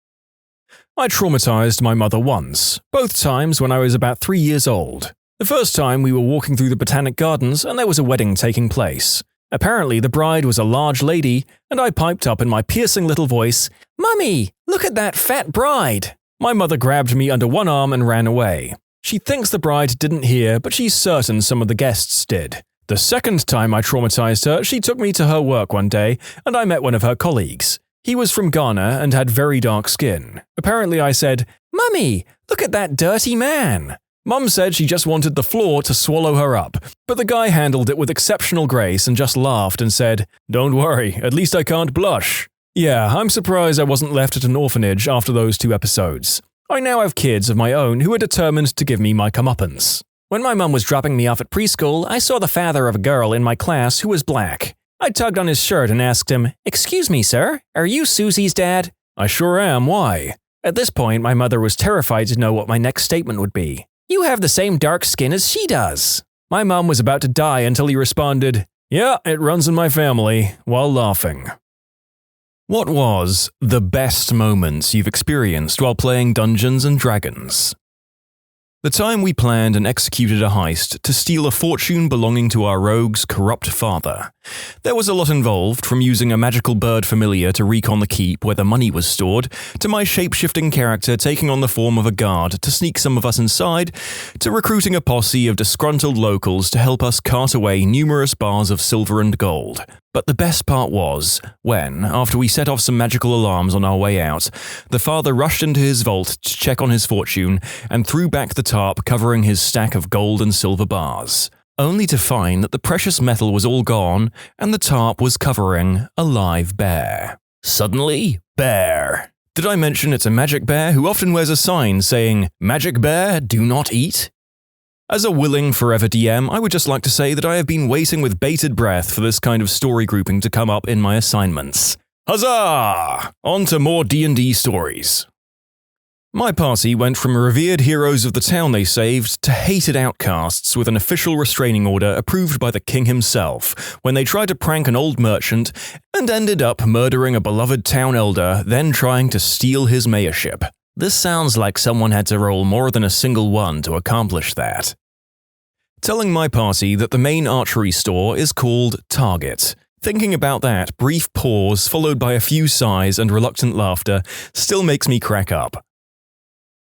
I traumatized my mother once, both times when I was about 3 years old. The first time we were walking through the Botanic Gardens and there was a wedding taking place. Apparently the bride was a large lady, and I piped up in my piercing little voice, "Mummy, look at that fat bride!" My mother grabbed me under one arm and ran away. She thinks the bride didn't hear, but she's certain some of the guests did. The second time I traumatized her, she took me to her work one day, and I met one of her colleagues. He was from Ghana and had very dark skin. Apparently I said, "Mummy, look at that dirty man." Mum said she just wanted the floor to swallow her up, but the guy handled it with exceptional grace and just laughed and said, "Don't worry, at least I can't blush." Yeah, I'm surprised I wasn't left at an orphanage after those 2 episodes. I now have kids of my own who are determined to give me my comeuppance. When my mum was dropping me off at preschool, I saw the father of a girl in my class who was black. I tugged on his shirt and asked him, "Excuse me, sir, are you Susie's dad?" "I sure am, why?" At this point, my mother was terrified to know what my next statement would be. "You have the same dark skin as she does." My mum was about to die until he responded, "Yeah, it runs in my family," while laughing. What was the best moments you've experienced while playing Dungeons & Dragons? The time we planned and executed a heist to steal a fortune belonging to our rogue's corrupt father. There was a lot involved, from using a magical bird familiar to recon the keep where the money was stored, to my shape-shifting character taking on the form of a guard to sneak some of us inside, to recruiting a posse of disgruntled locals to help us cart away numerous bars of silver and gold. But the best part was when, after we set off some magical alarms on our way out, the father rushed into his vault to check on his fortune and threw back the tarp covering his stack of gold and silver bars, only to find that the precious metal was all gone and the tarp was covering a live bear. Suddenly, bear. Did I mention it's a magic bear who often wears a sign saying, "Magic bear, do not eat"? As a willing forever DM, I would just like to say that I have been waiting with bated breath for this kind of story grouping to come up in my assignments. Huzzah! On to more D&D stories. My party went from revered heroes of the town they saved to hated outcasts with an official restraining order approved by the king himself when they tried to prank an old merchant and ended up murdering a beloved town elder, then trying to steal his mayorship. This sounds like someone had to roll more than a single one to accomplish that. Telling my party that the main archery store is called Target. Thinking about that brief pause followed by a few sighs and reluctant laughter still makes me crack up.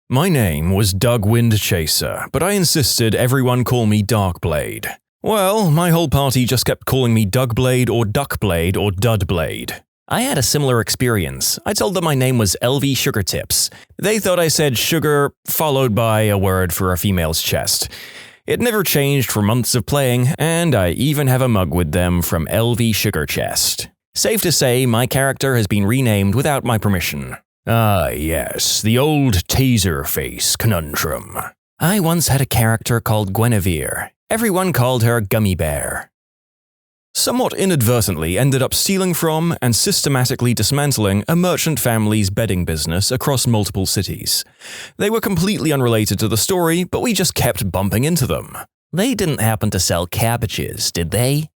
My name was Doug Windchaser, but I insisted everyone call me Darkblade. Well, my whole party just kept calling me Dougblade or Duckblade or Dudblade. I had a similar experience. I told them my name was LV Sugartips. They thought I said sugar, followed by a word for a female's chest. It never changed for months of playing, and I even have a mug with them from LV Sugar Chest. Safe to say, my character has been renamed without my permission. Ah yes, the old taser face conundrum. I once had a character called Guinevere. Everyone called her Gummy Bear. Somewhat inadvertently ended up stealing from and systematically dismantling a merchant family's bedding business across multiple cities. They were completely unrelated to the story, but we just kept bumping into them. They didn't happen to sell cabbages, did they?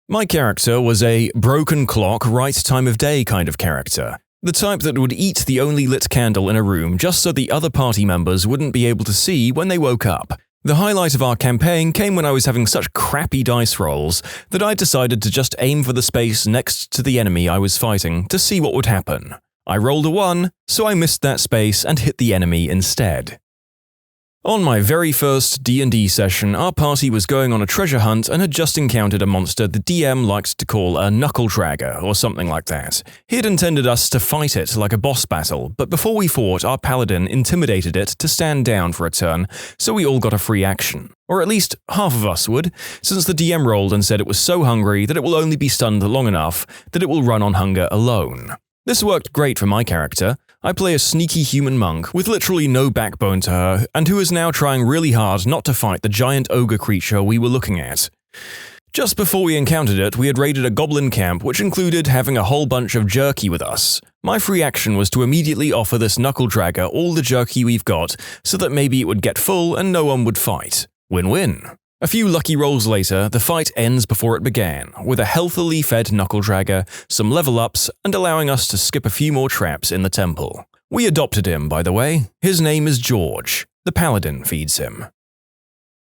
My character was a broken clock, right time of day kind of character. The type that would eat the only lit candle in a room just so the other party members wouldn't be able to see when they woke up. The highlight of our campaign came when I was having such crappy dice rolls that I decided to just aim for the space next to the enemy I was fighting to see what would happen. I rolled a 1, so I missed that space and hit the enemy instead. On my very first D&D session, our party was going on a treasure hunt and had just encountered a monster the DM liked to call a knuckle dragger or something like that. He had intended us to fight it like a boss battle, but before we fought, our paladin intimidated it to stand down for a turn, so we all got a free action. Or at least half of us would, since the DM rolled and said it was so hungry that it will only be stunned long enough that it will run on hunger alone. This worked great for my character. I play a sneaky human monk with literally no backbone to her and who is now trying really hard not to fight the giant ogre creature we were looking at. Just before we encountered it, we had raided a goblin camp which included having a whole bunch of jerky with us. My free action was to immediately offer this knuckle dragger all the jerky we've got so that maybe it would get full and no one would fight. Win-win. A few lucky rolls later, the fight ends before it began, with a healthily fed knuckle dragger, some level ups, and allowing us to skip a few more traps in the temple. We adopted him, by the way. His name is George. The paladin feeds him.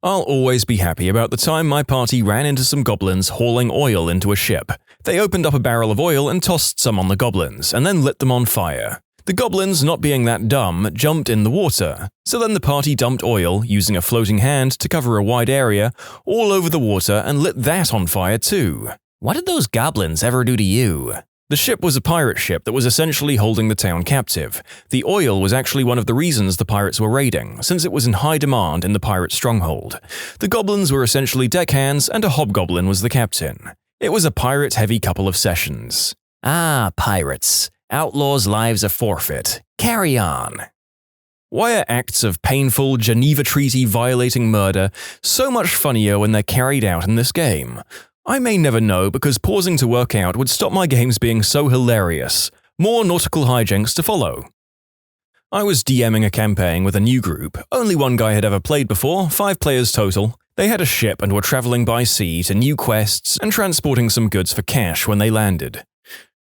I'll always be happy about the time my party ran into some goblins hauling oil into a ship. They opened up a barrel of oil and tossed some on the goblins, and then lit them on fire. The goblins, not being that dumb, jumped in the water. So then the party dumped oil, using a floating hand to cover a wide area, all over the water and lit that on fire too. What did those goblins ever do to you? The ship was a pirate ship that was essentially holding the town captive. The oil was actually one of the reasons the pirates were raiding, since it was in high demand in the pirate stronghold. The goblins were essentially deckhands and a hobgoblin was the captain. It was a pirate-heavy couple of sessions. Ah, pirates. Outlaws' lives are forfeit. Carry on. Why are acts of painful, Geneva Treaty violating murder so much funnier when they're carried out in this game? I may never know because pausing to work out would stop my games being so hilarious. More nautical hijinks to follow. I was DMing a campaign with a new group. Only one guy had ever played before, 5 players total. They had a ship and were traveling by sea to new quests and transporting some goods for cash when they landed.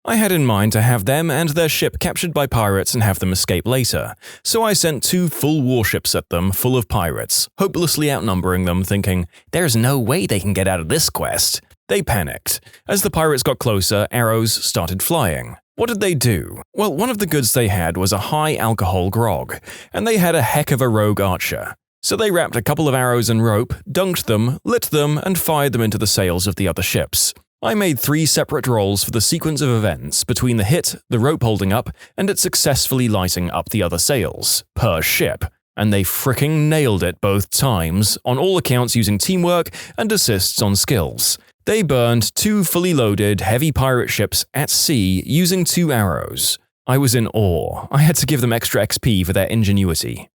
I had in mind to have them and their ship captured by pirates and have them escape later, so I sent 2 full warships at them full of pirates, hopelessly outnumbering them, thinking, "There's no way they can get out of this quest." They panicked. As the pirates got closer, arrows started flying. What did they do? Well, one of the goods they had was a high alcohol grog, and they had a heck of a rogue archer. So they wrapped a couple of arrows in rope, dunked them, lit them, and fired them into the sails of the other ships. I made 3 separate rolls for the sequence of events between the hit, the rope holding up, and it successfully lighting up the other sails, per ship. And they fricking nailed it both times, on all accounts using teamwork and assists on skills. They burned 2 fully loaded, heavy pirate ships at sea using 2 arrows. I was in awe. I had to give them extra XP for their ingenuity.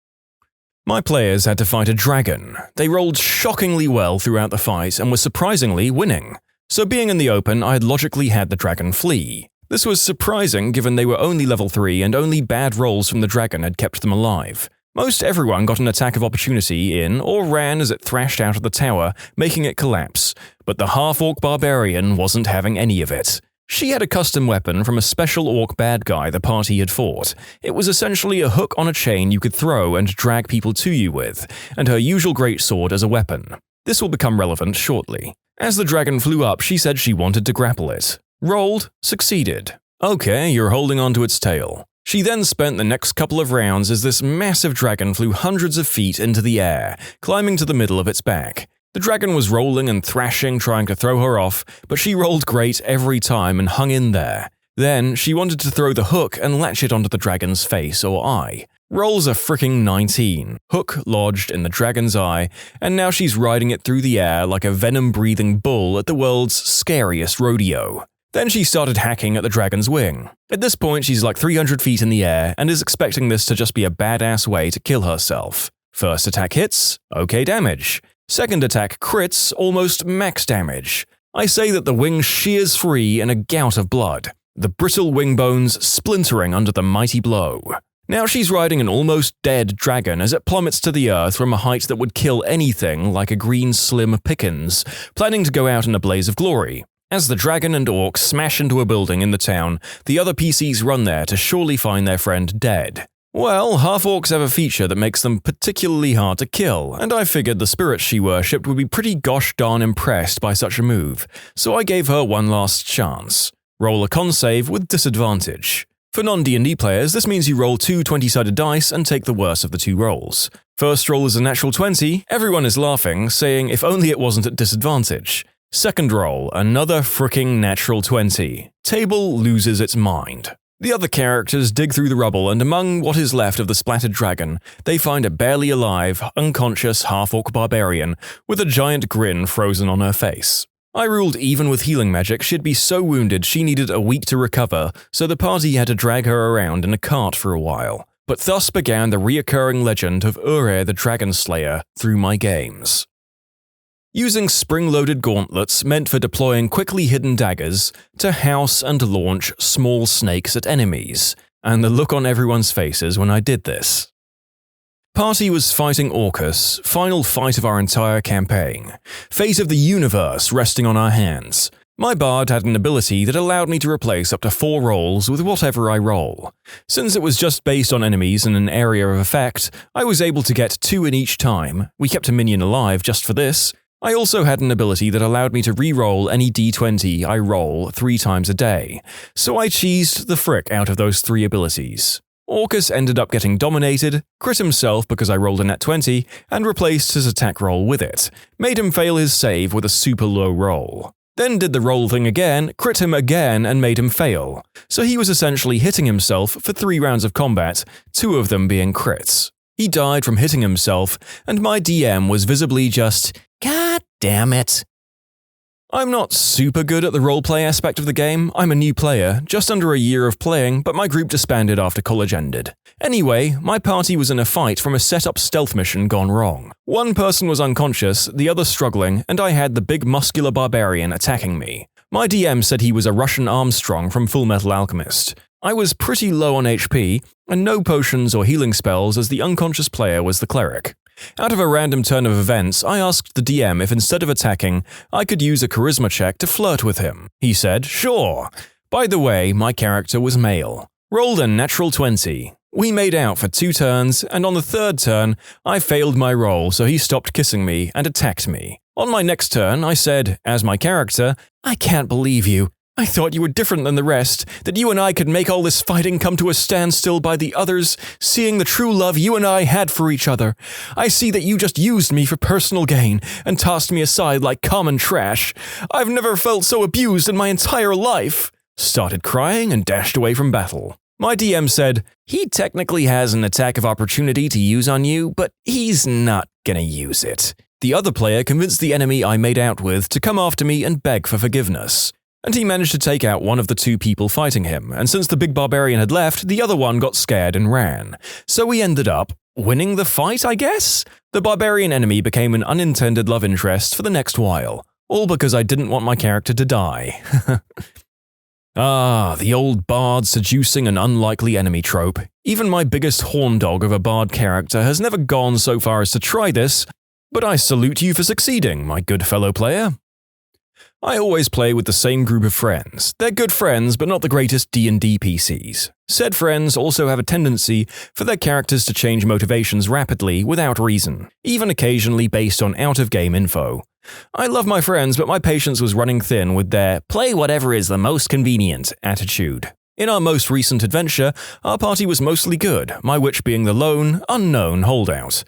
My players had to fight a dragon. They rolled shockingly well throughout the fight and were surprisingly winning. So being in the open, I had logically had the dragon flee. This was surprising given they were only level 3 and only bad rolls from the dragon had kept them alive. Most everyone got an attack of opportunity in or ran as it thrashed out of the tower, making it collapse, but the half-orc barbarian wasn't having any of it. She had a custom weapon from a special orc bad guy the party had fought. It was essentially a hook on a chain you could throw and drag people to you with, and her usual greatsword as a weapon. This will become relevant shortly. As the dragon flew up, she said she wanted to grapple it. Rolled, succeeded. Okay, you're holding onto its tail. She then spent the next couple of rounds as this massive dragon flew hundreds of feet into the air, climbing to the middle of its back. The dragon was rolling and thrashing, trying to throw her off, but she rolled great every time and hung in there. Then, she wanted to throw the hook and latch it onto the dragon's face or eye. Rolls a fricking 19. Hook lodged in the dragon's eye, and now she's riding it through the air like a venom-breathing bull at the world's scariest rodeo. Then she started hacking at the dragon's wing. At this point, she's like 300 feet in the air and is expecting this to just be a badass way to kill herself. First attack hits, okay damage. Second attack crits, almost max damage. I say that the wing shears free in a gout of blood, the brittle wing bones splintering under the mighty blow. Now she's riding an almost dead dragon as it plummets to the earth from a height that would kill anything like a green Slim Pickens, planning to go out in a blaze of glory. As the dragon and orcs smash into a building in the town, the other PCs run there to surely find their friend dead. Well, half-orcs have a feature that makes them particularly hard to kill, and I figured the spirits she worshipped would be pretty gosh darn impressed by such a move, so I gave her one last chance. Roll a con save with disadvantage. For non-D&D players, this means you roll 2 20-sided dice and take the worst of the 2 rolls. First roll is a natural 20, everyone is laughing, saying if only it wasn't at disadvantage. Second roll, another fricking natural 20. Table loses its mind. The other characters dig through the rubble, and among what is left of the splattered dragon, they find a barely alive, unconscious half-orc barbarian with a giant grin frozen on her face. I ruled even with healing magic she'd be so wounded she needed a week to recover, so the party had to drag her around in a cart for a while. But thus began the reoccurring legend of Ure the Dragon Slayer through my games. Using spring-loaded gauntlets meant for deploying quickly hidden daggers to house and launch small snakes at enemies, and the look on everyone's faces when I did this. Party was fighting Orcus, final fight of our entire campaign. Fate of the universe resting on our hands. My bard had an ability that allowed me to replace up to 4 rolls with whatever I roll. Since it was just based on enemies in an area of effect, I was able to get 2 in each time. We kept a minion alive just for this. I also had an ability that allowed me to re-roll any d20 I roll 3 times a day, so I cheesed the frick out of those 3 abilities. Orcus ended up getting dominated, crit himself because I rolled a nat 20, and replaced his attack roll with it, made him fail his save with a super low roll. Then did the roll thing again, crit him again and made him fail, so he was essentially hitting himself for 3 rounds of combat, 2 of them being crits. He died from hitting himself, and my DM was visibly just, "God damn it." I'm not super good at the roleplay aspect of the game. I'm a new player, just under a year of playing, but my group disbanded after college ended. Anyway, my party was in a fight from a set-up stealth mission gone wrong. One person was unconscious, the other struggling, and I had the big muscular barbarian attacking me. My DM said he was a Russian Armstrong from Fullmetal Alchemist. I was pretty low on HP, and no potions or healing spells as the unconscious player was the cleric. Out of a random turn of events, I asked the DM if instead of attacking, I could use a charisma check to flirt with him. He said, sure. By the way, my character was male. Rolled a natural 20. We made out for 2 turns, and on the 3rd turn, I failed my roll, so he stopped kissing me and attacked me. On my next turn, I said, as my character, "I can't believe you. I thought you were different than the rest, that you and I could make all this fighting come to a standstill by the others, seeing the true love you and I had for each other. I see that you just used me for personal gain and tossed me aside like common trash. I've never felt so abused in my entire life." Started crying and dashed away from battle. My DM said, "He technically has an attack of opportunity to use on you, but he's not gonna use it." The other player convinced the enemy I made out with to come after me and beg for forgiveness. And he managed to take out one of the 2 people fighting him, and since the big barbarian had left, the other one got scared and ran. So we ended up winning the fight, I guess? The barbarian enemy became an unintended love interest for the next while, all because I didn't want my character to die. The old bard seducing an unlikely enemy trope. Even my biggest horn dog of a bard character has never gone so far as to try this, but I salute you for succeeding, my good fellow player. I always play with the same group of friends. They're good friends, but not the greatest D&D PCs. Said friends also have a tendency for their characters to change motivations rapidly without reason, even occasionally based on out-of-game info. I love my friends, but my patience was running thin with their "play whatever is the most convenient" attitude. In our most recent adventure, our party was mostly good, my witch being the lone, unknown holdout.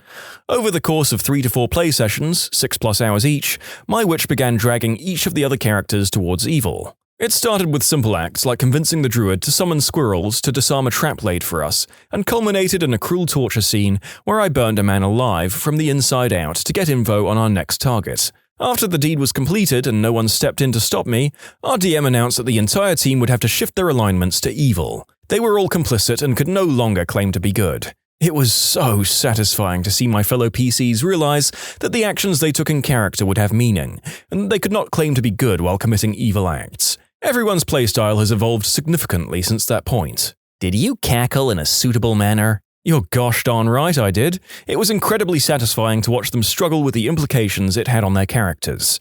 Over the course of 3 to 4 play sessions, 6+ hours each, my witch began dragging each of the other characters towards evil. It started with simple acts like convincing the druid to summon squirrels to disarm a trap laid for us, and culminated in a cruel torture scene where I burned a man alive from the inside out to get info on our next target. After the deed was completed and no one stepped in to stop me, our DM announced that the entire team would have to shift their alignments to evil. They were all complicit and could no longer claim to be good. It was so satisfying to see my fellow PCs realize that the actions they took in character would have meaning, and they could not claim to be good while committing evil acts. Everyone's playstyle has evolved significantly since that point. Did you cackle in a suitable manner? You're gosh darn right I did. It was incredibly satisfying to watch them struggle with the implications it had on their characters.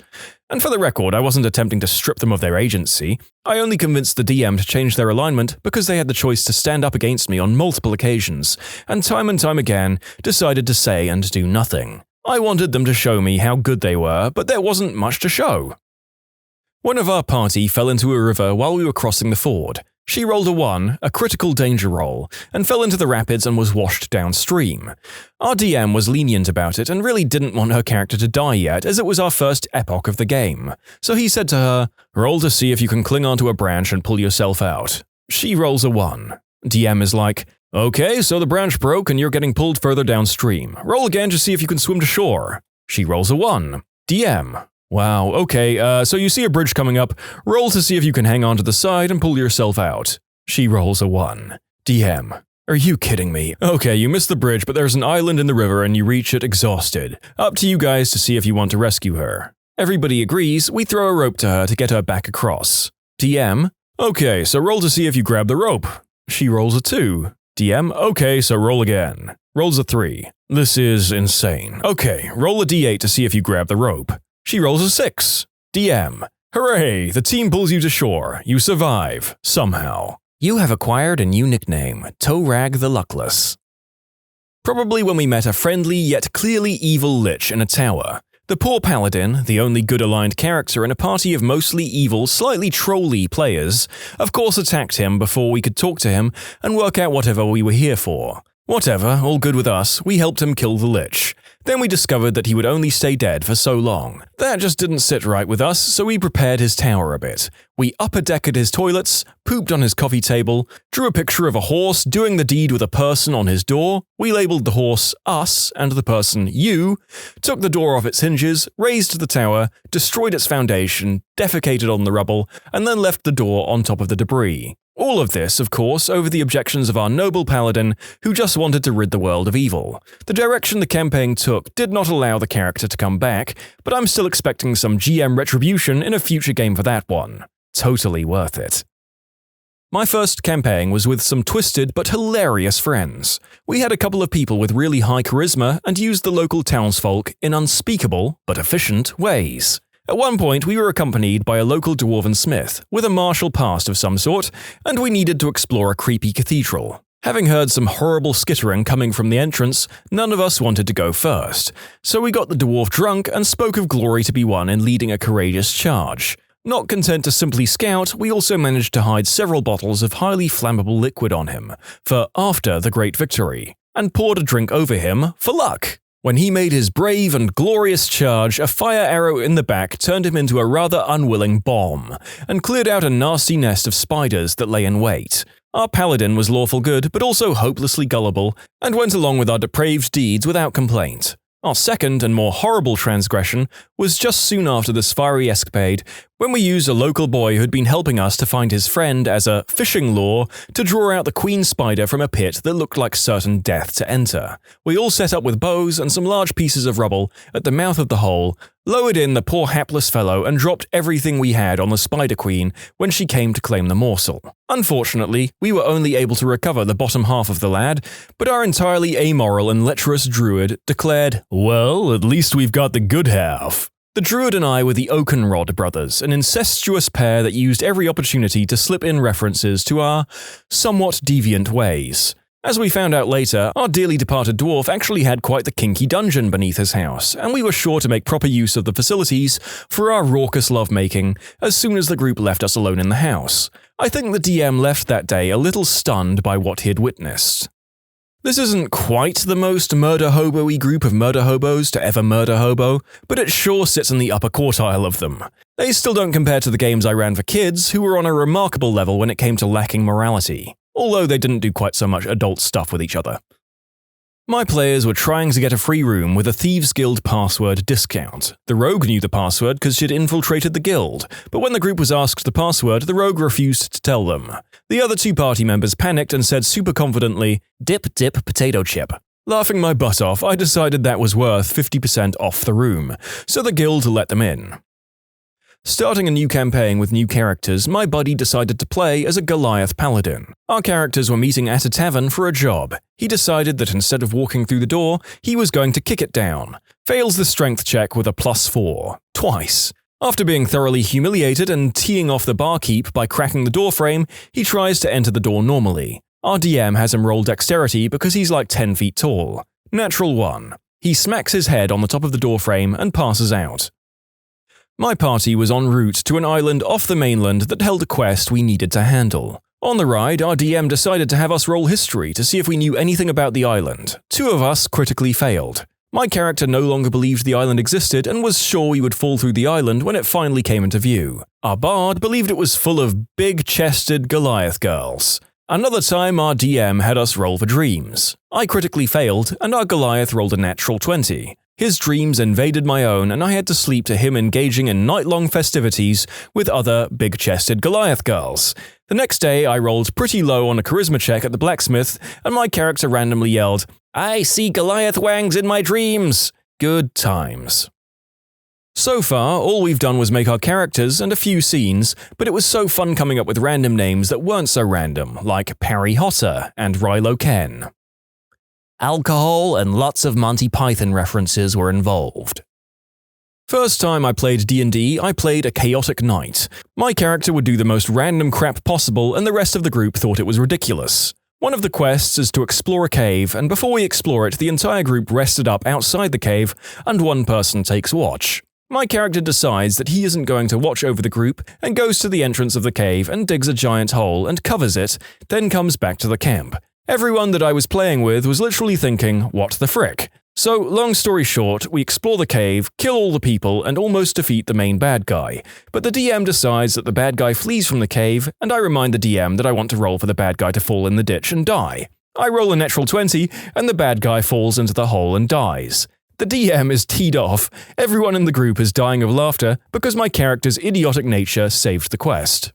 And for the record, I wasn't attempting to strip them of their agency. I only convinced the DM to change their alignment because they had the choice to stand up against me on multiple occasions, and time again decided to say and do nothing. I wanted them to show me how good they were, but there wasn't much to show. One of our party fell into a river while we were crossing the ford. She rolled a 1, a critical danger roll, and fell into the rapids and was washed downstream. Our DM was lenient about it and really didn't want her character to die yet, as it was our first epoch of the game. So he said to her, "Roll to see if you can cling onto a branch and pull yourself out." She rolls a 1. DM is like, "Okay, so the branch broke and you're getting pulled further downstream. Roll again to see if you can swim to shore." She rolls a 1. DM. "Wow, okay, so you see a bridge coming up. Roll to see if you can hang on to the side and pull yourself out." She rolls a 1. DM. "Are you kidding me? Okay, you missed the bridge, but there's an island in the river and you reach it exhausted. Up to you guys to see if you want to rescue her." Everybody agrees. We throw a rope to her to get her back across. DM. "Okay, so roll to see if you grab the rope." She rolls a 2. DM. "Okay, so roll again." Rolls a 3. "This is insane. Okay, roll a D8 to see if you grab the rope." She rolls a 6. DM. "Hooray! The team pulls you to shore. You survive. Somehow. You have acquired a new nickname, Toe-Rag the Luckless." Probably when we met a friendly yet clearly evil lich in a tower. The poor paladin, the only good aligned character in a party of mostly evil, slightly trolly players, of course attacked him before we could talk to him and work out whatever we were here for. Whatever, all good with us, we helped him kill the lich. Then we discovered that he would only stay dead for so long. That just didn't sit right with us, so we prepared his tower a bit. We upper-decked his toilets, pooped on his coffee table, drew a picture of a horse doing the deed with a person on his door, we labeled the horse us and the person you, took the door off its hinges, raised the tower, destroyed its foundation, defecated on the rubble, and then left the door on top of the debris. All of this, of course, over the objections of our noble paladin, who just wanted to rid the world of evil. The direction the campaign took did not allow the character to come back, but I'm still expecting some GM retribution in a future game for that one. Totally worth it. My first campaign was with some twisted but hilarious friends. We had a couple of people with really high charisma and used the local townsfolk in unspeakable but efficient ways. At one point, we were accompanied by a local dwarven smith, with a martial past of some sort, and we needed to explore a creepy cathedral. Having heard some horrible skittering coming from the entrance, none of us wanted to go first, so we got the dwarf drunk and spoke of glory to be won in leading a courageous charge. Not content to simply scout, we also managed to hide several bottles of highly flammable liquid on him, for after the great victory, and poured a drink over him for luck. When he made his brave and glorious charge, a fire arrow in the back turned him into a rather unwilling bomb, and cleared out a nasty nest of spiders that lay in wait. Our paladin was lawful good, but also hopelessly gullible, and went along with our depraved deeds without complaint. Our second and more horrible transgression was just soon after this fiery escapade, when we used a local boy who had been helping us to find his friend as a fishing lure to draw out the queen spider from a pit that looked like certain death to enter. We all set up with bows and some large pieces of rubble at the mouth of the hole, lowered in the poor hapless fellow and dropped everything we had on the spider queen when she came to claim the morsel. Unfortunately, we were only able to recover the bottom half of the lad, but our entirely amoral and lecherous druid declared, "Well, at least we've got the good half." The druid and I were the Oakenrod brothers, an incestuous pair that used every opportunity to slip in references to our somewhat deviant ways. As we found out later, our dearly departed dwarf actually had quite the kinky dungeon beneath his house, and we were sure to make proper use of the facilities for our raucous lovemaking as soon as the group left us alone in the house. I think the DM left that day a little stunned by what he had witnessed. This isn't quite the most murder-hobo-y group of murder hobos to ever murder hobo, but it sure sits in the upper quartile of them. They still don't compare to the games I ran for kids, who were on a remarkable level when it came to lacking morality, although they didn't do quite so much adult stuff with each other. My players were trying to get a free room with a Thieves Guild password discount. The rogue knew the password because she'd infiltrated the guild, but when the group was asked the password, the rogue refused to tell them. The other two party members panicked and said super confidently, "Dip, dip, potato chip." Laughing my butt off, I decided that was worth 50% off the room, so the guild let them in. Starting a new campaign with new characters, my buddy decided to play as a Goliath paladin. Our characters were meeting at a tavern for a job. He decided that instead of walking through the door, he was going to kick it down. Fails the strength check with a +4. Twice. After being thoroughly humiliated and teeing off the barkeep by cracking the door frame, he tries to enter the door normally. Our DM has him roll dexterity because he's like 10 feet tall. Natural 1. He smacks his head on the top of the door frame and passes out. My party was en route to an island off the mainland that held a quest we needed to handle. On the ride, our DM decided to have us roll history to see if we knew anything about the island. 2 of us critically failed. My character no longer believed the island existed and was sure we would fall through the island when it finally came into view. Our bard believed it was full of big-chested Goliath girls. Another time, our DM had us roll for dreams. I critically failed, and our Goliath rolled a natural 20. His dreams invaded my own, and I had to sleep to him engaging in night-long festivities with other big-chested Goliath girls. The next day, I rolled pretty low on a charisma check at the blacksmith, and my character randomly yelled, "I see Goliath wangs in my dreams!" Good times. So far, all we've done was make our characters and a few scenes, but it was so fun coming up with random names that weren't so random, like Parry Hotter and Rilo Ken. Alcohol and lots of Monty Python references were involved. First time I played D&D, I played a chaotic knight. My character would do the most random crap possible, and the rest of the group thought it was ridiculous. One of the quests is to explore a cave, and before we explore it, the entire group rested up outside the cave, and one person takes watch. My character decides that he isn't going to watch over the group, and goes to the entrance of the cave and digs a giant hole and covers it, then comes back to the camp. Everyone that I was playing with was literally thinking, what the frick? So, long story short, we explore the cave, kill all the people, and almost defeat the main bad guy. But the DM decides that the bad guy flees from the cave, and I remind the DM that I want to roll for the bad guy to fall in the ditch and die. I roll a natural 20, and the bad guy falls into the hole and dies. The DM is teed off. Everyone in the group is dying of laughter because my character's idiotic nature saved the quest.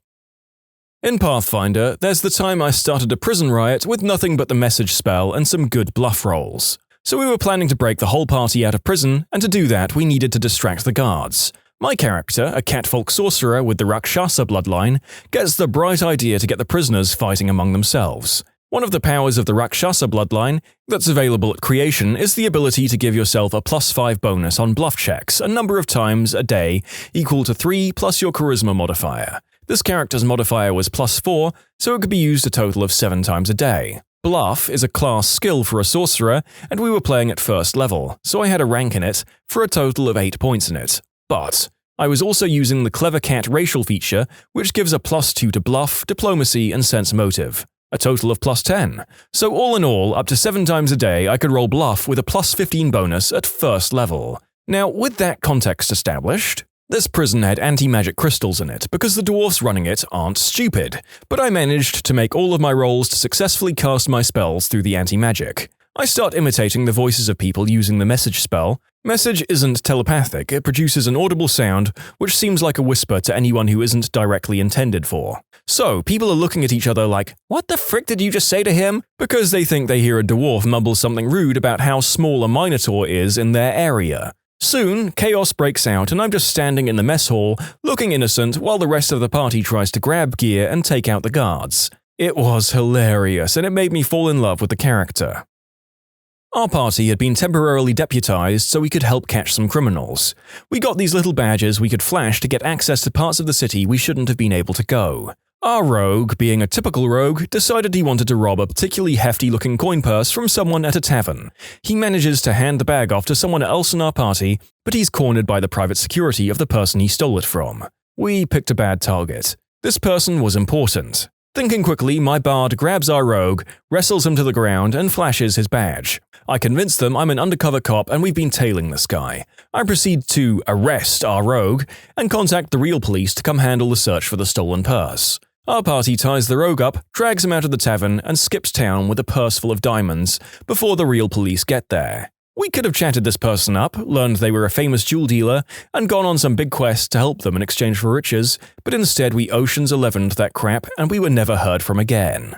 In Pathfinder, there's the time I started a prison riot with nothing but the message spell and some good bluff rolls. So we were planning to break the whole party out of prison, and to do that we needed to distract the guards. My character, a catfolk sorcerer with the Rakshasa bloodline, gets the bright idea to get the prisoners fighting among themselves. One of the powers of the Rakshasa bloodline that's available at creation is the ability to give yourself a +5 bonus on bluff checks a number of times a day equal to 3 plus your charisma modifier. This character's modifier was +4, so it could be used a total of 7 times a day. Bluff is a class skill for a sorcerer, and we were playing at first level, so I had a rank in it for a total of 8 points in it. But I was also using the Clever Cat racial feature, which gives a +2 to bluff, diplomacy, and sense motive. A total of +10. So all in all, up to 7 times a day I could roll bluff with a +15 bonus at first level. Now, with that context established, this prison had anti-magic crystals in it because the dwarfs running it aren't stupid, but I managed to make all of my rolls to successfully cast my spells through the anti-magic. I start imitating the voices of people using the message spell. Message isn't telepathic, it produces an audible sound which seems like a whisper to anyone who isn't directly intended for. So, people are looking at each other like, "What the frick did you just say to him?" because they think they hear a dwarf mumble something rude about how small a minotaur is in their area. Soon, chaos breaks out and I'm just standing in the mess hall, looking innocent while the rest of the party tries to grab gear and take out the guards. It was hilarious and it made me fall in love with the character. Our party had been temporarily deputized so we could help catch some criminals. We got these little badges we could flash to get access to parts of the city we shouldn't have been able to go. Our rogue, being a typical rogue, decided he wanted to rob a particularly hefty-looking coin purse from someone at a tavern. He manages to hand the bag off to someone else in our party, but he's cornered by the private security of the person he stole it from. We picked a bad target. This person was important. Thinking quickly, my bard grabs our rogue, wrestles him to the ground, and flashes his badge. I convince them I'm an undercover cop and we've been tailing this guy. I proceed to arrest our rogue and contact the real police to come handle the search for the stolen purse. Our party ties the rogue up, drags him out of the tavern, and skips town with a purse full of diamonds before the real police get there. We could have chatted this person up, learned they were a famous jewel dealer, and gone on some big quest to help them in exchange for riches, but instead we Ocean's 11'd that crap and we were never heard from again.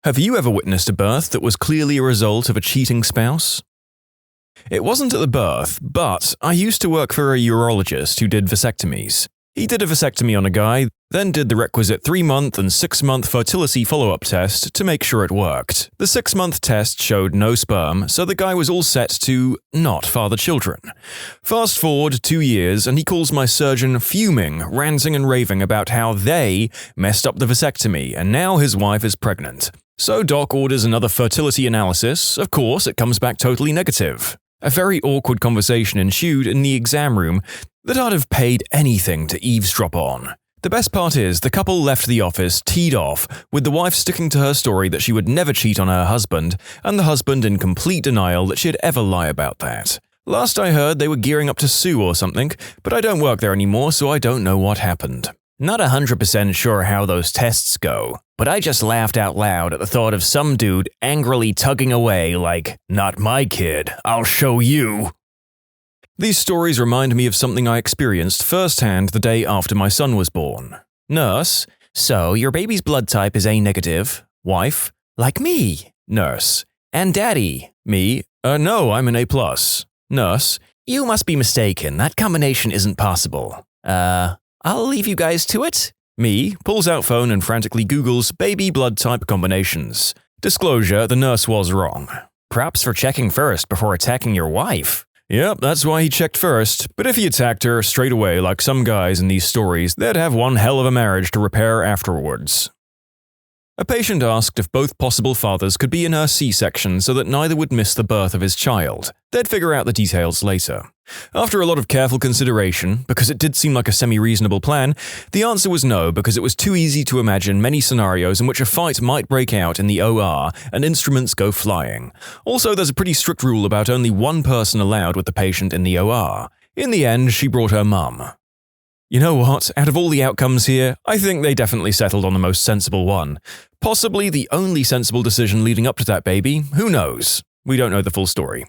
Have you ever witnessed a birth that was clearly a result of a cheating spouse? It wasn't at the birth, but I used to work for a urologist who did vasectomies. He did a vasectomy on a guy, then did the requisite 3-month and 6-month fertility follow-up test to make sure it worked. The 6-month test showed no sperm, so the guy was all set to not father children. Fast forward 2 years and he calls my surgeon fuming, ranting and raving about how they messed up the vasectomy and now his wife is pregnant. So Doc orders another fertility analysis. Of course, it comes back totally negative. A very awkward conversation ensued in the exam room that I'd have paid anything to eavesdrop on. The best part is, the couple left the office teed off, with the wife sticking to her story that she would never cheat on her husband, and the husband in complete denial that she'd ever lie about that. Last I heard, they were gearing up to sue or something, but I don't work there anymore, so I don't know what happened. Not 100% sure how those tests go, but I just laughed out loud at the thought of some dude angrily tugging away like, "Not my kid, I'll show you." These stories remind me of something I experienced firsthand the day after my son was born. Nurse: "So, your baby's blood type is A negative. Wife: "Like me." Nurse: "And daddy?" Me: No, I'm an A+. Nurse: "You must be mistaken, that combination isn't possible. I'll leave you guys to it." Me: pulls out phone and frantically Googles baby blood type combinations. Disclosure: the nurse was wrong. Props for checking first before attacking your wife. Yep, that's why he checked first, but if he attacked her straight away like some guys in these stories, they'd have one hell of a marriage to repair afterwards. A patient asked if both possible fathers could be in her C-section so that neither would miss the birth of his child. They'd figure out the details later. After a lot of careful consideration, because it did seem like a semi-reasonable plan, the answer was no because it was too easy to imagine many scenarios in which a fight might break out in the OR and instruments go flying. Also, there's a pretty strict rule about only one person allowed with the patient in the OR. In the end, she brought her mum. You know what? Out of all the outcomes here, I think they definitely settled on the most sensible one. Possibly the only sensible decision leading up to that baby, who knows? We don't know the full story.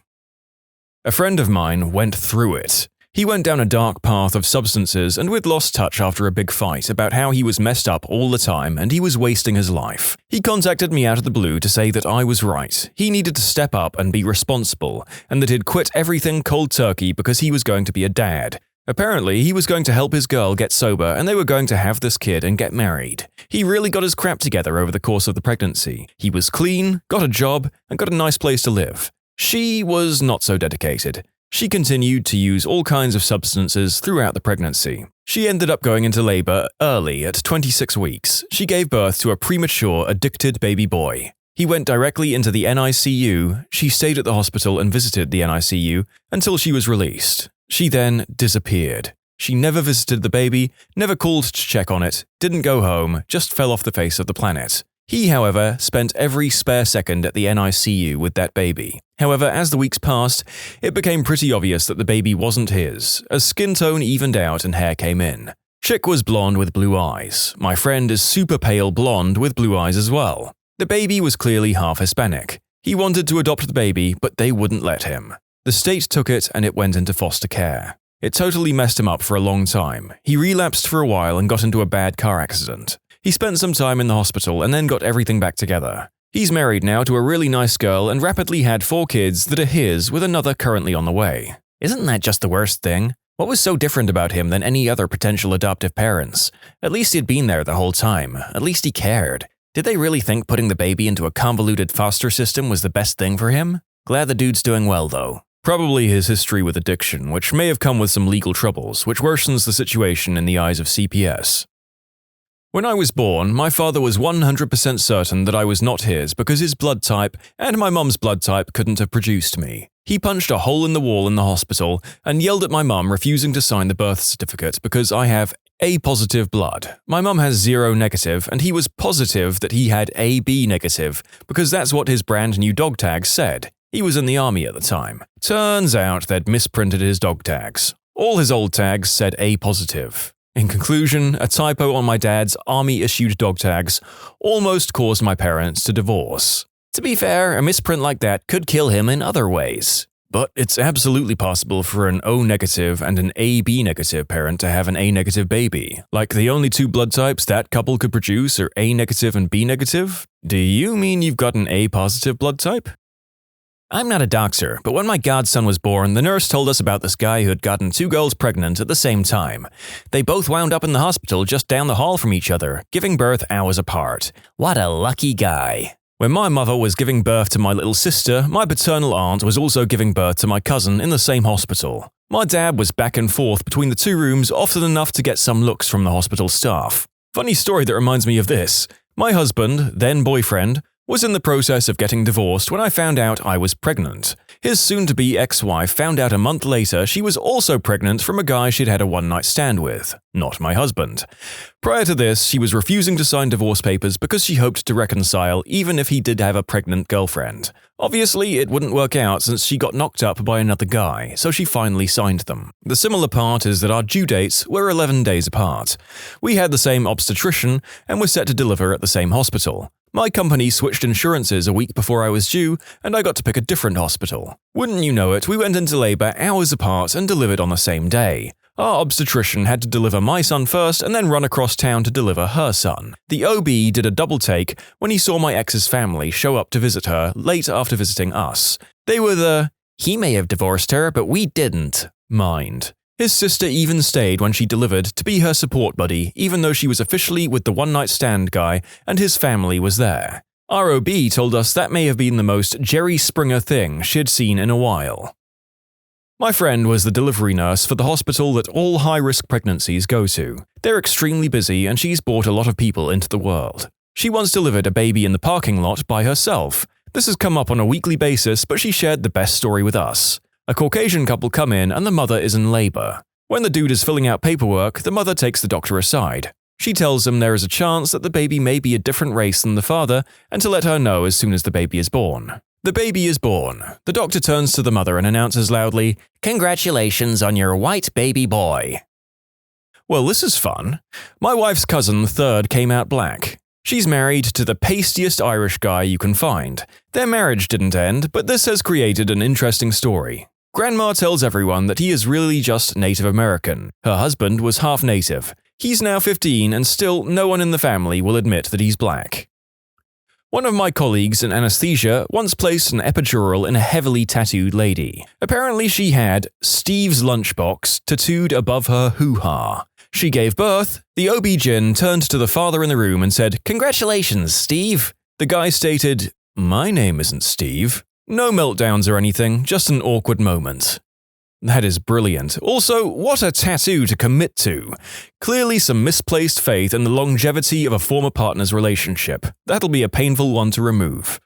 A friend of mine went through it. He went down a dark path of substances and we'd lost touch after a big fight about how he was messed up all the time and he was wasting his life. He contacted me out of the blue to say that I was right. He needed to step up and be responsible, and that he'd quit everything cold turkey because he was going to be a dad. Apparently, he was going to help his girl get sober and they were going to have this kid and get married. He really got his crap together over the course of the pregnancy. He was clean, got a job, and got a nice place to live. She was not so dedicated. She continued to use all kinds of substances throughout the pregnancy. She ended up going into labor early at 26 weeks. She gave birth to a premature, addicted baby boy. He went directly into the NICU. She stayed at the hospital and visited the NICU until she was released. She then disappeared. She never visited the baby, never called to check on it, didn't go home, just fell off the face of the planet. He, however, spent every spare second at the NICU with that baby. However, as the weeks passed, it became pretty obvious that the baby wasn't his, as skin tone evened out and hair came in. Chick was blonde with blue eyes. My friend is super pale blonde with blue eyes as well. The baby was clearly half Hispanic. He wanted to adopt the baby, but they wouldn't let him. The state took it and it went into foster care. It totally messed him up for a long time. He relapsed for a while and got into a bad car accident. He spent some time in the hospital and then got everything back together. He's married now to a really nice girl and rapidly had 4 kids that are his with another currently on the way. Isn't that just the worst thing? What was so different about him than any other potential adoptive parents? At least he'd been there the whole time. At least he cared. Did they really think putting the baby into a convoluted foster system was the best thing for him? Glad the dude's doing well though. Probably his history with addiction, which may have come with some legal troubles, which worsens the situation in the eyes of CPS. When I was born, my father was 100% certain that I was not his because his blood type and my mum's blood type couldn't have produced me. He punched a hole in the wall in the hospital and yelled at my mum refusing to sign the birth certificate because I have A positive blood. My mum has 0 negative and he was positive that he had AB negative because that's what his brand new dog tag said. He was in the army at the time. Turns out they'd misprinted his dog tags. All his old tags said A positive. In conclusion, a typo on my dad's army-issued dog tags almost caused my parents to divorce. To be fair, a misprint like that could kill him in other ways. But it's absolutely possible for an O negative and an AB negative parent to have an A negative baby. Like the only 2 blood types that couple could produce are A negative and B negative? Do you mean you've got an A positive blood type? I'm not a doctor, but when my godson was born, the nurse told us about this guy who had gotten 2 girls pregnant at the same time. They both wound up in the hospital just down the hall from each other, giving birth hours apart. What a lucky guy. When my mother was giving birth to my little sister, my paternal aunt was also giving birth to my cousin in the same hospital. My dad was back and forth between the 2 rooms often enough to get some looks from the hospital staff. Funny story that reminds me of this. My husband, then boyfriend, was in the process of getting divorced when I found out I was pregnant. His soon-to-be ex-wife found out a month later she was also pregnant from a guy she'd had a one-night stand with, not my husband. Prior to this, she was refusing to sign divorce papers because she hoped to reconcile even if he did have a pregnant girlfriend. Obviously, it wouldn't work out since she got knocked up by another guy, so she finally signed them. The similar part is that our due dates were 11 days apart. We had the same obstetrician and were set to deliver at the same hospital. My company switched insurances a week before I was due, and I got to pick a different hospital. Wouldn't you know it, we went into labor hours apart and delivered on the same day. Our obstetrician had to deliver my son first and then run across town to deliver her son. The OB did a double take when he saw my ex's family show up to visit her late after visiting us. They were the, "He may have divorced her, but we didn't" mind. His sister even stayed when she delivered to be her support buddy, even though she was officially with the one-night stand guy and his family was there. Our OB told us that may have been the most Jerry Springer thing she'd seen in a while. My friend was the delivery nurse for the hospital that all high-risk pregnancies go to. They're extremely busy and she's brought a lot of people into the world. She once delivered a baby in the parking lot by herself. This has come up on a weekly basis, but she shared the best story with us. A Caucasian couple come in and the mother is in labor. When the dude is filling out paperwork, the mother takes the doctor aside. She tells him there is a chance that the baby may be a different race than the father and to let her know as soon as the baby is born. The baby is born. The doctor turns to the mother and announces loudly, "Congratulations on your white baby boy." Well, this is fun. My wife's cousin, third, came out black. She's married to the pastiest Irish guy you can find. Their marriage didn't end, but this has created an interesting story. Grandma tells everyone that he is really just Native American. Her husband was half Native. He's now 15 and still no one in the family will admit that he's black. One of my colleagues in anesthesia once placed an epidural in a heavily tattooed lady. Apparently she had Steve's lunchbox tattooed above her hoo-ha. She gave birth. The OB-GYN turned to the father in the room and said, "Congratulations, Steve." The guy stated, "My name isn't Steve." No meltdowns or anything, just an awkward moment. That is brilliant. Also, what a tattoo to commit to. Clearly some misplaced faith in the longevity of a former partner's relationship. That'll be a painful one to remove.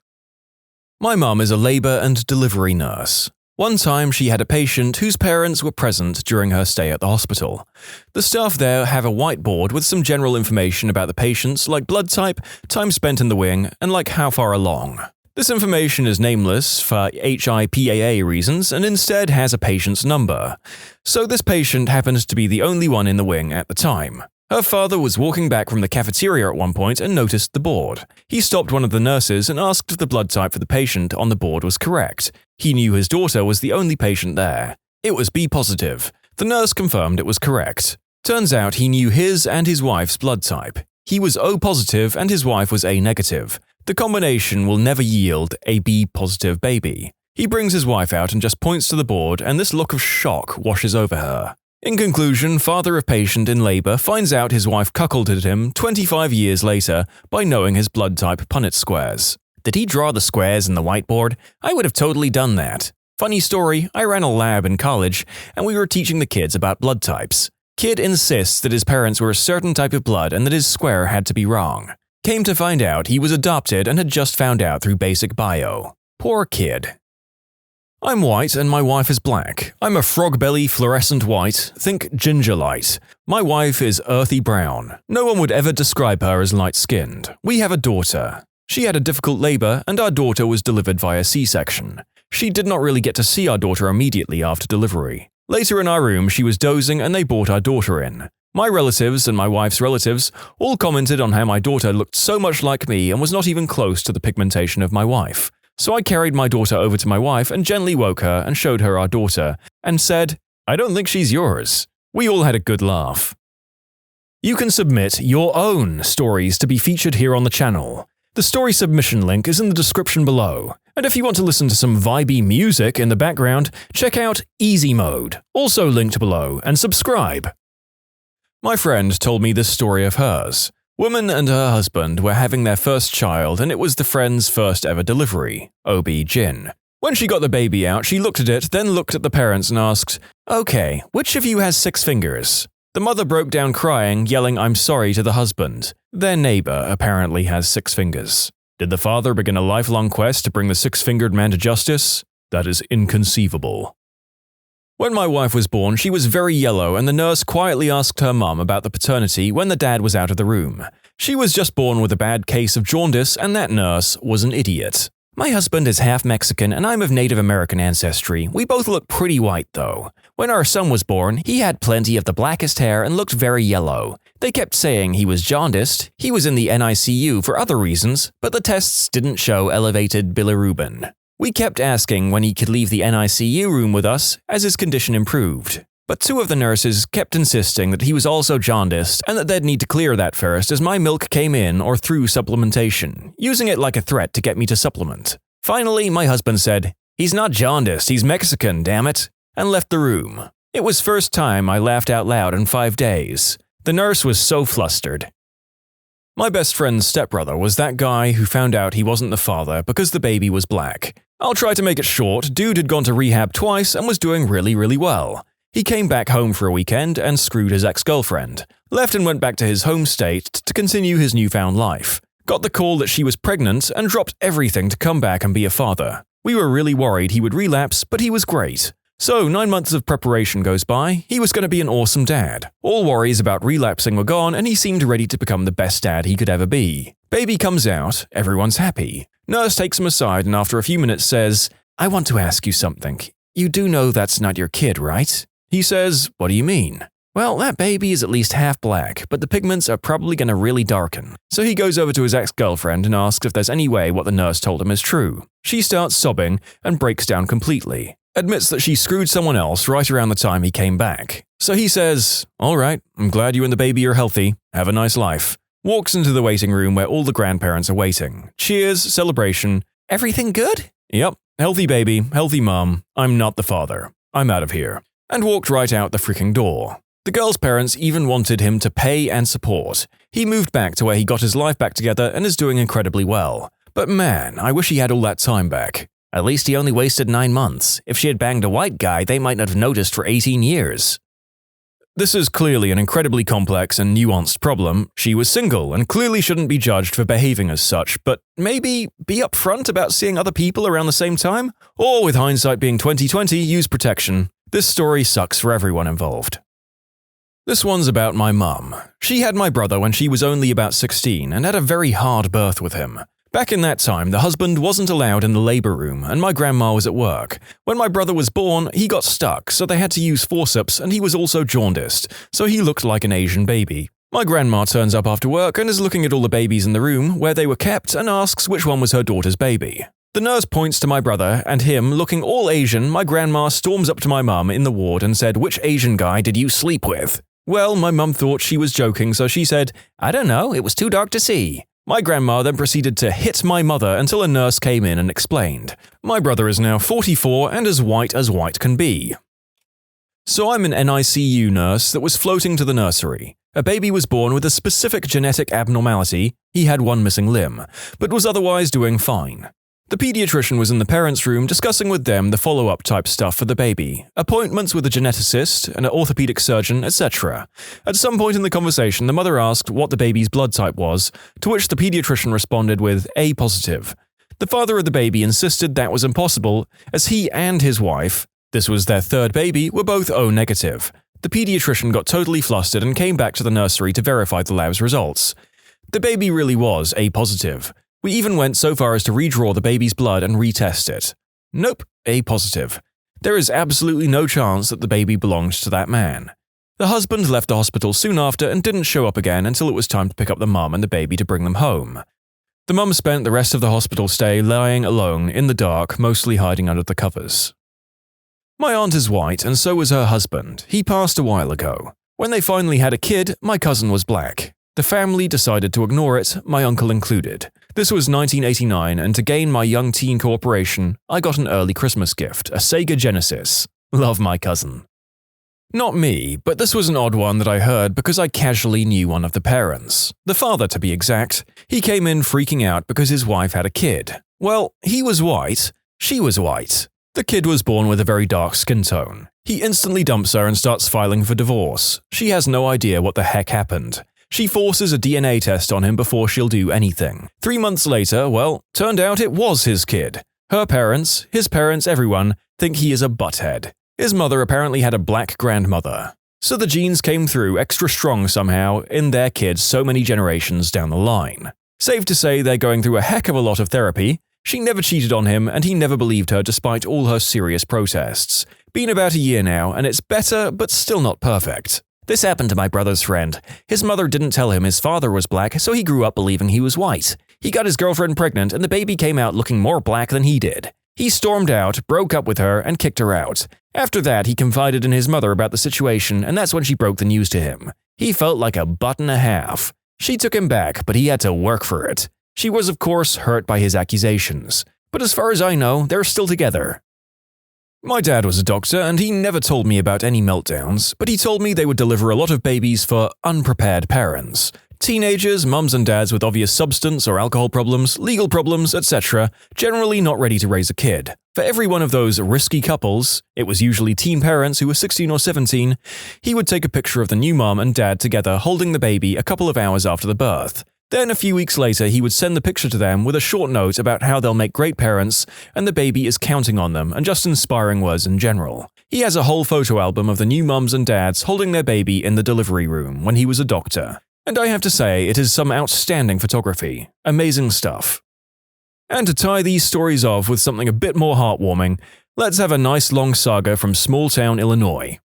My mum is a labor and delivery nurse. One time she had a patient whose parents were present during her stay at the hospital. The staff there have a whiteboard with some general information about the patients like blood type, time spent in the wing, and like how far along. This information is nameless for HIPAA reasons and instead has a patient's number. So this patient happened to be the only one in the wing at the time. Her father was walking back from the cafeteria at one point and noticed the board. He stopped one of the nurses and asked if the blood type for the patient on the board was correct. He knew his daughter was the only patient there. It was B positive. The nurse confirmed it was correct. Turns out he knew his and his wife's blood type. He was O positive and his wife was A negative. The combination will never yield a B-positive baby. He brings his wife out and just points to the board, and this look of shock washes over her. In conclusion, father of patient in labor finds out his wife cuckolded him 25 years later by knowing his blood type Punnett squares. Did he draw the squares in the whiteboard? I would have totally done that. Funny story, I ran a lab in college, and we were teaching the kids about blood types. Kid insists that his parents were a certain type of blood and that his square had to be wrong. Came to find out he was adopted and had just found out through basic bio. Poor kid. I'm white and my wife is black. I'm a frog belly fluorescent white, think ginger light. My wife is earthy brown. No one would ever describe her as light-skinned. We have a daughter. She had a difficult labor and our daughter was delivered via C-section. She did not really get to see our daughter immediately after delivery. Later in our room she was dozing and they brought our daughter in. My relatives and my wife's relatives all commented on how my daughter looked so much like me and was not even close to the pigmentation of my wife. So I carried my daughter over to my wife and gently woke her and showed her our daughter and said, "I don't think she's yours." We all had a good laugh. You can submit your own stories to be featured here on the channel. The story submission link is in the description below. And if you want to listen to some vibey music in the background, check out easymode, also linked below, and subscribe. My friend told me this story of hers. Woman and her husband were having their first child and it was the friend's first ever delivery, OB-GYN. When she got the baby out, she looked at it, then looked at the parents and asked, "Okay, which of you has 6 fingers?" The mother broke down crying, yelling "I'm sorry" to the husband. Their neighbor apparently has 6 fingers. Did the father begin a lifelong quest to bring the 6-fingered man to justice? That is inconceivable. When my wife was born, she was very yellow and the nurse quietly asked her mum about the paternity when the dad was out of the room. She was just born with a bad case of jaundice and that nurse was an idiot. My husband is half Mexican and I'm of Native American ancestry. We both look pretty white though. When our son was born, he had plenty of the blackest hair and looked very yellow. They kept saying he was jaundiced, he was in the NICU for other reasons, but the tests didn't show elevated bilirubin. We kept asking when he could leave the NICU room with us as his condition improved. But 2 of the nurses kept insisting that he was also jaundiced and that they'd need to clear that first as my milk came in or through supplementation, using it like a threat to get me to supplement. Finally, my husband said, "He's not jaundiced, he's Mexican, damn it," and left the room. It was first time I laughed out loud in 5 days. The nurse was so flustered. My best friend's stepbrother was that guy who found out he wasn't the father because the baby was black. I'll try to make it short. Dude had gone to rehab twice and was doing really well. He came back home for a weekend and screwed his ex-girlfriend. Left and went back to his home state to continue his newfound life. Got the call that she was pregnant and dropped everything to come back and be a father. We were really worried he would relapse, but he was great. So 9 months of preparation goes by, he was going to be an awesome dad. All worries about relapsing were gone and he seemed ready to become the best dad he could ever be. Baby comes out, everyone's happy. Nurse takes him aside and after a few minutes says, "I want to ask you something. You do know that's not your kid, right?" He says, "What do you mean?" "Well, that baby is at least half black, but the pigments are probably going to really darken." So he goes over to his ex-girlfriend and asks if there's any way what the nurse told him is true. She starts sobbing and breaks down completely. Admits that she screwed someone else right around the time he came back. So he says, "All right, I'm glad you and the baby are healthy. Have a nice life." Walks into the waiting room where all the grandparents are waiting. Cheers, celebration. Everything good? Yep. Healthy baby, healthy mom. I'm not the father. I'm out of here. And walked right out the freaking door. The girl's parents even wanted him to pay and support. He moved back to where he got his life back together and is doing incredibly well. But man, I wish he had all that time back. At least he only wasted 9 months. If she had banged a white guy, they might not have noticed for 18 years. This is clearly an incredibly complex and nuanced problem. She was single and clearly shouldn't be judged for behaving as such, but maybe be upfront about seeing other people around the same time? Or, with hindsight being 20/20, use protection. This story sucks for everyone involved. This one's about my mum. She had my brother when she was only about 16 and had a very hard birth with him. Back in that time, the husband wasn't allowed in the labor room and my grandma was at work. When my brother was born, he got stuck, so they had to use forceps, and he was also jaundiced, so he looked like an Asian baby. My grandma turns up after work and is looking at all the babies in the room where they were kept and asks which one was her daughter's baby. The nurse points to my brother, and him, looking all Asian, my grandma storms up to my mum in the ward and said, "Which Asian guy did you sleep with?" Well, my mum thought she was joking, so she said, "I don't know, it was too dark to see." My grandma then proceeded to hit my mother until a nurse came in and explained. My brother is now 44 and as white can be. So I'm an NICU nurse that was floating to the nursery. A baby was born with a specific genetic abnormality, he had one missing limb, but was otherwise doing fine. The pediatrician was in the parents' room discussing with them the follow-up type stuff for the baby, appointments with a geneticist, an orthopedic surgeon, etc. At some point in the conversation, the mother asked what the baby's blood type was, to which the pediatrician responded with A positive. The father of the baby insisted that was impossible, as he and his wife, this was their third baby, were both O negative. The pediatrician got totally flustered and came back to the nursery to verify the lab's results. The baby really was A positive. We even went so far as to redraw the baby's blood and retest it. Nope, A positive. There is absolutely no chance that the baby belonged to that man. The husband left the hospital soon after and didn't show up again until it was time to pick up the mum and the baby to bring them home. The mum spent the rest of the hospital stay lying alone in the dark, mostly hiding under the covers. My aunt is white and so was her husband. He passed a while ago. When they finally had a kid, my cousin was black. The family decided to ignore it, my uncle included. This was 1989, and to gain my young teen cooperation, I got an early Christmas gift, a Sega Genesis. Love my cousin. Not me, but this was an odd one that I heard because I casually knew one of the parents. The father, to be exact. He came in freaking out because his wife had a kid. Well, he was white, she was white. The kid was born with a very dark skin tone. He instantly dumps her and starts filing for divorce. She has no idea what the heck happened. She forces a DNA test on him before she'll do anything. 3 months later, well, turned out it was his kid. Her parents, his parents, everyone, think he is a butthead. His mother apparently had a black grandmother. So the genes came through extra strong somehow in their kids so many generations down the line. Safe to say they're going through a heck of a lot of therapy. She never cheated on him and he never believed her despite all her serious protests. Been about a year now and it's better but still not perfect. This happened to my brother's friend. His mother didn't tell him his father was black, so he grew up believing he was white. He got his girlfriend pregnant and the baby came out looking more black than he did. He stormed out, broke up with her, and kicked her out. After that, he confided in his mother about the situation, and that's when she broke the news to him. He felt like a butt and a half. She took him back, but he had to work for it. She was, of course, hurt by his accusations. But as far as I know, they're still together. My dad was a doctor and he never told me about any meltdowns, but he told me they would deliver a lot of babies for unprepared parents. Teenagers, mums and dads with obvious substance or alcohol problems, legal problems, etc., generally not ready to raise a kid. For every one of those risky couples, it was usually teen parents who were 16 or 17, he would take a picture of the new mum and dad together holding the baby a couple of hours after the birth. Then a few weeks later, he would send the picture to them with a short note about how they'll make great parents and the baby is counting on them and just inspiring words in general. He has a whole photo album of the new mums and dads holding their baby in the delivery room when he was a doctor. And I have to say, it is some outstanding photography. Amazing stuff. And to tie these stories off with something a bit more heartwarming, let's have a nice long saga from small-town Illinois.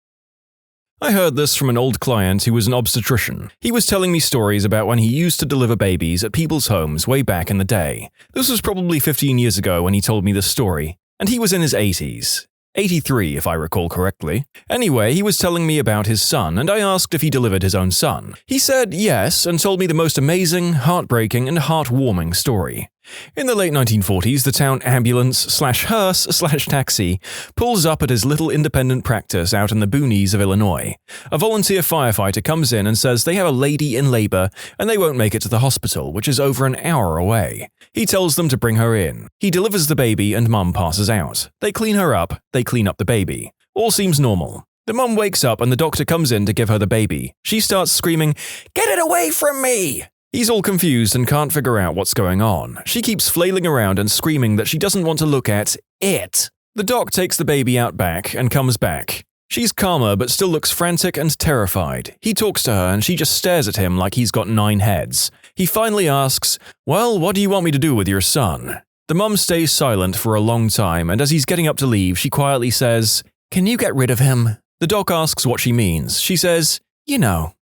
I heard this from an old client who was an obstetrician. He was telling me stories about when he used to deliver babies at people's homes way back in the day. This was probably 15 years ago when he told me this story, and he was in his 80s. 83 if I recall correctly. Anyway, he was telling me about his son, and I asked if he delivered his own son. He said yes, and told me the most amazing, heartbreaking, and heartwarming story. In the late 1940s, the town ambulance/hearse/taxi pulls up at his little independent practice out in the boonies of Illinois. A volunteer firefighter comes in and says they have a lady in labor and they won't make it to the hospital, which is over an hour away. He tells them to bring her in. He delivers the baby and Mum passes out. They clean her up, they clean up the baby. All seems normal. The mum wakes up and the doctor comes in to give her the baby. She starts screaming, "Get it away from me!" He's all confused and can't figure out what's going on. She keeps flailing around and screaming that she doesn't want to look at it. The doc takes the baby out back and comes back. She's calmer but still looks frantic and terrified. He talks to her and she just stares at him like he's got 9 heads. He finally asks, "Well, what do you want me to do with your son?" The mum stays silent for a long time, and as he's getting up to leave, she quietly says, "Can you get rid of him?" The doc asks what she means. She says,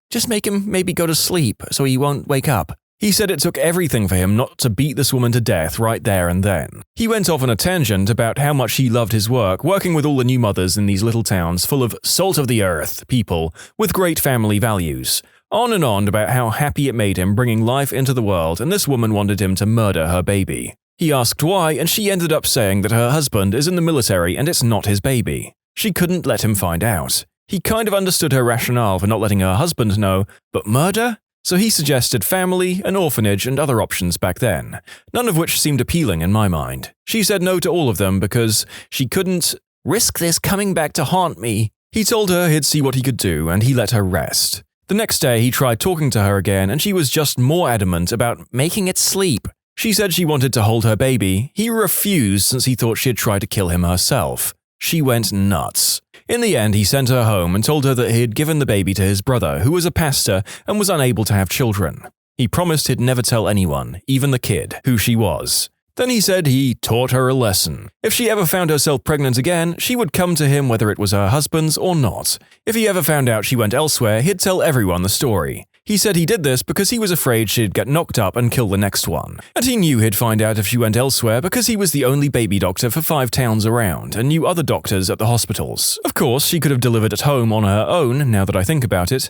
"Just make him maybe go to sleep so he won't wake up." He said it took everything for him not to beat this woman to death right there and then. He went off on a tangent about how much he loved his work, working with all the new mothers in these little towns full of salt-of-the-earth people with great family values. On and on about how happy it made him bringing life into the world, and this woman wanted him to murder her baby. He asked why, and she ended up saying that her husband is in the military and it's not his baby. She couldn't let him find out. He kind of understood her rationale for not letting her husband know, but murder? So he suggested family, an orphanage, and other options back then, none of which seemed appealing in my mind. She said no to all of them because she couldn't risk this coming back to haunt me. He told her he'd see what he could do, and he let her rest. The next day he tried talking to her again, and she was just more adamant about making it sleep. She said she wanted to hold her baby. He refused since he thought she'd try to kill him herself. She went nuts. In the end, he sent her home and told her that he had given the baby to his brother, who was a pastor and was unable to have children. He promised he'd never tell anyone, even the kid, who she was. Then he said he taught her a lesson. If she ever found herself pregnant again, she would come to him whether it was her husband's or not. If he ever found out she went elsewhere, he'd tell everyone the story. He said he did this because he was afraid she'd get knocked up and kill the next one. And he knew he'd find out if she went elsewhere because he was the only baby doctor for 5 towns around and knew other doctors at the hospitals. Of course, she could have delivered at home on her own, now that I think about it.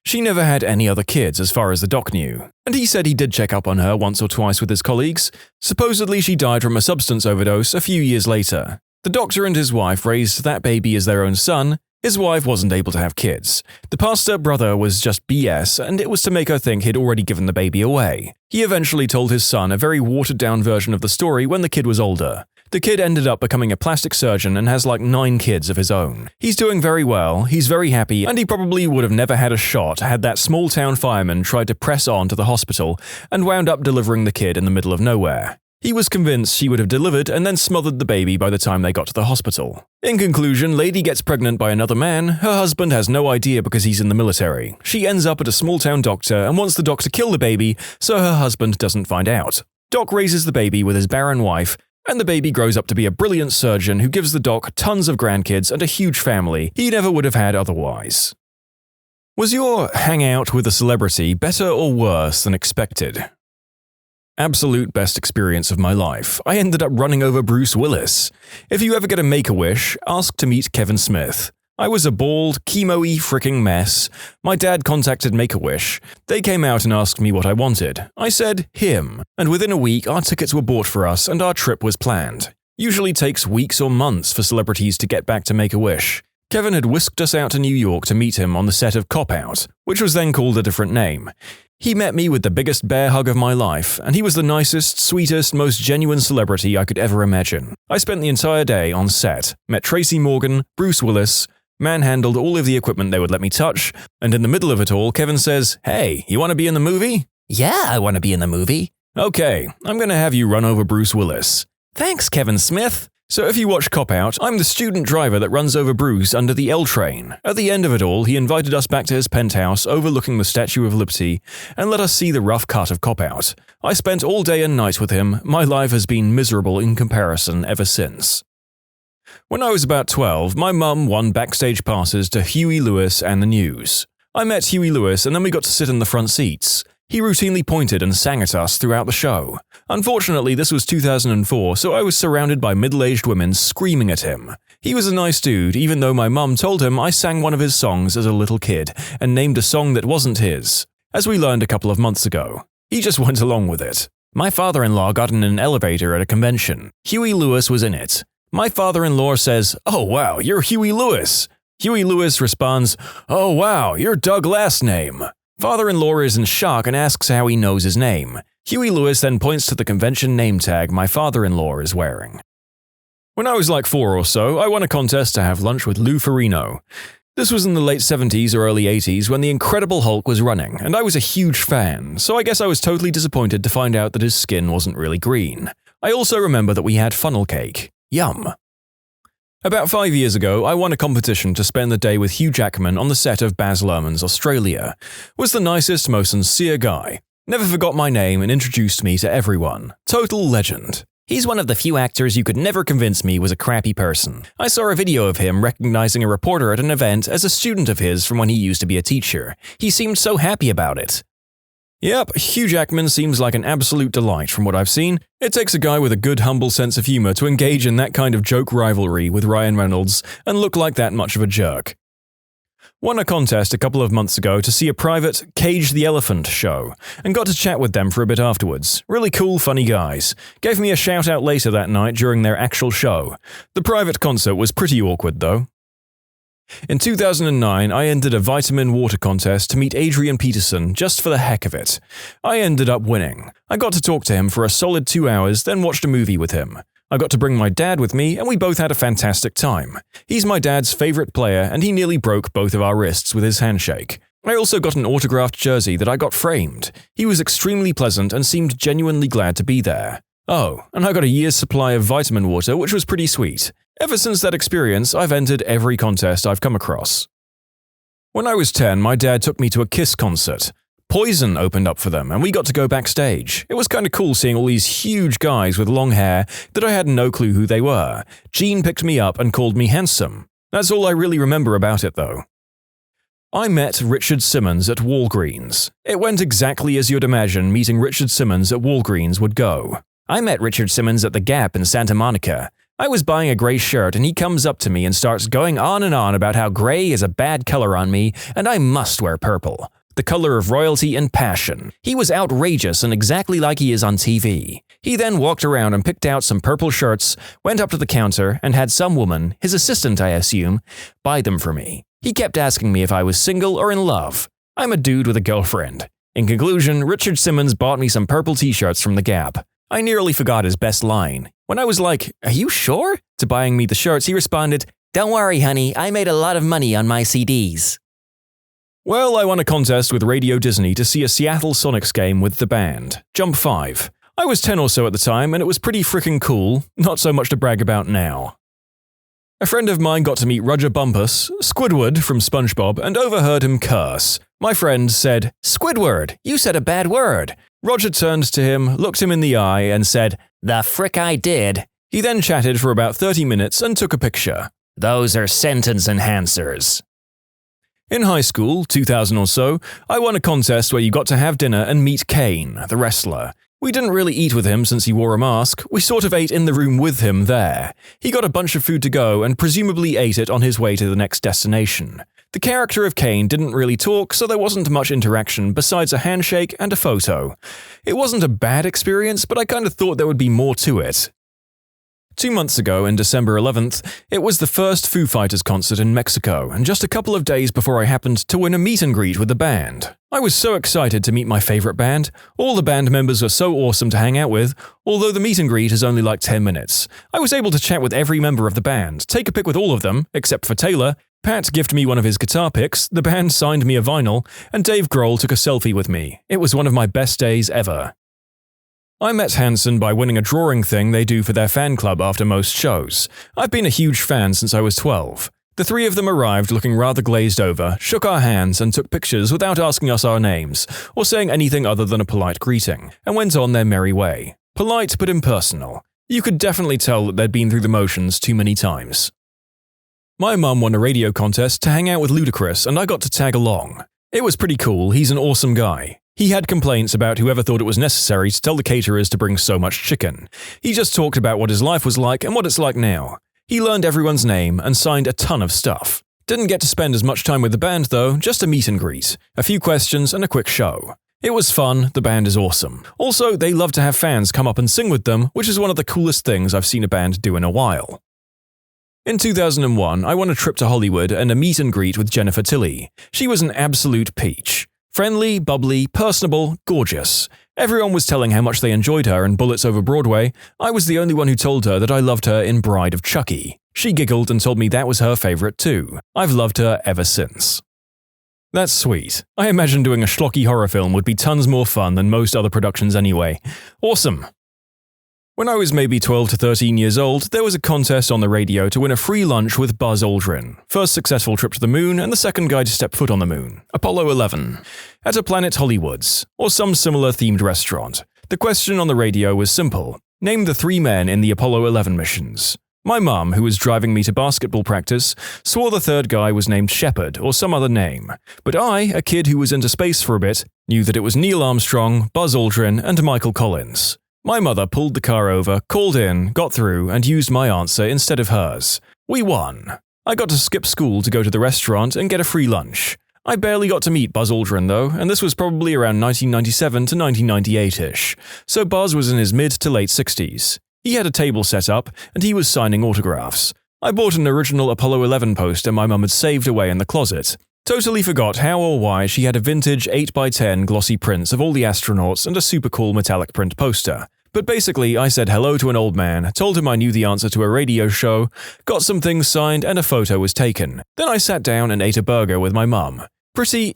She never had any other kids as far as the doc knew. And he said he did check up on her once or twice with his colleagues. Supposedly she died from a substance overdose a few years later. The doctor and his wife raised that baby as their own son. His wife wasn't able to have kids. The pastor brother was just BS, and it was to make her think he'd already given the baby away. He eventually told his son a very watered-down version of the story when the kid was older. The kid ended up becoming a plastic surgeon and has like 9 kids of his own. He's doing very well, he's very happy, and he probably would have never had a shot had that small-town fireman tried to press on to the hospital and wound up delivering the kid in the middle of nowhere. He was convinced she would have delivered and then smothered the baby by the time they got to the hospital. In conclusion, lady gets pregnant by another man. Her husband has no idea because he's in the military. She ends up at a small-town doctor and wants the doc to kill the baby so her husband doesn't find out. Doc raises the baby with his barren wife, and the baby grows up to be a brilliant surgeon who gives the doc tons of grandkids and a huge family he never would have had otherwise. Was your hangout with a celebrity better or worse than expected? Absolute best experience of my life. I ended up running over Bruce Willis. If you ever get a Make-A-Wish, ask to meet Kevin Smith. I was a bald, chemo-y freaking mess. My dad contacted Make-A-Wish. They came out and asked me what I wanted. I said, him. And within a week, our tickets were bought for us and our trip was planned. Usually takes weeks or months for celebrities to get back to Make-A-Wish. Kevin had whisked us out to New York to meet him on the set of Cop Out, which was then called a different name. He met me with the biggest bear hug of my life, and he was the nicest, sweetest, most genuine celebrity I could ever imagine. I spent the entire day on set, met Tracy Morgan, Bruce Willis, manhandled all of the equipment they would let me touch, and in the middle of it all, Kevin says, "Hey, you want to be in the movie?" "Yeah, I want to be in the movie." "Okay, I'm going to have you run over Bruce Willis." "Thanks, Kevin Smith." So if you watch Cop Out, I'm the student driver that runs over Bruce under the L train. At the end of it all, he invited us back to his penthouse overlooking the Statue of Liberty and let us see the rough cut of Cop Out. I spent all day and night with him. My life has been miserable in comparison ever since. When I was about 12, my mum won backstage passes to Huey Lewis and the News. I met Huey Lewis and then we got to sit in the front seats. He routinely pointed and sang at us throughout the show. Unfortunately, this was 2004, so I was surrounded by middle-aged women screaming at him. He was a nice dude, even though my mum told him I sang one of his songs as a little kid and named a song that wasn't his, as we learned a couple of months ago. He just went along with it. My father-in-law got in an elevator at a convention. Huey Lewis was in it. My father-in-law says, "Oh wow, you're Huey Lewis." Huey Lewis responds, "Oh wow, you're Doug last name." Father-in-law is in shock and asks how he knows his name. Huey Lewis then points to the convention name tag my father-in-law is wearing. When I was like 4 or so, I won a contest to have lunch with Lou Ferrigno. This was in the late 70s or early 80s when the Incredible Hulk was running, and I was a huge fan, so I guess I was totally disappointed to find out that his skin wasn't really green. I also remember that we had funnel cake. Yum. About 5 years ago, I won a competition to spend the day with Hugh Jackman on the set of Baz Luhrmann's Australia. Was the nicest, most sincere guy. Never forgot my name and introduced me to everyone. Total legend. He's one of the few actors you could never convince me was a crappy person. I saw a video of him recognizing a reporter at an event as a student of his from when he used to be a teacher. He seemed so happy about it. Yep, Hugh Jackman seems like an absolute delight from what I've seen. It takes a guy with a good, humble sense of humor to engage in that kind of joke rivalry with Ryan Reynolds and look like that much of a jerk. Won a contest a couple of months ago to see a private Cage the Elephant show, and got to chat with them for a bit afterwards. Really cool, funny guys. Gave me a shout out later that night during their actual show. The private concert was pretty awkward though. In 2009, I entered a vitamin water contest to meet Adrian Peterson just for the heck of it. I ended up winning. I got to talk to him for a solid 2 hours, then watched a movie with him. I got to bring my dad with me, and we both had a fantastic time. He's my dad's favorite player, and he nearly broke both of our wrists with his handshake. I also got an autographed jersey that I got framed. He was extremely pleasant and seemed genuinely glad to be there. Oh, and I got a year's supply of vitamin water, which was pretty sweet. Ever since that experience, I've entered every contest I've come across. When I was 10, my dad took me to a Kiss concert. Poison opened up for them, and we got to go backstage. It was kind of cool seeing all these huge guys with long hair that I had no clue who they were. Gene picked me up and called me handsome. That's all I really remember about it, though. I met Richard Simmons at Walgreens. It went exactly as you'd imagine meeting Richard Simmons at Walgreens would go. I met Richard Simmons at the Gap in Santa Monica. I was buying a gray shirt and he comes up to me and starts going on and on about how gray is a bad color on me and I must wear purple. The color of royalty and passion. He was outrageous and exactly like he is on TV. He then walked around and picked out some purple shirts, went up to the counter, and had some woman, his assistant I assume, buy them for me. He kept asking me if I was single or in love. I'm a dude with a girlfriend. In conclusion, Richard Simmons bought me some purple t-shirts from the Gap. I nearly forgot his best line. When I was like, "Are you sure?" to buying me the shirts, he responded, "Don't worry, honey, I made a lot of money on my CDs." Well, I won a contest with Radio Disney to see a Seattle Sonics game with the band, Jump 5. I was 10 or so at the time, and it was pretty freaking cool, not so much to brag about now. A friend of mine got to meet Roger Bumpus, Squidward from SpongeBob, and overheard him curse. My friend said, "Squidward, you said a bad word." Roger turned to him, looked him in the eye, and said, "The frick I did." He then chatted for about 30 minutes and took a picture. Those are sentence enhancers. In high school, 2000 or so, I won a contest where you got to have dinner and meet Kane, the wrestler. We didn't really eat with him since he wore a mask, we sort of ate in the room with him there. He got a bunch of food to go and presumably ate it on his way to the next destination. The character of Kane didn't really talk, so there wasn't much interaction besides a handshake and a photo. It wasn't a bad experience, but I kind of thought there would be more to it. 2 months ago, in December 11th, it was the first Foo Fighters concert in Mexico, and just a couple of days before I happened to win a meet and greet with the band. I was so excited to meet my favorite band. All the band members are so awesome to hang out with, although the meet and greet is only like 10 minutes. I was able to chat with every member of the band, take a pic with all of them, except for Taylor. Pat gifted me one of his guitar picks, the band signed me a vinyl, and Dave Grohl took a selfie with me. It was one of my best days ever. I met Hanson by winning a drawing thing they do for their fan club after most shows. I've been a huge fan since I was 12. The three of them arrived looking rather glazed over, shook our hands and took pictures without asking us our names, or saying anything other than a polite greeting, and went on their merry way. Polite but impersonal. You could definitely tell that they'd been through the motions too many times. My mum won a radio contest to hang out with Ludacris and I got to tag along. It was pretty cool, he's an awesome guy. He had complaints about whoever thought it was necessary to tell the caterers to bring so much chicken. He just talked about what his life was like and what it's like now. He learned everyone's name and signed a ton of stuff. Didn't get to spend as much time with the band though, just a meet and greet, a few questions and a quick show. It was fun, the band is awesome. Also, they love to have fans come up and sing with them, which is one of the coolest things I've seen a band do in a while. In 2001, I won a trip to Hollywood and a meet and greet with Jennifer Tilly. She was an absolute peach. Friendly, bubbly, personable, gorgeous. Everyone was telling how much they enjoyed her in Bullets Over Broadway. I was the only one who told her that I loved her in Bride of Chucky. She giggled and told me that was her favorite too. I've loved her ever since. That's sweet. I imagine doing a schlocky horror film would be tons more fun than most other productions anyway. Awesome. When I was maybe 12 to 13 years old, there was a contest on the radio to win a free lunch with Buzz Aldrin. First successful trip to the moon and the second guy to step foot on the moon. Apollo 11. At a Planet Hollywoods, or some similar themed restaurant. The question on the radio was simple. Name the 3 men in the Apollo 11 missions. My mum, who was driving me to basketball practice, swore the third guy was named Shepard or some other name. But I, a kid who was into space for a bit, knew that it was Neil Armstrong, Buzz Aldrin, and Michael Collins. My mother pulled the car over, called in, got through, and used my answer instead of hers. We won. I got to skip school to go to the restaurant and get a free lunch. I barely got to meet Buzz Aldrin though, and this was probably around 1997 to 1998-ish, so Buzz was in his mid to late 60s. He had a table set up, and he was signing autographs. I bought an original Apollo 11 poster my mum had saved away in the closet. Totally forgot how or why she had a vintage 8x10 glossy prints of all the astronauts and a super cool metallic print poster. But basically, I said hello to an old man, told him I knew the answer to a radio show, got some things signed and a photo was taken. Then I sat down and ate a burger with my mum. Pretty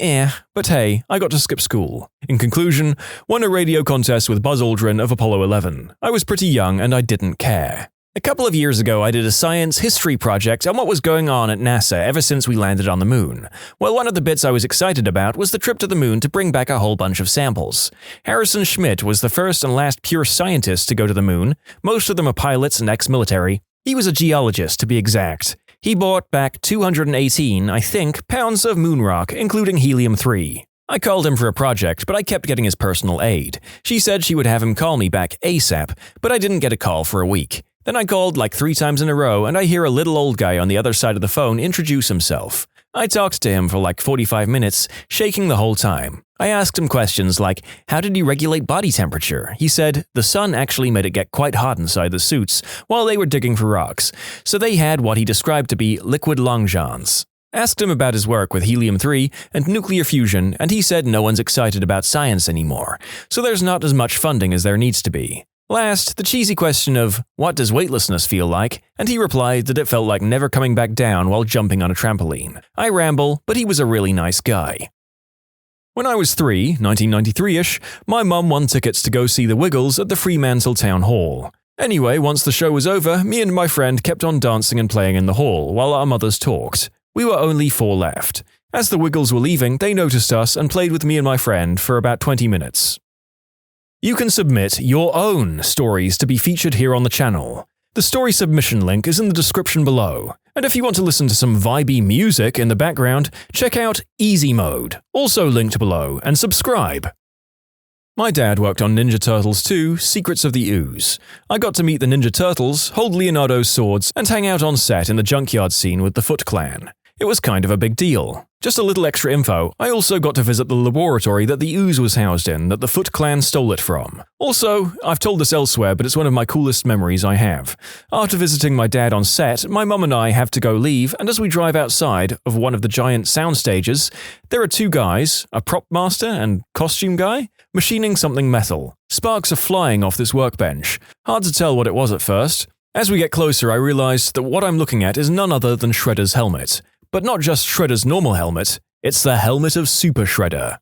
but hey, I got to skip school. In conclusion, won a radio contest with Buzz Aldrin of Apollo 11. I was pretty young and I didn't care. A couple of years ago, I did a science history project on what was going on at NASA ever since we landed on the moon. Well, one of the bits I was excited about was the trip to the moon to bring back a whole bunch of samples. Harrison Schmitt was the first and last pure scientist to go to the moon. Most of them are pilots and ex-military. He was a geologist, to be exact. He brought back 218, I think, pounds of moon rock, including helium-3. I called him for a project, but I kept getting his personal aide. She said she would have him call me back ASAP, but I didn't get a call for a week. Then I called like 3 times in a row, and I hear a little old guy on the other side of the phone introduce himself. I talked to him for like 45 minutes, shaking the whole time. I asked him questions like, how did he regulate body temperature? He said, the sun actually made it get quite hot inside the suits while they were digging for rocks, so they had what he described to be liquid long johns. Asked him about his work with helium-3 and nuclear fusion, and he said no one's excited about science anymore, so there's not as much funding as there needs to be. Last, the cheesy question of, what does weightlessness feel like? And he replied that it felt like never coming back down while jumping on a trampoline. I ramble, but he was a really nice guy. When I was 3, 1993-ish, my mum won tickets to go see the Wiggles at the Fremantle Town Hall. Anyway, once the show was over, me and my friend kept on dancing and playing in the hall while our mothers talked. We were only 4 left. As the Wiggles were leaving, they noticed us and played with me and my friend for about 20 minutes. You can submit your own stories to be featured here on the channel. The story submission link is in the description below. And if you want to listen to some vibey music in the background, check out easymode, also linked below, and subscribe. My dad worked on Ninja Turtles 2: Secrets of the Ooze. I got to meet the Ninja Turtles, hold Leonardo's swords, and hang out on set in the junkyard scene with the Foot Clan. It was kind of a big deal. Just a little extra info, I also got to visit the laboratory that the ooze was housed in that the Foot Clan stole it from. Also, I've told this elsewhere, but it's one of my coolest memories I have. After visiting my dad on set, my mum and I have to go leave, and as we drive outside of one of the giant sound stages, there are 2 guys, a prop master and costume guy, machining something metal. Sparks are flying off this workbench. Hard to tell what it was at first. As we get closer, I realize that what I'm looking at is none other than Shredder's helmet. But not just Shredder's normal helmet, it's the helmet of Super Shredder.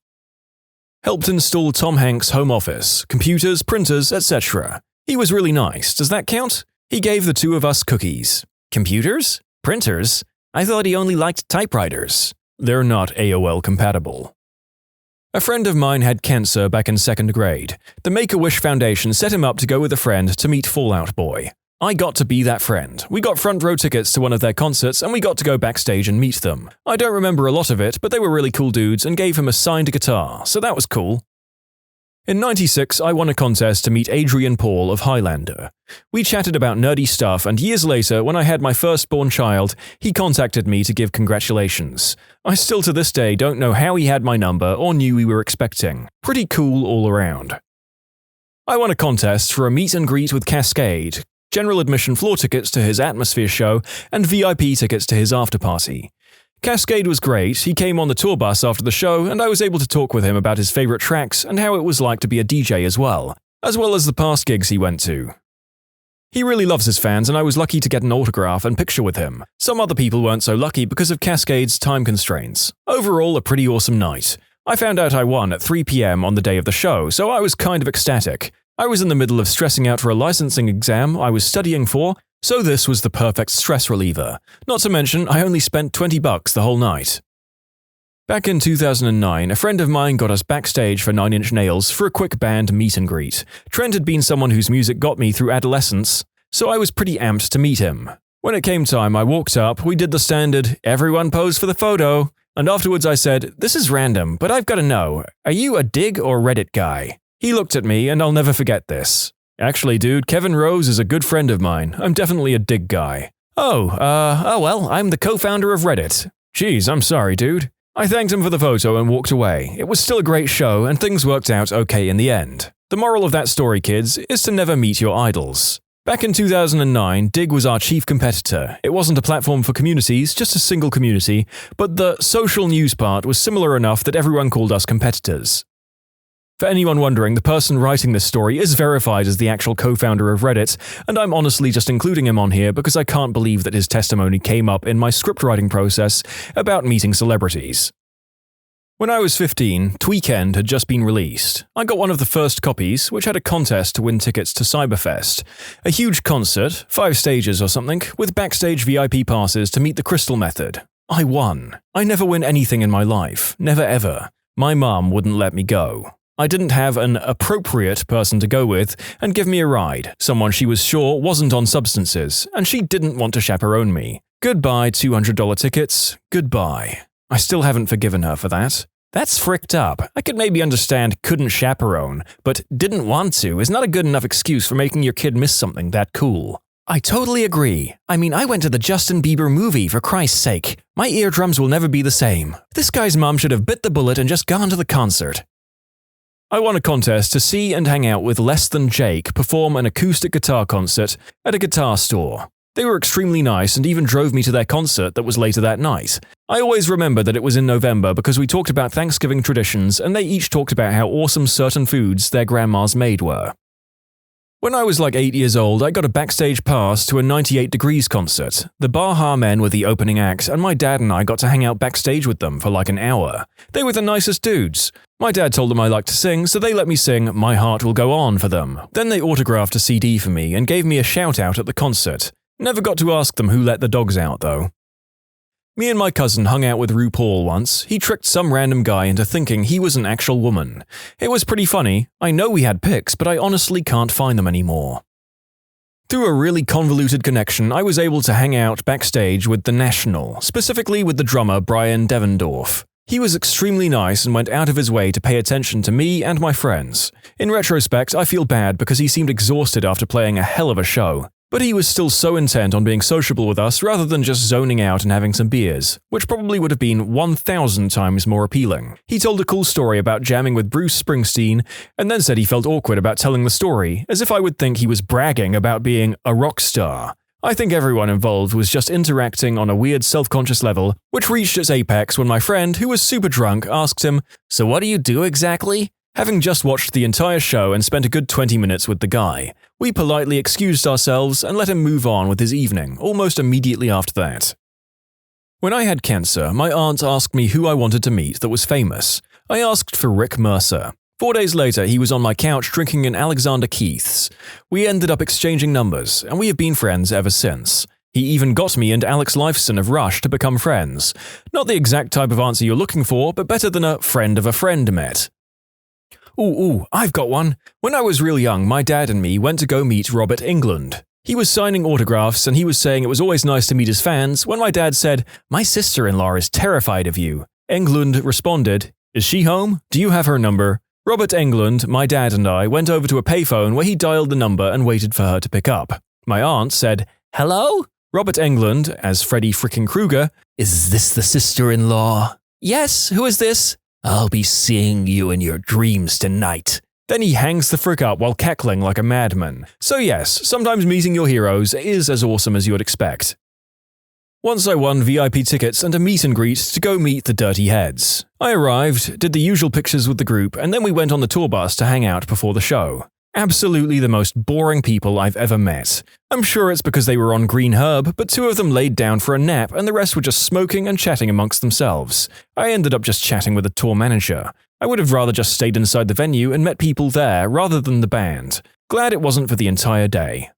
Helped install Tom Hanks' home office, computers, printers, etc. He was really nice, does that count? He gave the 2 of us cookies. Computers? Printers? I thought he only liked typewriters. They're not AOL compatible. A friend of mine had cancer back in 2nd grade. The Make-A-Wish Foundation set him up to go with a friend to meet Fall Out Boy. I got to be that friend. We got front row tickets to one of their concerts and we got to go backstage and meet them. I don't remember a lot of it, but they were really cool dudes and gave him a signed guitar, so that was cool. In '96, I won a contest to meet Adrian Paul of Highlander. We chatted about nerdy stuff, and years later, when I had my firstborn child, he contacted me to give congratulations. I still to this day don't know how he had my number or knew we were expecting. Pretty cool all around. I won a contest for a meet and greet with Cascade, general admission floor tickets to his AmITheA show, and VIP tickets to his afterparty. Cascade was great. He came on the tour bus after the show, and I was able to talk with him about his favorite tracks and how it was like to be a DJ as well as the past gigs he went to. He really loves his fans, and I was lucky to get an autograph and picture with him. Some other people weren't so lucky because of Cascade's time constraints. Overall, a pretty awesome night. I found out I won at 3 p.m. on the day of the show, so I was kind of ecstatic. I was in the middle of stressing out for a licensing exam I was studying for, so this was the perfect stress reliever. Not to mention, I only spent $20 the whole night. Back in 2009, a friend of mine got us backstage for 9 Inch Nails for a quick band meet and greet. Trent had been someone whose music got me through adolescence, so I was pretty amped to meet him. When it came time, I walked up, we did the standard, everyone pose for the photo, and afterwards I said, "This is random, but I've got to know, are you a Dig or Reddit guy?" He looked at me, and I'll never forget this. "Actually, dude, Kevin Rose is a good friend of mine. I'm definitely a Dig guy." Well, I'm the co-founder of Reddit." "Geez, I'm sorry, dude." I thanked him for the photo and walked away. It was still a great show, and things worked out okay in the end. The moral of that story, kids, is to never meet your idols. Back in 2009, Dig was our chief competitor. It wasn't a platform for communities, just a single community, but the social news part was similar enough that everyone called us competitors. For anyone wondering, the person writing this story is verified as the actual co-founder of Reddit, and I'm honestly just including him on here because I can't believe that his testimony came up in my scriptwriting process about meeting celebrities. When I was 15, Tweekend had just been released. I got one of the first copies, which had a contest to win tickets to Cyberfest, a huge concert, 5 stages or something, with backstage VIP passes to meet the Crystal Method. I won. I never win anything in my life, never ever. My mom wouldn't let me go. I didn't have an appropriate person to go with and give me a ride, someone she was sure wasn't on substances, and she didn't want to chaperone me. Goodbye $200 tickets, goodbye. I still haven't forgiven her for that. That's fricked up. I could maybe understand couldn't chaperone, but didn't want to is not a good enough excuse for making your kid miss something that cool. I totally agree. I mean, I went to the Justin Bieber movie, for Christ's sake. My eardrums will never be the same. This guy's mom should have bit the bullet and just gone to the concert. I won a contest to see and hang out with Less Than Jake perform an acoustic guitar concert at a guitar store. They were extremely nice and even drove me to their concert that was later that night. I always remember that it was in November because we talked about Thanksgiving traditions and they each talked about how awesome certain foods their grandmas made were. When I was like 8 years old, I got a backstage pass to a 98 Degrees concert. The Baha Men were the opening act, and my dad and I got to hang out backstage with them for like an hour. They were the nicest dudes. My dad told them I liked to sing, so they let me sing My Heart Will Go On for them. Then they autographed a CD for me and gave me a shout out at the concert. Never got to ask them who let the dogs out, though. Me and my cousin hung out with RuPaul once. He tricked some random guy into thinking he was an actual woman. It was pretty funny. I know we had pics, but I honestly can't find them anymore. Through a really convoluted connection, I was able to hang out backstage with The National, specifically with the drummer Brian Devendorf. He was extremely nice and went out of his way to pay attention to me and my friends. In retrospect, I feel bad because he seemed exhausted after playing a hell of a show. But he was still so intent on being sociable with us rather than just zoning out and having some beers, which probably would have been 1,000 times more appealing. He told a cool story about jamming with Bruce Springsteen, and then said he felt awkward about telling the story, as if I would think he was bragging about being a rock star. I think everyone involved was just interacting on a weird self-conscious level, which reached its apex when my friend, who was super drunk, asked him, "So what do you do exactly?" Having just watched the entire show and spent a good 20 minutes with the guy, we politely excused ourselves and let him move on with his evening, almost immediately after that. When I had cancer, my aunt asked me who I wanted to meet that was famous. I asked for Rick Mercer. 4 days later, he was on my couch drinking an Alexander Keith's. We ended up exchanging numbers, and we have been friends ever since. He even got me and Alex Lifeson of Rush to become friends. Not the exact type of answer you're looking for, but better than a friend of a friend met. I've got one. When I was real young, my dad and me went to go meet Robert Englund. He was signing autographs and he was saying it was always nice to meet his fans when my dad said, "My sister-in-law is terrified of you." Englund responded, "Is she home? Do you have her number?" Robert Englund, my dad and I went over to a payphone where he dialed the number and waited for her to pick up. My aunt said, "Hello?" Robert Englund, as Freddy frickin' Krueger, "Is this the sister-in-law?" "Yes, who is this?" "I'll be seeing you in your dreams tonight." Then he hangs the frick up while cackling like a madman. So yes, sometimes meeting your heroes is as awesome as you would expect. Once I won VIP tickets and a meet and greet to go meet the Dirty Heads. I arrived, did the usual pictures with the group, and then we went on the tour bus to hang out before the show. Absolutely the most boring people I've ever met. I'm sure it's because they were on Green Herb, but 2 of them laid down for a nap and the rest were just smoking and chatting amongst themselves. I ended up just chatting with the tour manager. I would have rather just stayed inside the venue and met people there rather than the band. Glad it wasn't for the entire day.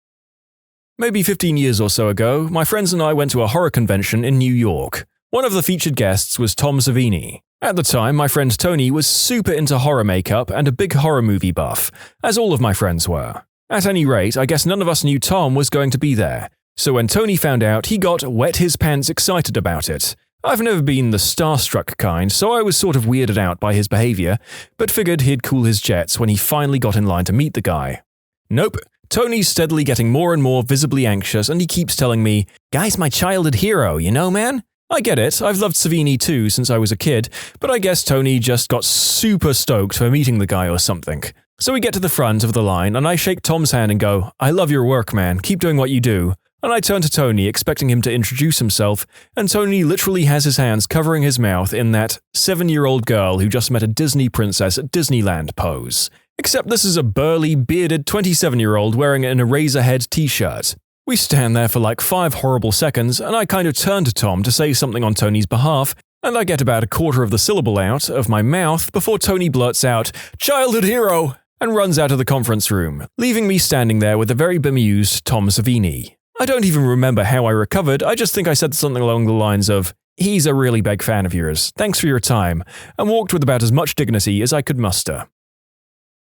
Maybe 15 years or so ago, my friends and I went to a horror convention in New York. One of the featured guests was Tom Savini. At the time, my friend Tony was super into horror makeup and a big horror movie buff, as all of my friends were. At any rate, I guess none of us knew Tom was going to be there. So when Tony found out, he got wet his pants excited about it. I've never been the starstruck kind, so I was sort of weirded out by his behavior, but figured he'd cool his jets when he finally got in line to meet the guy. Nope. Tony's steadily getting more and more visibly anxious and he keeps telling me, "Guy's my childhood hero, you know, man?" I get it, I've loved Savini too since I was a kid, but I guess Tony just got super stoked for meeting the guy or something. So we get to the front of the line and I shake Tom's hand and go, "I love your work, man, keep doing what you do." And I turn to Tony expecting him to introduce himself, and Tony literally has his hands covering his mouth in that 7-year-old girl who just met a Disney princess at Disneyland pose. Except this is a burly, bearded 27-year-old wearing an Eraserhead t-shirt. We stand there for like 5 horrible seconds, and I kind of turn to Tom to say something on Tony's behalf, and I get about a quarter of the syllable out of my mouth before Tony blurts out, "Childhood hero!" and runs out of the conference room, leaving me standing there with a very bemused Tom Savini. I don't even remember how I recovered, I just think I said something along the lines of, "He's a really big fan of yours, thanks for your time," and walked with about as much dignity as I could muster.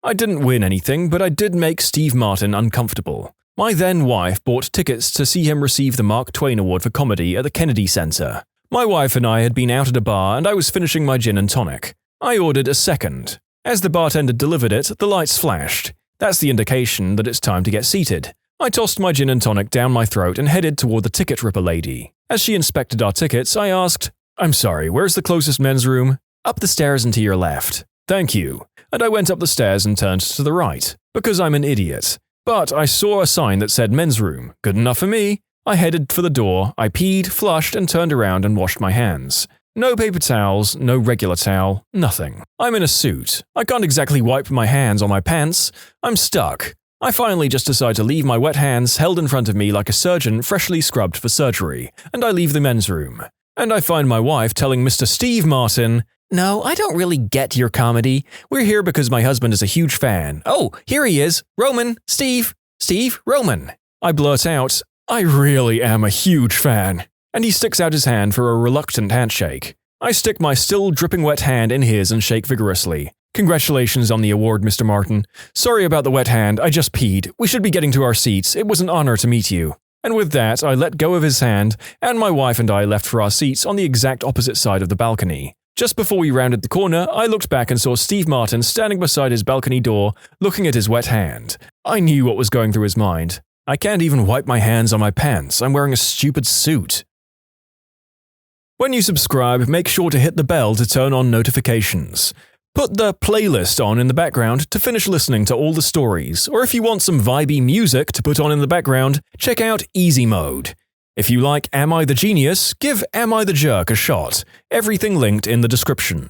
I didn't win anything, but I did make Steve Martin uncomfortable. My then wife bought tickets to see him receive the Mark Twain Award for Comedy at the Kennedy Center. My wife and I had been out at a bar and I was finishing my gin and tonic. I ordered a second. As the bartender delivered it, the lights flashed. That's the indication that it's time to get seated. I tossed my gin and tonic down my throat and headed toward the ticket ripper lady. As she inspected our tickets, I asked, "I'm sorry, where's the closest men's room?" "Up the stairs and to your left." "Thank you." And I went up the stairs and turned to the right, because I'm an idiot. But I saw a sign that said men's room. Good enough for me. I headed for the door, I peed, flushed, and turned around and washed my hands. No paper towels, no regular towel, nothing. I'm in a suit. I can't exactly wipe my hands on my pants. I'm stuck. I finally just decide to leave my wet hands held in front of me like a surgeon freshly scrubbed for surgery, and I leave the men's room. And I find my wife telling Mr. Steve Martin, "No, I don't really get your comedy. We're here because my husband is a huge fan. Oh, here he is. Roman, Steve, Roman." I blurt out, "I really am a huge fan." And he sticks out his hand for a reluctant handshake. I stick my still dripping wet hand in his and shake vigorously. "Congratulations on the award, Mr. Martin. Sorry about the wet hand, I just peed. We should be getting to our seats. It was an honor to meet you." And with that, I let go of his hand, and my wife and I left for our seats on the exact opposite side of the balcony. Just before we rounded the corner, I looked back and saw Steve Martin standing beside his balcony door, looking at his wet hand. I knew what was going through his mind. I can't even wipe my hands on my pants, I'm wearing a stupid suit. When you subscribe, make sure to hit the bell to turn on notifications. Put the playlist on in the background to finish listening to all the stories, or if you want some vibey music to put on in the background, check out easymode. If you like Am I the Genius, give Am I the Jerk a shot. Everything linked in the description.